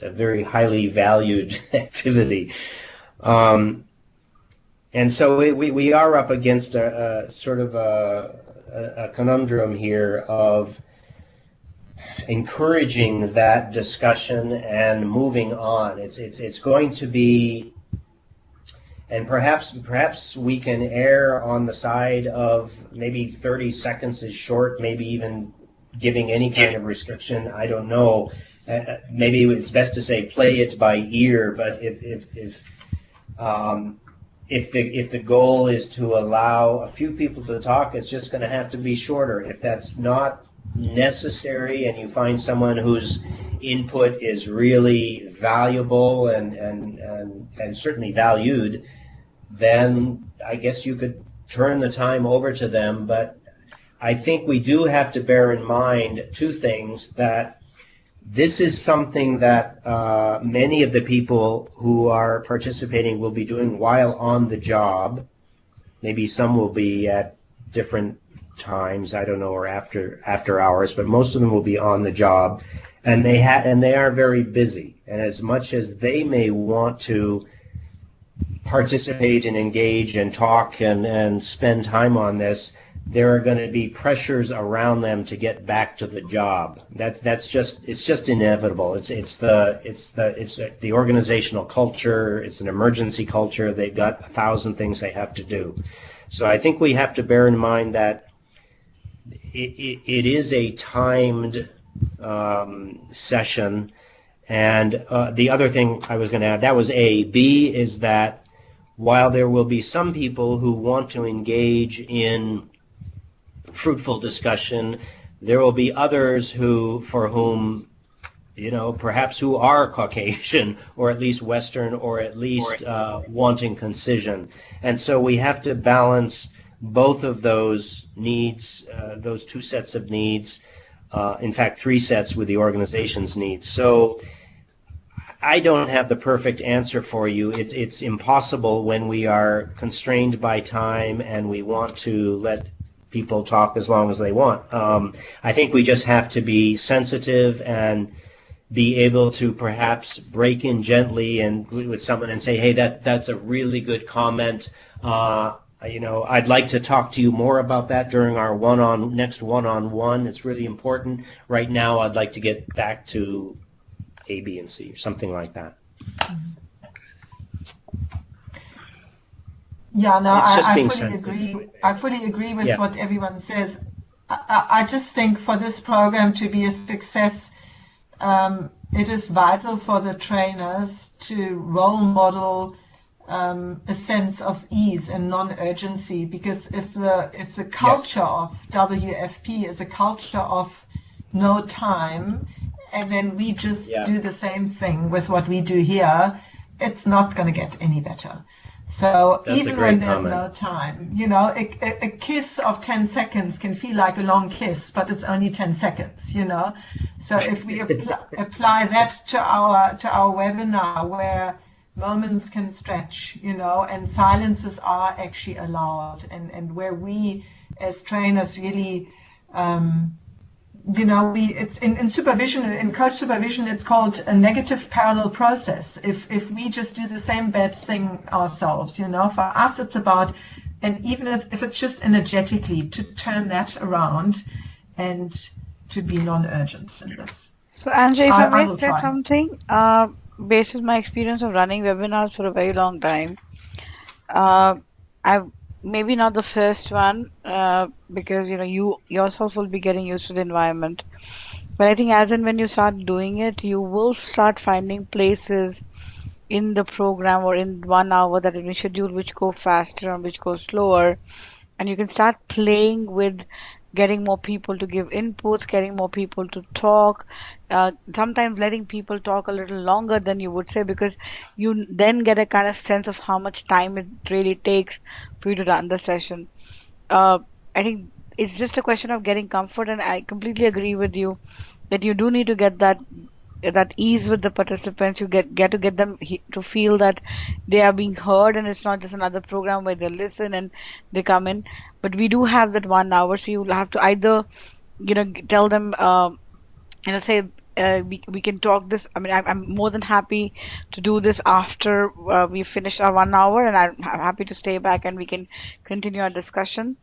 a very highly valued activity. Um, and so we are up against a sort of a conundrum here of encouraging that discussion and moving on. It's going to be, and perhaps we can err on the side of maybe 30 seconds is short, maybe even giving any kind of restriction. I don't know. Maybe it's best to say play it by ear. But if the goal is to allow a few people to talk, it's just going to have to be shorter. If that's not necessary, and you find someone whose input is really valuable and certainly valued, then I guess you could turn the time over to them. But I think we do have to bear in mind two things: that this is something that many of the people who are participating will be doing while on the job. Maybe some will be at different times, I don't know, or after hours, but most of them will be on the job, and they are very busy. And as much as they may want to participate and engage and talk and spend time on this, there are going to be pressures around them to get back to the job. It's just inevitable. It's the organizational culture. It's an emergency culture. They've got 1,000 things they have to do. So I think we have to bear in mind that it is a timed session. And the other thing I was going to add, that was A. B is that while there will be some people who want to engage in fruitful discussion, there will be others for whom, perhaps who are Caucasian or at least Western or at least wanting concision. And so we have to balance both of those needs, those two sets of needs, in fact, three sets with the organization's needs. So I don't have the perfect answer for you. It's impossible when we are constrained by time and we want to let people talk as long as they want. I think we just have to be sensitive and be able to perhaps break in gently and with someone and say, hey, that's a really good comment. I'd like to talk to you more about that during our next one-on-one. It's really important. Right now, I'd like to get back to A, B, and C, or something like that. Yeah, no, It's just I being fully sensitive. agree. I fully agree with Yeah. what everyone says. I just think for this program to be a success, it is vital for the trainers to role model a sense of ease and non-urgency, because if the culture of WFP is a culture of no time, and then we just do the same thing with what we do here, it's not going to get any better. So That's a even great when there's comment. no time, a kiss of 10 seconds can feel like a long kiss, but it's only 10 seconds, So if we apply that to our webinar, where moments can stretch, and silences are actually allowed, and where we as trainers really, it's in supervision, in coach supervision, it's called a negative parallel process. If we just do the same bad thing ourselves, for us it's about, and even if it's just energetically, to turn that around and to be non-urgent in this. So, Antje, if I I may will say try. something, based on my experience of running webinars for a very long time, I've maybe not the first one, because you yourself will be getting used to the environment. But I think as and when you start doing it, you will start finding places in the program or in 1 hour that have been scheduled which go faster and which go slower, and you can start playing with getting more people to give inputs, getting more people to talk, sometimes letting people talk a little longer than you would say, because you then get a kind of sense of how much time it really takes for you to run the session. uh, I think it's just a question of getting comfort, and I completely agree with you that you do need to get that ease with the participants. You get them to feel that they are being heard, and it's not just another program where they listen and they come in. But we do have that 1 hour, so you'll have to either tell them, say, we can talk this. I mean, I'm more than happy to do this after we finish our 1 hour, and I'm happy to stay back and we can continue our discussion.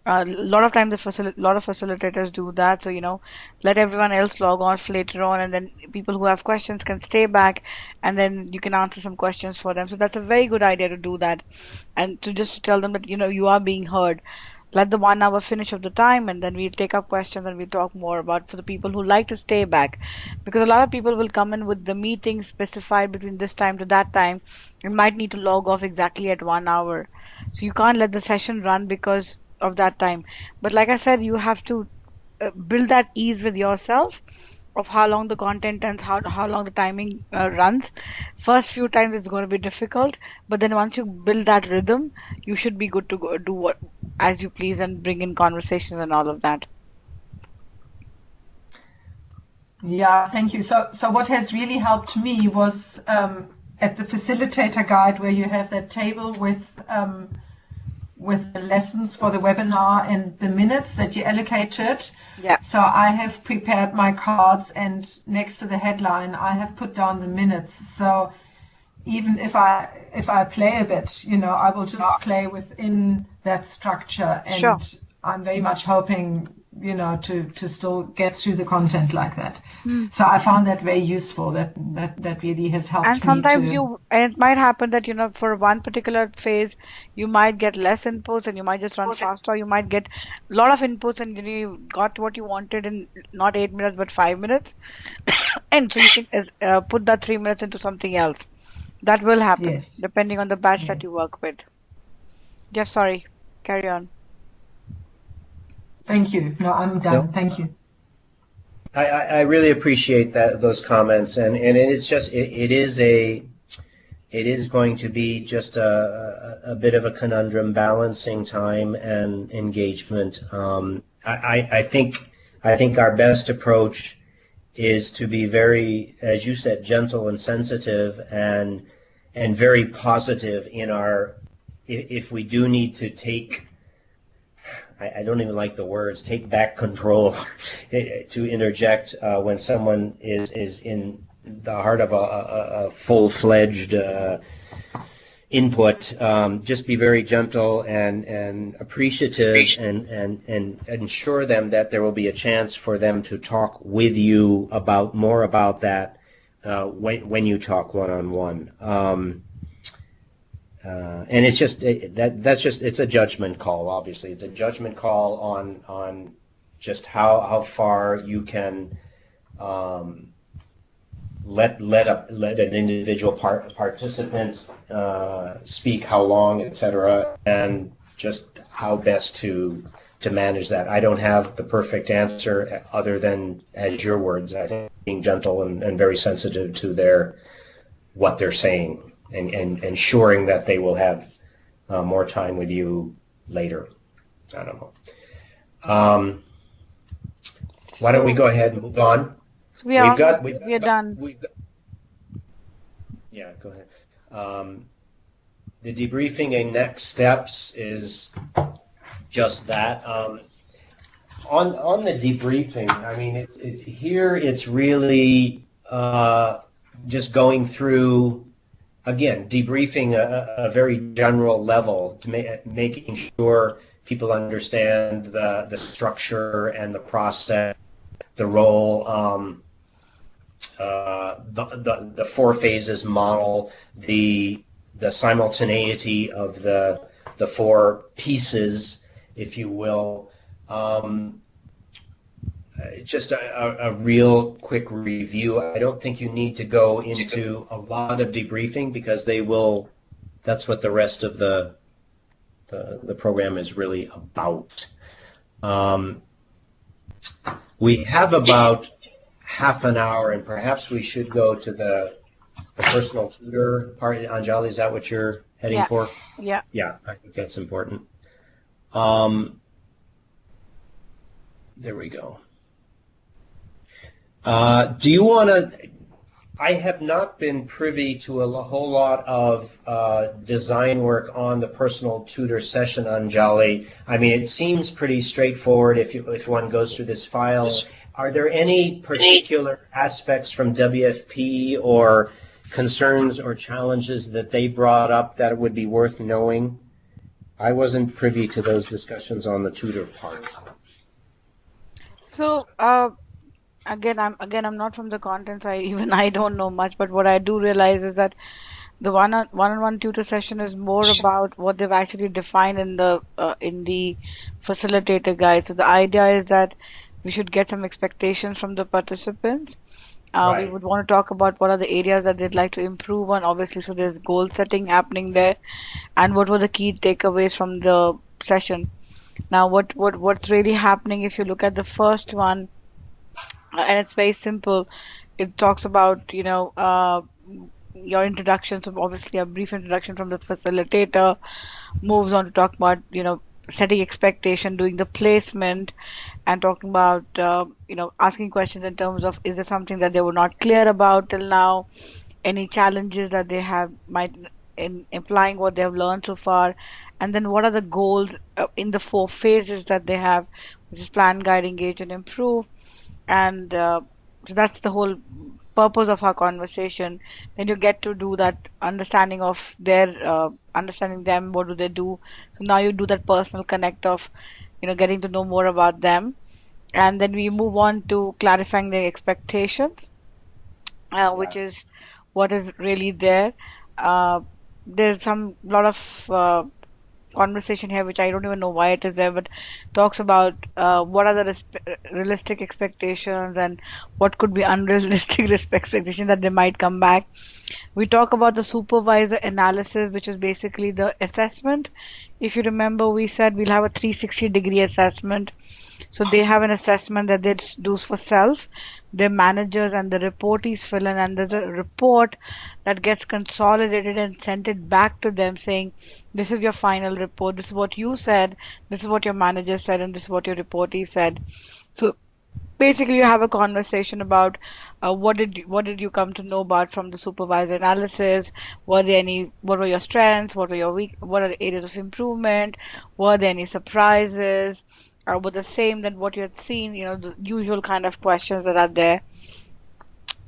A lot of times, lot of facilitators do that. So, let everyone else log on later on, and then people who have questions can stay back, and then you can answer some questions for them. So that's a very good idea to do that, and to just tell them that you are being heard. Let the 1 hour finish of the time, and then we take up questions and we talk more about for the people who like to stay back, because a lot of people will come in with the meeting specified between this time to that time and might need to log off exactly at 1 hour. So you can't let the session run because of that time. But like I said, you have to build that ease with yourself of how long the content and how long the timing runs. First few times it's going to be difficult, but then once you build that rhythm, you should be good to go do what as you please and bring in conversations and all of that. Yeah, thank you. So what has really helped me was at the facilitator guide, where you have that table with the lessons for the webinar and the minutes that you allocated. Yeah. So I have prepared my cards, and next to the headline, I have put down the minutes. So even if I play a bit, I will just play within that structure, and Sure. I'm very much hoping, to still get through the content like that. Hmm. So I found that very useful. That really has helped And me sometimes to. and it might happen that, for one particular phase, you might get less inputs and you might just run faster, or you might get a lot of inputs and you got what you wanted in not 8 minutes but 5 minutes. And so you can put that 3 minutes into something else. That will happen Yes, depending on the batch that you yes. work with. Yeah, sorry. Carry on. Thank you. No, I'm done. No, Thank you. I really appreciate those comments, and it's just it is going to be just a bit of a conundrum balancing time and engagement. I think our best approach is to be very, as you said, gentle and sensitive, and very positive in our, if we do need to take, I don't even like the words, take back control to interject when someone is in the heart of a full-fledged input. Just be very gentle and appreciative, and ensure them that there will be a chance for them to talk with you about more about that when you talk one-on-one. And it's just it's a judgment call. Obviously, it's a judgment call on just how far you can let an individual participant speak, how long, etc., and just how best to manage that. I don't have the perfect answer other than, as your words, I think being gentle and very sensitive to what they're saying, and ensuring that they will have more time with you later. I don't know. Why don't we So, go ahead and move on? so we are almost, we are done. Yeah, go ahead. The debriefing and next steps is just that. On the debriefing, I mean, it's here. It's really just going through, again, debriefing a very general level, to making sure people understand the structure and the process, the role, the four phases model, the simultaneity of the four pieces, if you will. Just a real quick review. I don't think you need to go into a lot of debriefing, because that's what the rest of the program is really about. We have about half an hour, and perhaps we should go to the personal tutor part. Anjali, is that what you're heading Yeah, for? yeah. Yeah, I think that's important. There we go. Do you want to? I have not been privy to a whole lot of design work on the personal tutor session, Anjali. I mean, it seems pretty straightforward if one goes through this file. Are there any particular aspects from WFP or concerns or challenges that they brought up that would be worth knowing? I wasn't privy to those discussions on the tutor part. So, I'm not from the content side. Even I don't know much, but what I do realize is that the one-on-one tutor session is more about what they've actually defined in the facilitator guide. So the idea is that we should get some expectations from the participants. We Right. would want to talk about what are the areas that they'd like to improve on, obviously, so there's goal setting happening there, and what were the key takeaways from the session. Now, what's really happening if you look at the first one, and it's very simple. It talks about, your introduction, so obviously a brief introduction from the facilitator, moves on to talk about, setting expectation, doing the placement, and talking about, asking questions in terms of is there something that they were not clear about till now, any challenges that they have might in implying what they have learned so far, and then what are the goals in the 4 phases that they have, which is plan, guide, engage, and improve. And so that's the whole purpose of our conversation. Then you get to do that understanding of their understanding them, what do they do. So now you do that personal connect of getting to know more about them, and then we move on to clarifying their expectations, which Yeah. is what is really there. uh, there's some lot of conversation here, which I don't even know why it is there, but talks about what are the realistic expectations and what could be unrealistic expectations that they might come back. We talk about the supervisor analysis, which is basically the assessment. If you remember, we said we'll have a 360-degree assessment. So they have an assessment that they do for self, their managers and the reportees fill in, and there's a report that gets consolidated and sent it back to them saying, this is your final report, this is what you said, this is what your manager said, and this is what your reportee said. So basically you have a conversation about what did you come to know about from the supervisor analysis. What were your strengths, what were your what are the areas of improvement, were there any surprises, or were the same than what you had seen, the usual kind of questions that are there.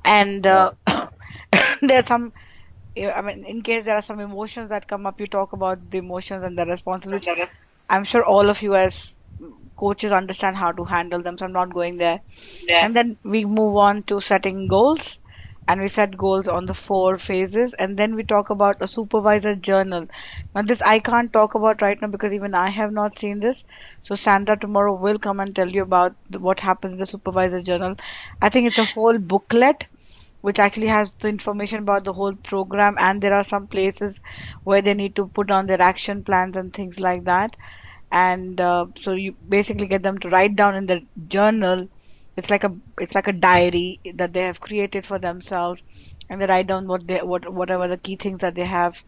And Yeah. there's some, I mean, in case there are some emotions that come up, you talk about the emotions and the responses, which I'm sure all of you as coaches understand how to handle them, so I'm not going there. And then we move on to setting goals, and we set goals on the 4 phases, and then we talk about a supervisor journal. Now, this I can't talk about right now because even I have not seen this. So Sandra tomorrow will come and tell you about what happens in the supervisor journal. I think it's a whole booklet which actually has the information about the whole program, and there are some places where they need to put on their action plans and things like that. And so you basically get them to write down in the journal. It's like a diary that they have created for themselves, and they write down whatever the key things that they have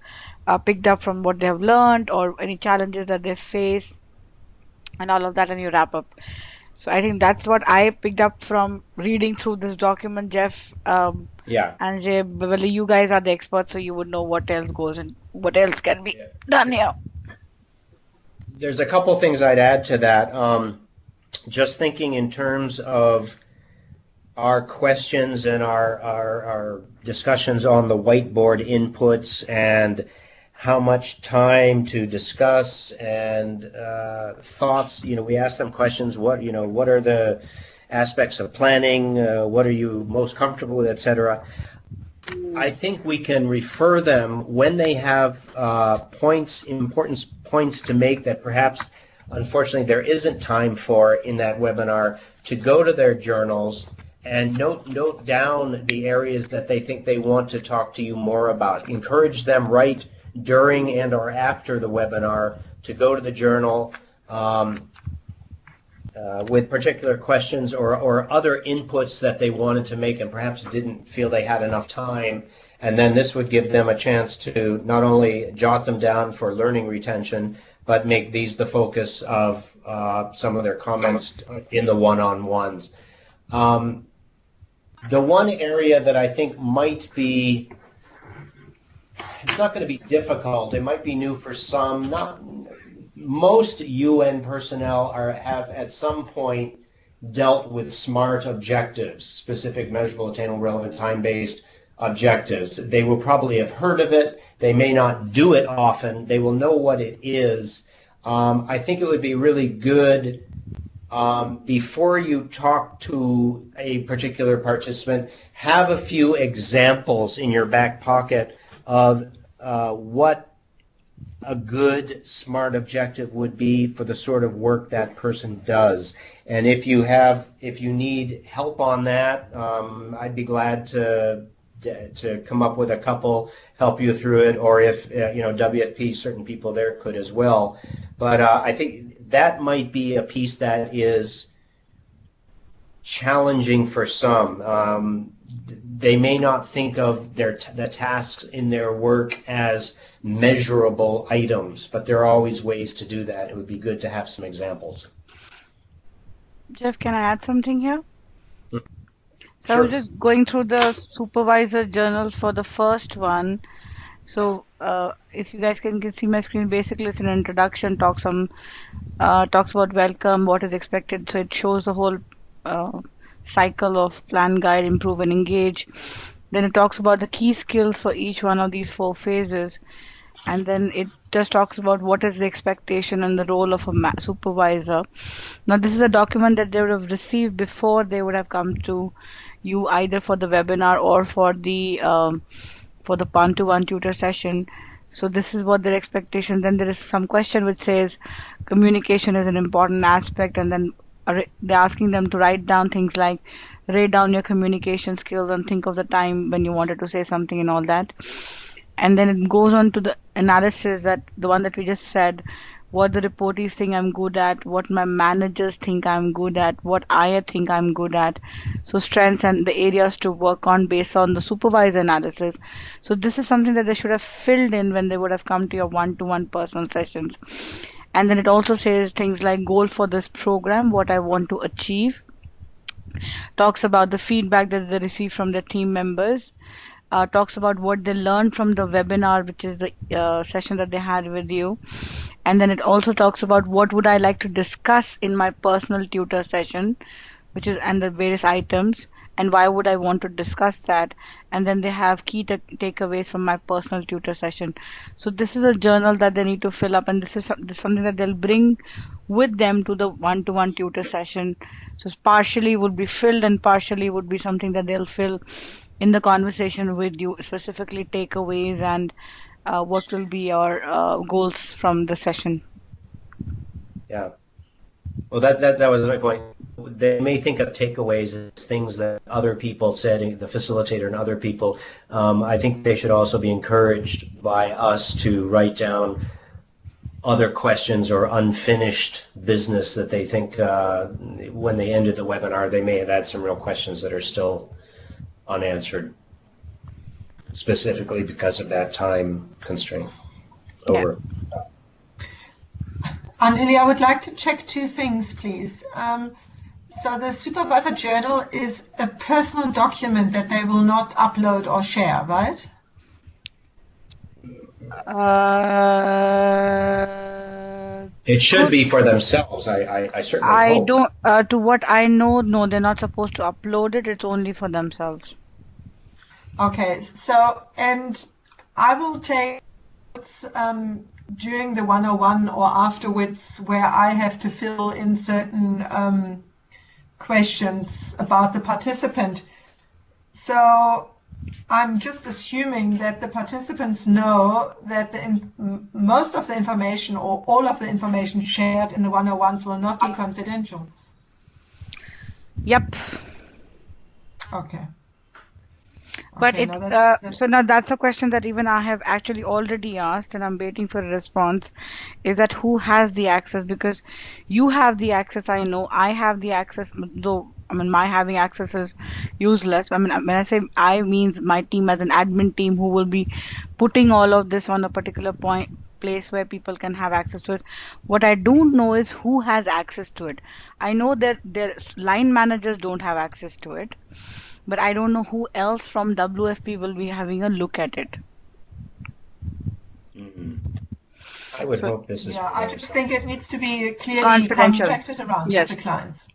picked up from what they have learned, or any challenges that they face, and all of that, and you wrap up. So I think that's what I picked up from reading through this document, Jeff. Yeah. Antje, Beverly, you guys are the experts, so you would know what else goes and what else can be done here. There's a couple things I'd add to that. Just thinking in terms of our questions and our discussions on the whiteboard inputs and how much time to discuss and thoughts. We ask them questions. What are the aspects of planning? What are you most comfortable with, etc. I think we can refer them when they have important points to make that perhaps, unfortunately, there isn't time for in that webinar, to go to their journals and note down the areas that they think they want to talk to you more about. Encourage them right during and or after the webinar to go to the journal. with particular questions or other inputs that they wanted to make and perhaps didn't feel they had enough time. And then this would give them a chance to not only jot them down for learning retention, but make these the focus of some of their comments in the one-on-ones. The one area that I think might be, it's not going to be difficult, it might be new for some, not most UN personnel have at some point dealt with SMART objectives, specific, measurable, attainable, relevant, time-based objectives. They will probably have heard of it. They may not do it often. They will know what it is. I think it would be really good before you talk to a particular participant, have a few examples in your back pocket of what a good SMART objective would be for the sort of work that person does. And if you need help on that, I'd be glad to come up with a couple, help you through it, or if WFP, certain people there could as well. But I think that might be a piece that is challenging for some. They may not think of the tasks in their work as measurable items, but there are always ways to do that. It would be good to have some examples. Jeff, can I add something here? So Sure. I was just going through the supervisor journal for the first one. So if you guys can see my screen, basically it's an introduction, talks about welcome, what is expected. So it shows the whole cycle of plan, guide, improve, and engage. Then it talks about the key skills for each one of these 4 phases. And then it just talks about what is the expectation and the role of a supervisor. Now, this is a document that they would have received before they would have come to you, either for the webinar or for the one-to-one tutor session. So this is what their expectation. Then there is some question which says communication is an important aspect, and then they're asking them to write down things like write down your communication skills and think of the time when you wanted to say something and all that. And then it goes on to the analysis, that the one that we just said, what the reportees think I'm good at, what my managers think I'm good at, what I think I'm good at. So strengths and the areas to work on based on the supervisor analysis. So this is something that they should have filled in when they would have come to your one-to-one personal sessions. And then it also says things like goal for this program, what I want to achieve. Talks about the feedback that they receive from their team members. Talks about what they learned from the webinar, which is the session that they had with you. And then it also talks about what would I like to discuss in my personal tutor session, and the various items, and why would I want to discuss that. And then they have key takeaways from my personal tutor session. So this is a journal that they need to fill up, and this is something that they'll bring with them to the one-to-one tutor session. So partially would be filled and partially would be something that they'll fill in the conversation with you, specifically takeaways and what will be your goals from the session. Yeah. Well, that was my point. They may think of takeaways as things that other people said, the facilitator and other people. I think they should also be encouraged by us to write down other questions or unfinished business that they think when they ended the webinar, they may have had some real questions that are still unanswered, specifically because of that time constraint. Over. Yeah. Anjali, I would like to check 2 things, please. So the supervisor journal is a personal document that they will not upload or share, right? It should be for themselves. I certainly hope. To what I know, no, they're not supposed to upload it. It's only for themselves. Okay, so, and I will take during the 101 or afterwards where I have to fill in certain questions about the participant. So I'm just assuming that the participants know that most of the information or all of the information shared in the 101s will not be confidential. Yep. Okay. But Okay, it, now so now that's a question that even I have actually already asked, and I'm waiting for a response. Is that who has the access? Because you have the access, I know. I have the access, though, I mean, my having access is useless. I mean, when I say I means my team as an admin team who will be putting all of this on a particular point place where people can have access to it. What I don't know is who has access to it. I know that their line managers don't have access to it, but I don't know who else from WFP will be having a look at it. I would So hope this is yeah, for I their just think it needs to be clearly confidential. contracted around with Yes. the clients.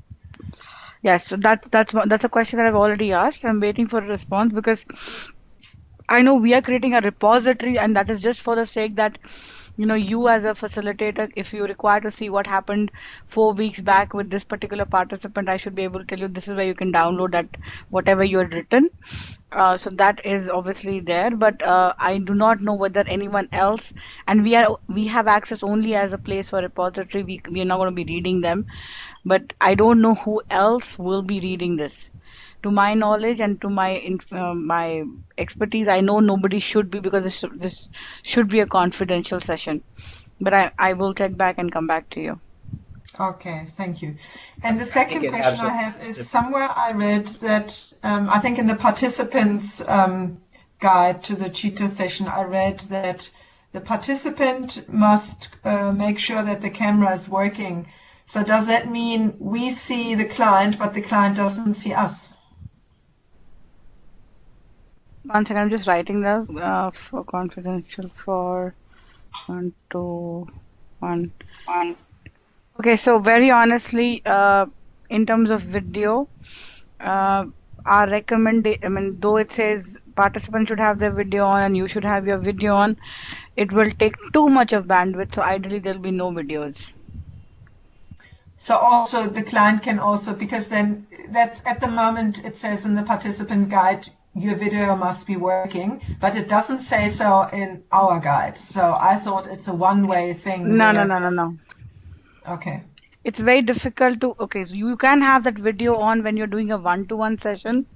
Yes. So that's a question that I've already asked. I'm waiting for a response because I know we are creating a repository, and that is just for the sake that, you as a facilitator, if you require to see what happened 4 weeks back with this particular participant, I should be able to tell you this is where you can download that whatever you had written. So that is obviously there, but I do not know whether anyone else, and we have access only as a place for repository. We are not going to be reading them, but I don't know who else will be reading this. To my knowledge and to my expertise, I know nobody should be, because this should be a confidential session. But I will check back and come back to you. Okay, thank you. And the I think second it question I have absolutely is, somewhere I read that, I think in the participants guide to the tutor session, I read that the participant must make sure that the camera is working. So does that mean we see the client, but the client doesn't see us? One second, I'm just writing the for confidential for 1, 2, 1. Okay, so very honestly, in terms of video, our recommendation, I mean, though it says participants should have their video on and you should have your video on, it will take too much of bandwidth. So ideally, there'll be no videos. So also the client can also, because then that at the moment it says in the participant guide, your video must be working, but it doesn't say so in our guide. So I thought it's a one-way thing No, no, where, no, no, no. okay. It's very difficult to, okay, so you can have that video on when you're doing a one-to-one session,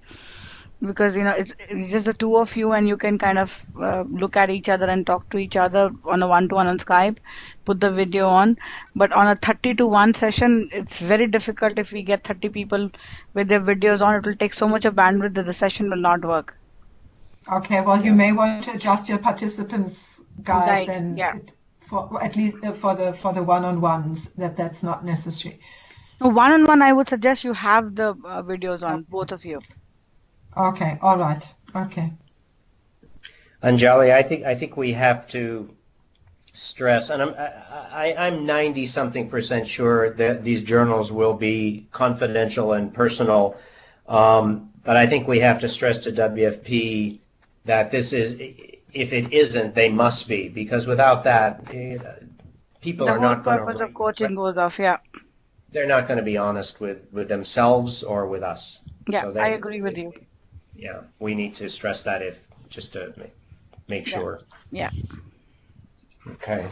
because it's just the two of you and you can kind of look at each other and talk to each other on a one-to-one on Skype, put the video on. But on a 30 to 1 session, it's very difficult. If we get 30 people with their videos on, it will take so much of bandwidth that the session will not work. Okay, well, you may want to adjust your participants guide then, Yeah. for at least for the one-on-ones, that's not necessary. No, one-on-one, I would suggest you have the videos on, both of you. Okay, all right. Okay. Anjali, I think we have to stress, and I'm 90-something% sure that these journals will be confidential and personal, but I think we have to stress to WFP that this is, if it isn't, they must be, because without that, people are not going to. The whole purpose of coaching goes off, yeah. They're not going to be honest with themselves or with us. Yeah, So I agree with you. Yeah, we need to stress that just to make sure. Yeah. Okay.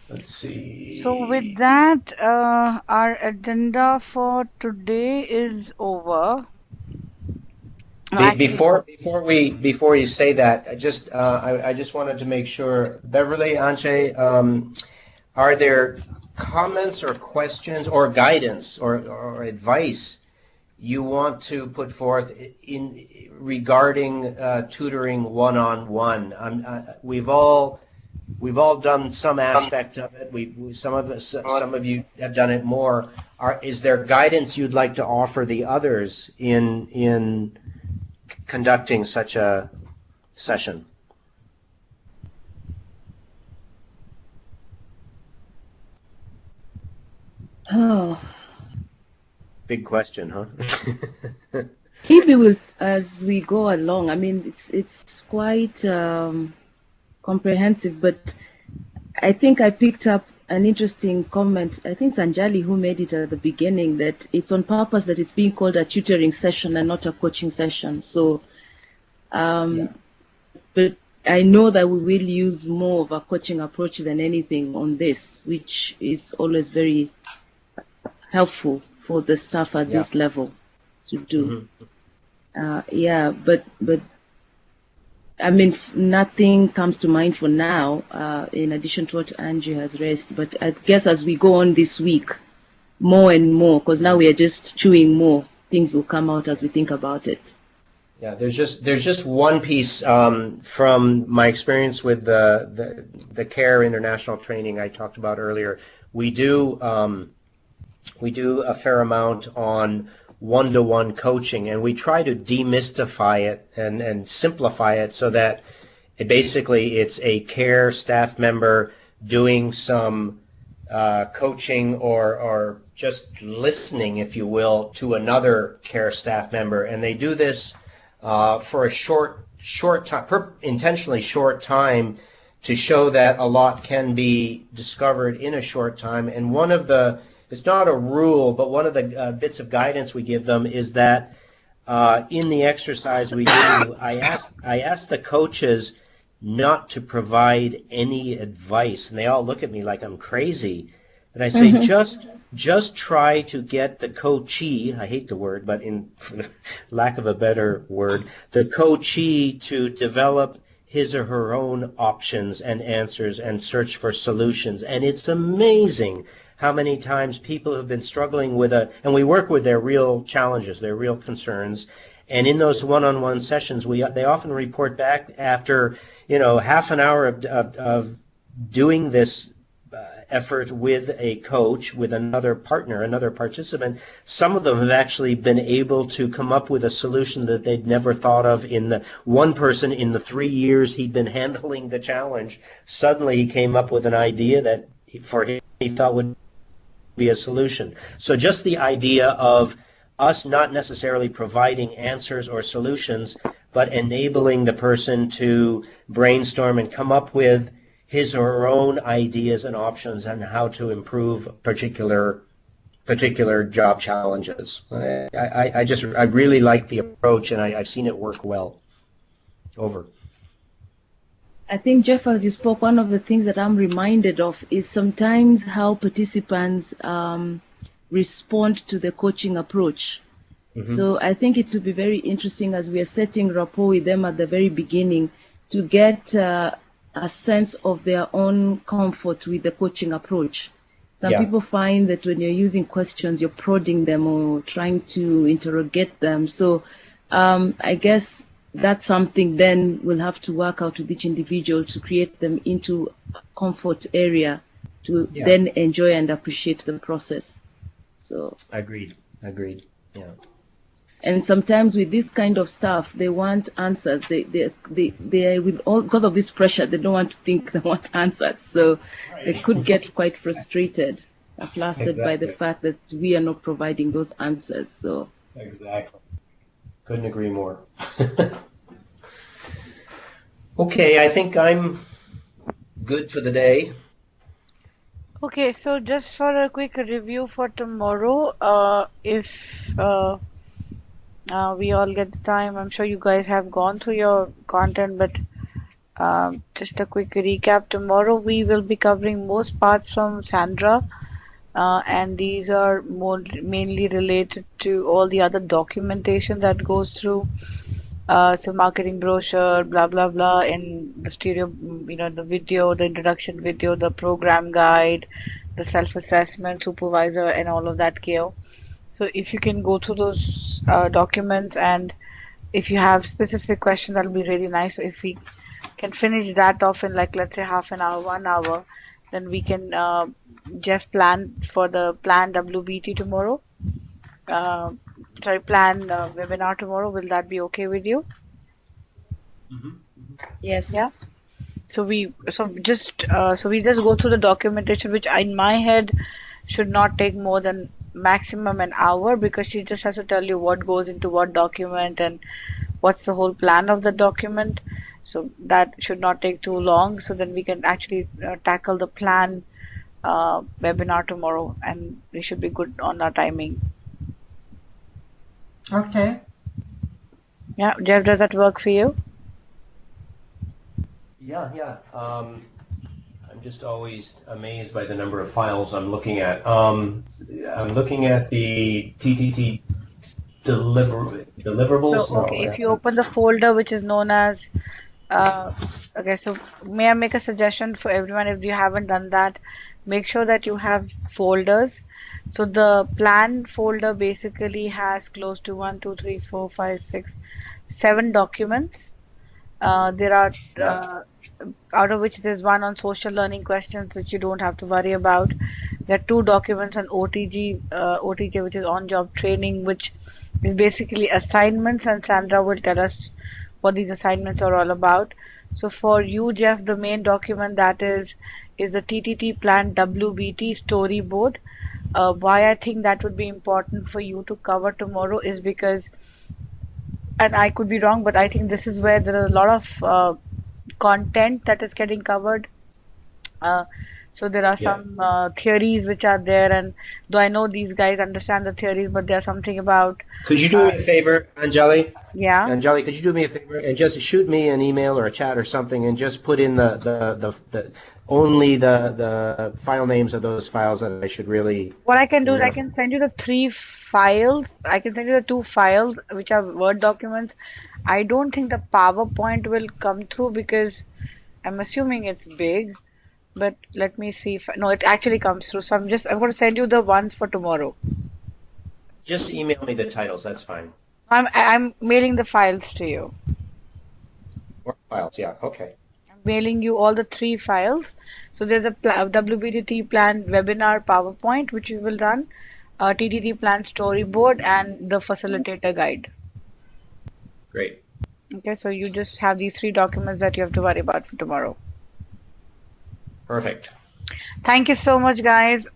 Let's see. So with that, our agenda for today is over. Before you say that, I just wanted to make sure, Beverly, Antje, are there comments or questions or guidance or advice you want to put forth regarding tutoring one-on-one? We've all done some aspect of it. Some of you have done it more. Is there guidance you'd like to offer the others in conducting such a session? Oh, Big question, huh? maybe we'll, as we go along. I mean, it's quite comprehensive, but I think I picked up an interesting comment. I think it's Anjali who made it at the beginning, that it's on purpose that it's being called a tutoring session and not a coaching session. So, but I know that we will use more of a coaching approach than anything on this, which is always very helpful for the staff at this level to do. Mm-hmm. Yeah, but I mean, nothing comes to mind for now, in addition to what Antje has raised. But I guess as we go on this week, more and more, because now we are just chewing more, things will come out as we think about it. Yeah, there's just one piece from my experience with the CARE international training I talked about earlier. We do a fair amount on one-to-one coaching, and we try to demystify it and simplify it so that it's a CARE staff member doing some coaching or just listening, if you will, to another CARE staff member, and they do this for a short time, intentionally short time, to show that a lot can be discovered in a short time. And it's not a rule, but one of the bits of guidance we give them is that in the exercise we do, I ask the coaches not to provide any advice, and they all look at me like I'm crazy. And I say, just try to get the coachee, I hate the word, but for lack of a better word, the coachee to develop his or her own options and answers and search for solutions. And it's amazing how many times people have been struggling with and we work with their real challenges, their real concerns. And in those one-on-one sessions, they often report back after, half an hour of doing this effort with a coach, with another partner, another participant. Some of them have actually been able to come up with a solution that they'd never thought of. One person, in the 3 years he'd been handling the challenge, suddenly he came up with an idea that for him he thought would be a solution. So just the idea of us not necessarily providing answers or solutions, but enabling the person to brainstorm and come up with his or her own ideas and options on how to improve particular job challenges. I really like the approach, and I've seen it work well. Over. I think, Jeff, as you spoke, one of the things that I'm reminded of is sometimes how participants respond to the coaching approach. Mm-hmm. So I think it would be very interesting, as we are setting rapport with them at the very beginning, to get a sense of their own comfort with the coaching approach. Some people find that when you're using questions, you're prodding them or trying to interrogate them. So I guess that's something then we'll have to work out with each individual to create them into a comfort area to then enjoy and appreciate the process. So Agreed. Yeah. And sometimes with this kind of stuff, they want answers. They with all, because of this pressure, they don't want to think, they want answers. So they could get quite frustrated, flustered by the fact that we are not providing those answers. So exactly. Couldn't agree more. Okay, I think I'm good for the day. Okay, so just for a quick review for tomorrow, if we all get the time, I'm sure you guys have gone through your content, but just a quick recap. Tomorrow we will be covering most parts from Sandra, and these are mainly related to all the other documentation that goes through. So marketing brochure, blah blah blah, in the stereo, the video, the introduction video, the program guide, the self-assessment, supervisor, and all of that gear. So if you can go through those documents, and if you have specific questions, that'll be really nice. So if we can finish that off in, like, let's say half an hour, 1 hour, then we can just plan for the planned WBT tomorrow. Plan webinar tomorrow. Will that be okay with you? Mm-hmm. Yes. Yeah. So we just go through the documentation, which in my head should not take more than maximum an hour, because she just has to tell you what goes into what document and what's the whole plan of the document. So that should not take too long. So then we can actually tackle the plan webinar tomorrow, and we should be good on our timing. Okay. Yeah, Jeff, does that work for you? Yeah. I'm just always amazed by the number of files I'm looking at. I'm looking at the TTT deliverables? So, okay, No. if you open the folder which is known as, uh, okay, so may I make a suggestion for everyone if you haven't done that, make sure that you have folders. So the plan folder basically has close to 7 documents. There are Yeah. out of which there's one on social learning questions which you don't have to worry about. There are 2 documents on OTJ, which is on-job training, which is basically assignments, and Sandra will tell us what these assignments are all about. So for you, Jeff, the main document that is the TTT plan WBT storyboard. Why I think that would be important for you to cover tomorrow is because, and I could be wrong, but I think this is where there are a lot of content that is getting covered. Uh, so there are Yeah. some theories which are there, and though I know these guys understand the theories, but there's something about, Could you do me a favor, Anjali? yeah. Anjali, could you do me a favor and just shoot me an email or a chat or something and just put in the only the file names of those files that I should really, What I can do you is I know. can send you the 3 files. I can send you the 2 files which are Word documents. I don't think the PowerPoint will come through because I'm assuming it's big. But let me see if no, it actually comes through. So I'm going to send you the ones for tomorrow. Just email me the titles. That's fine. I'm mailing the files to you. Or files. Yeah. Okay. I'm mailing you all the 3 files. So there's a WBDT plan webinar PowerPoint which you will run, a TTT plan storyboard, and the facilitator guide. Great. Okay, so you just have these 3 documents that you have to worry about for tomorrow. Perfect. Thank you so much, guys.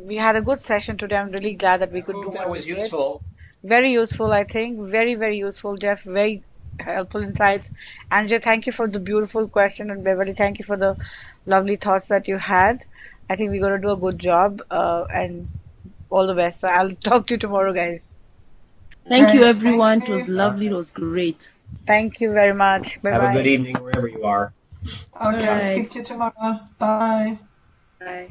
We had a good session today. I'm really glad that we could do That what was we did. useful. Very useful, I think. Very, very useful, Jeff. Very helpful insights. Antje, thank you for the beautiful question. And Beverly, thank you for the lovely thoughts that you had. I think we're going to do a good job and all the best. So I'll talk to you tomorrow, guys. Thank you, Great, everyone. thank It was you. lovely. It was great. Thank you very much. Have a good Bye-bye. evening wherever you are. Okay, Bye. speak to you tomorrow. Bye. Bye.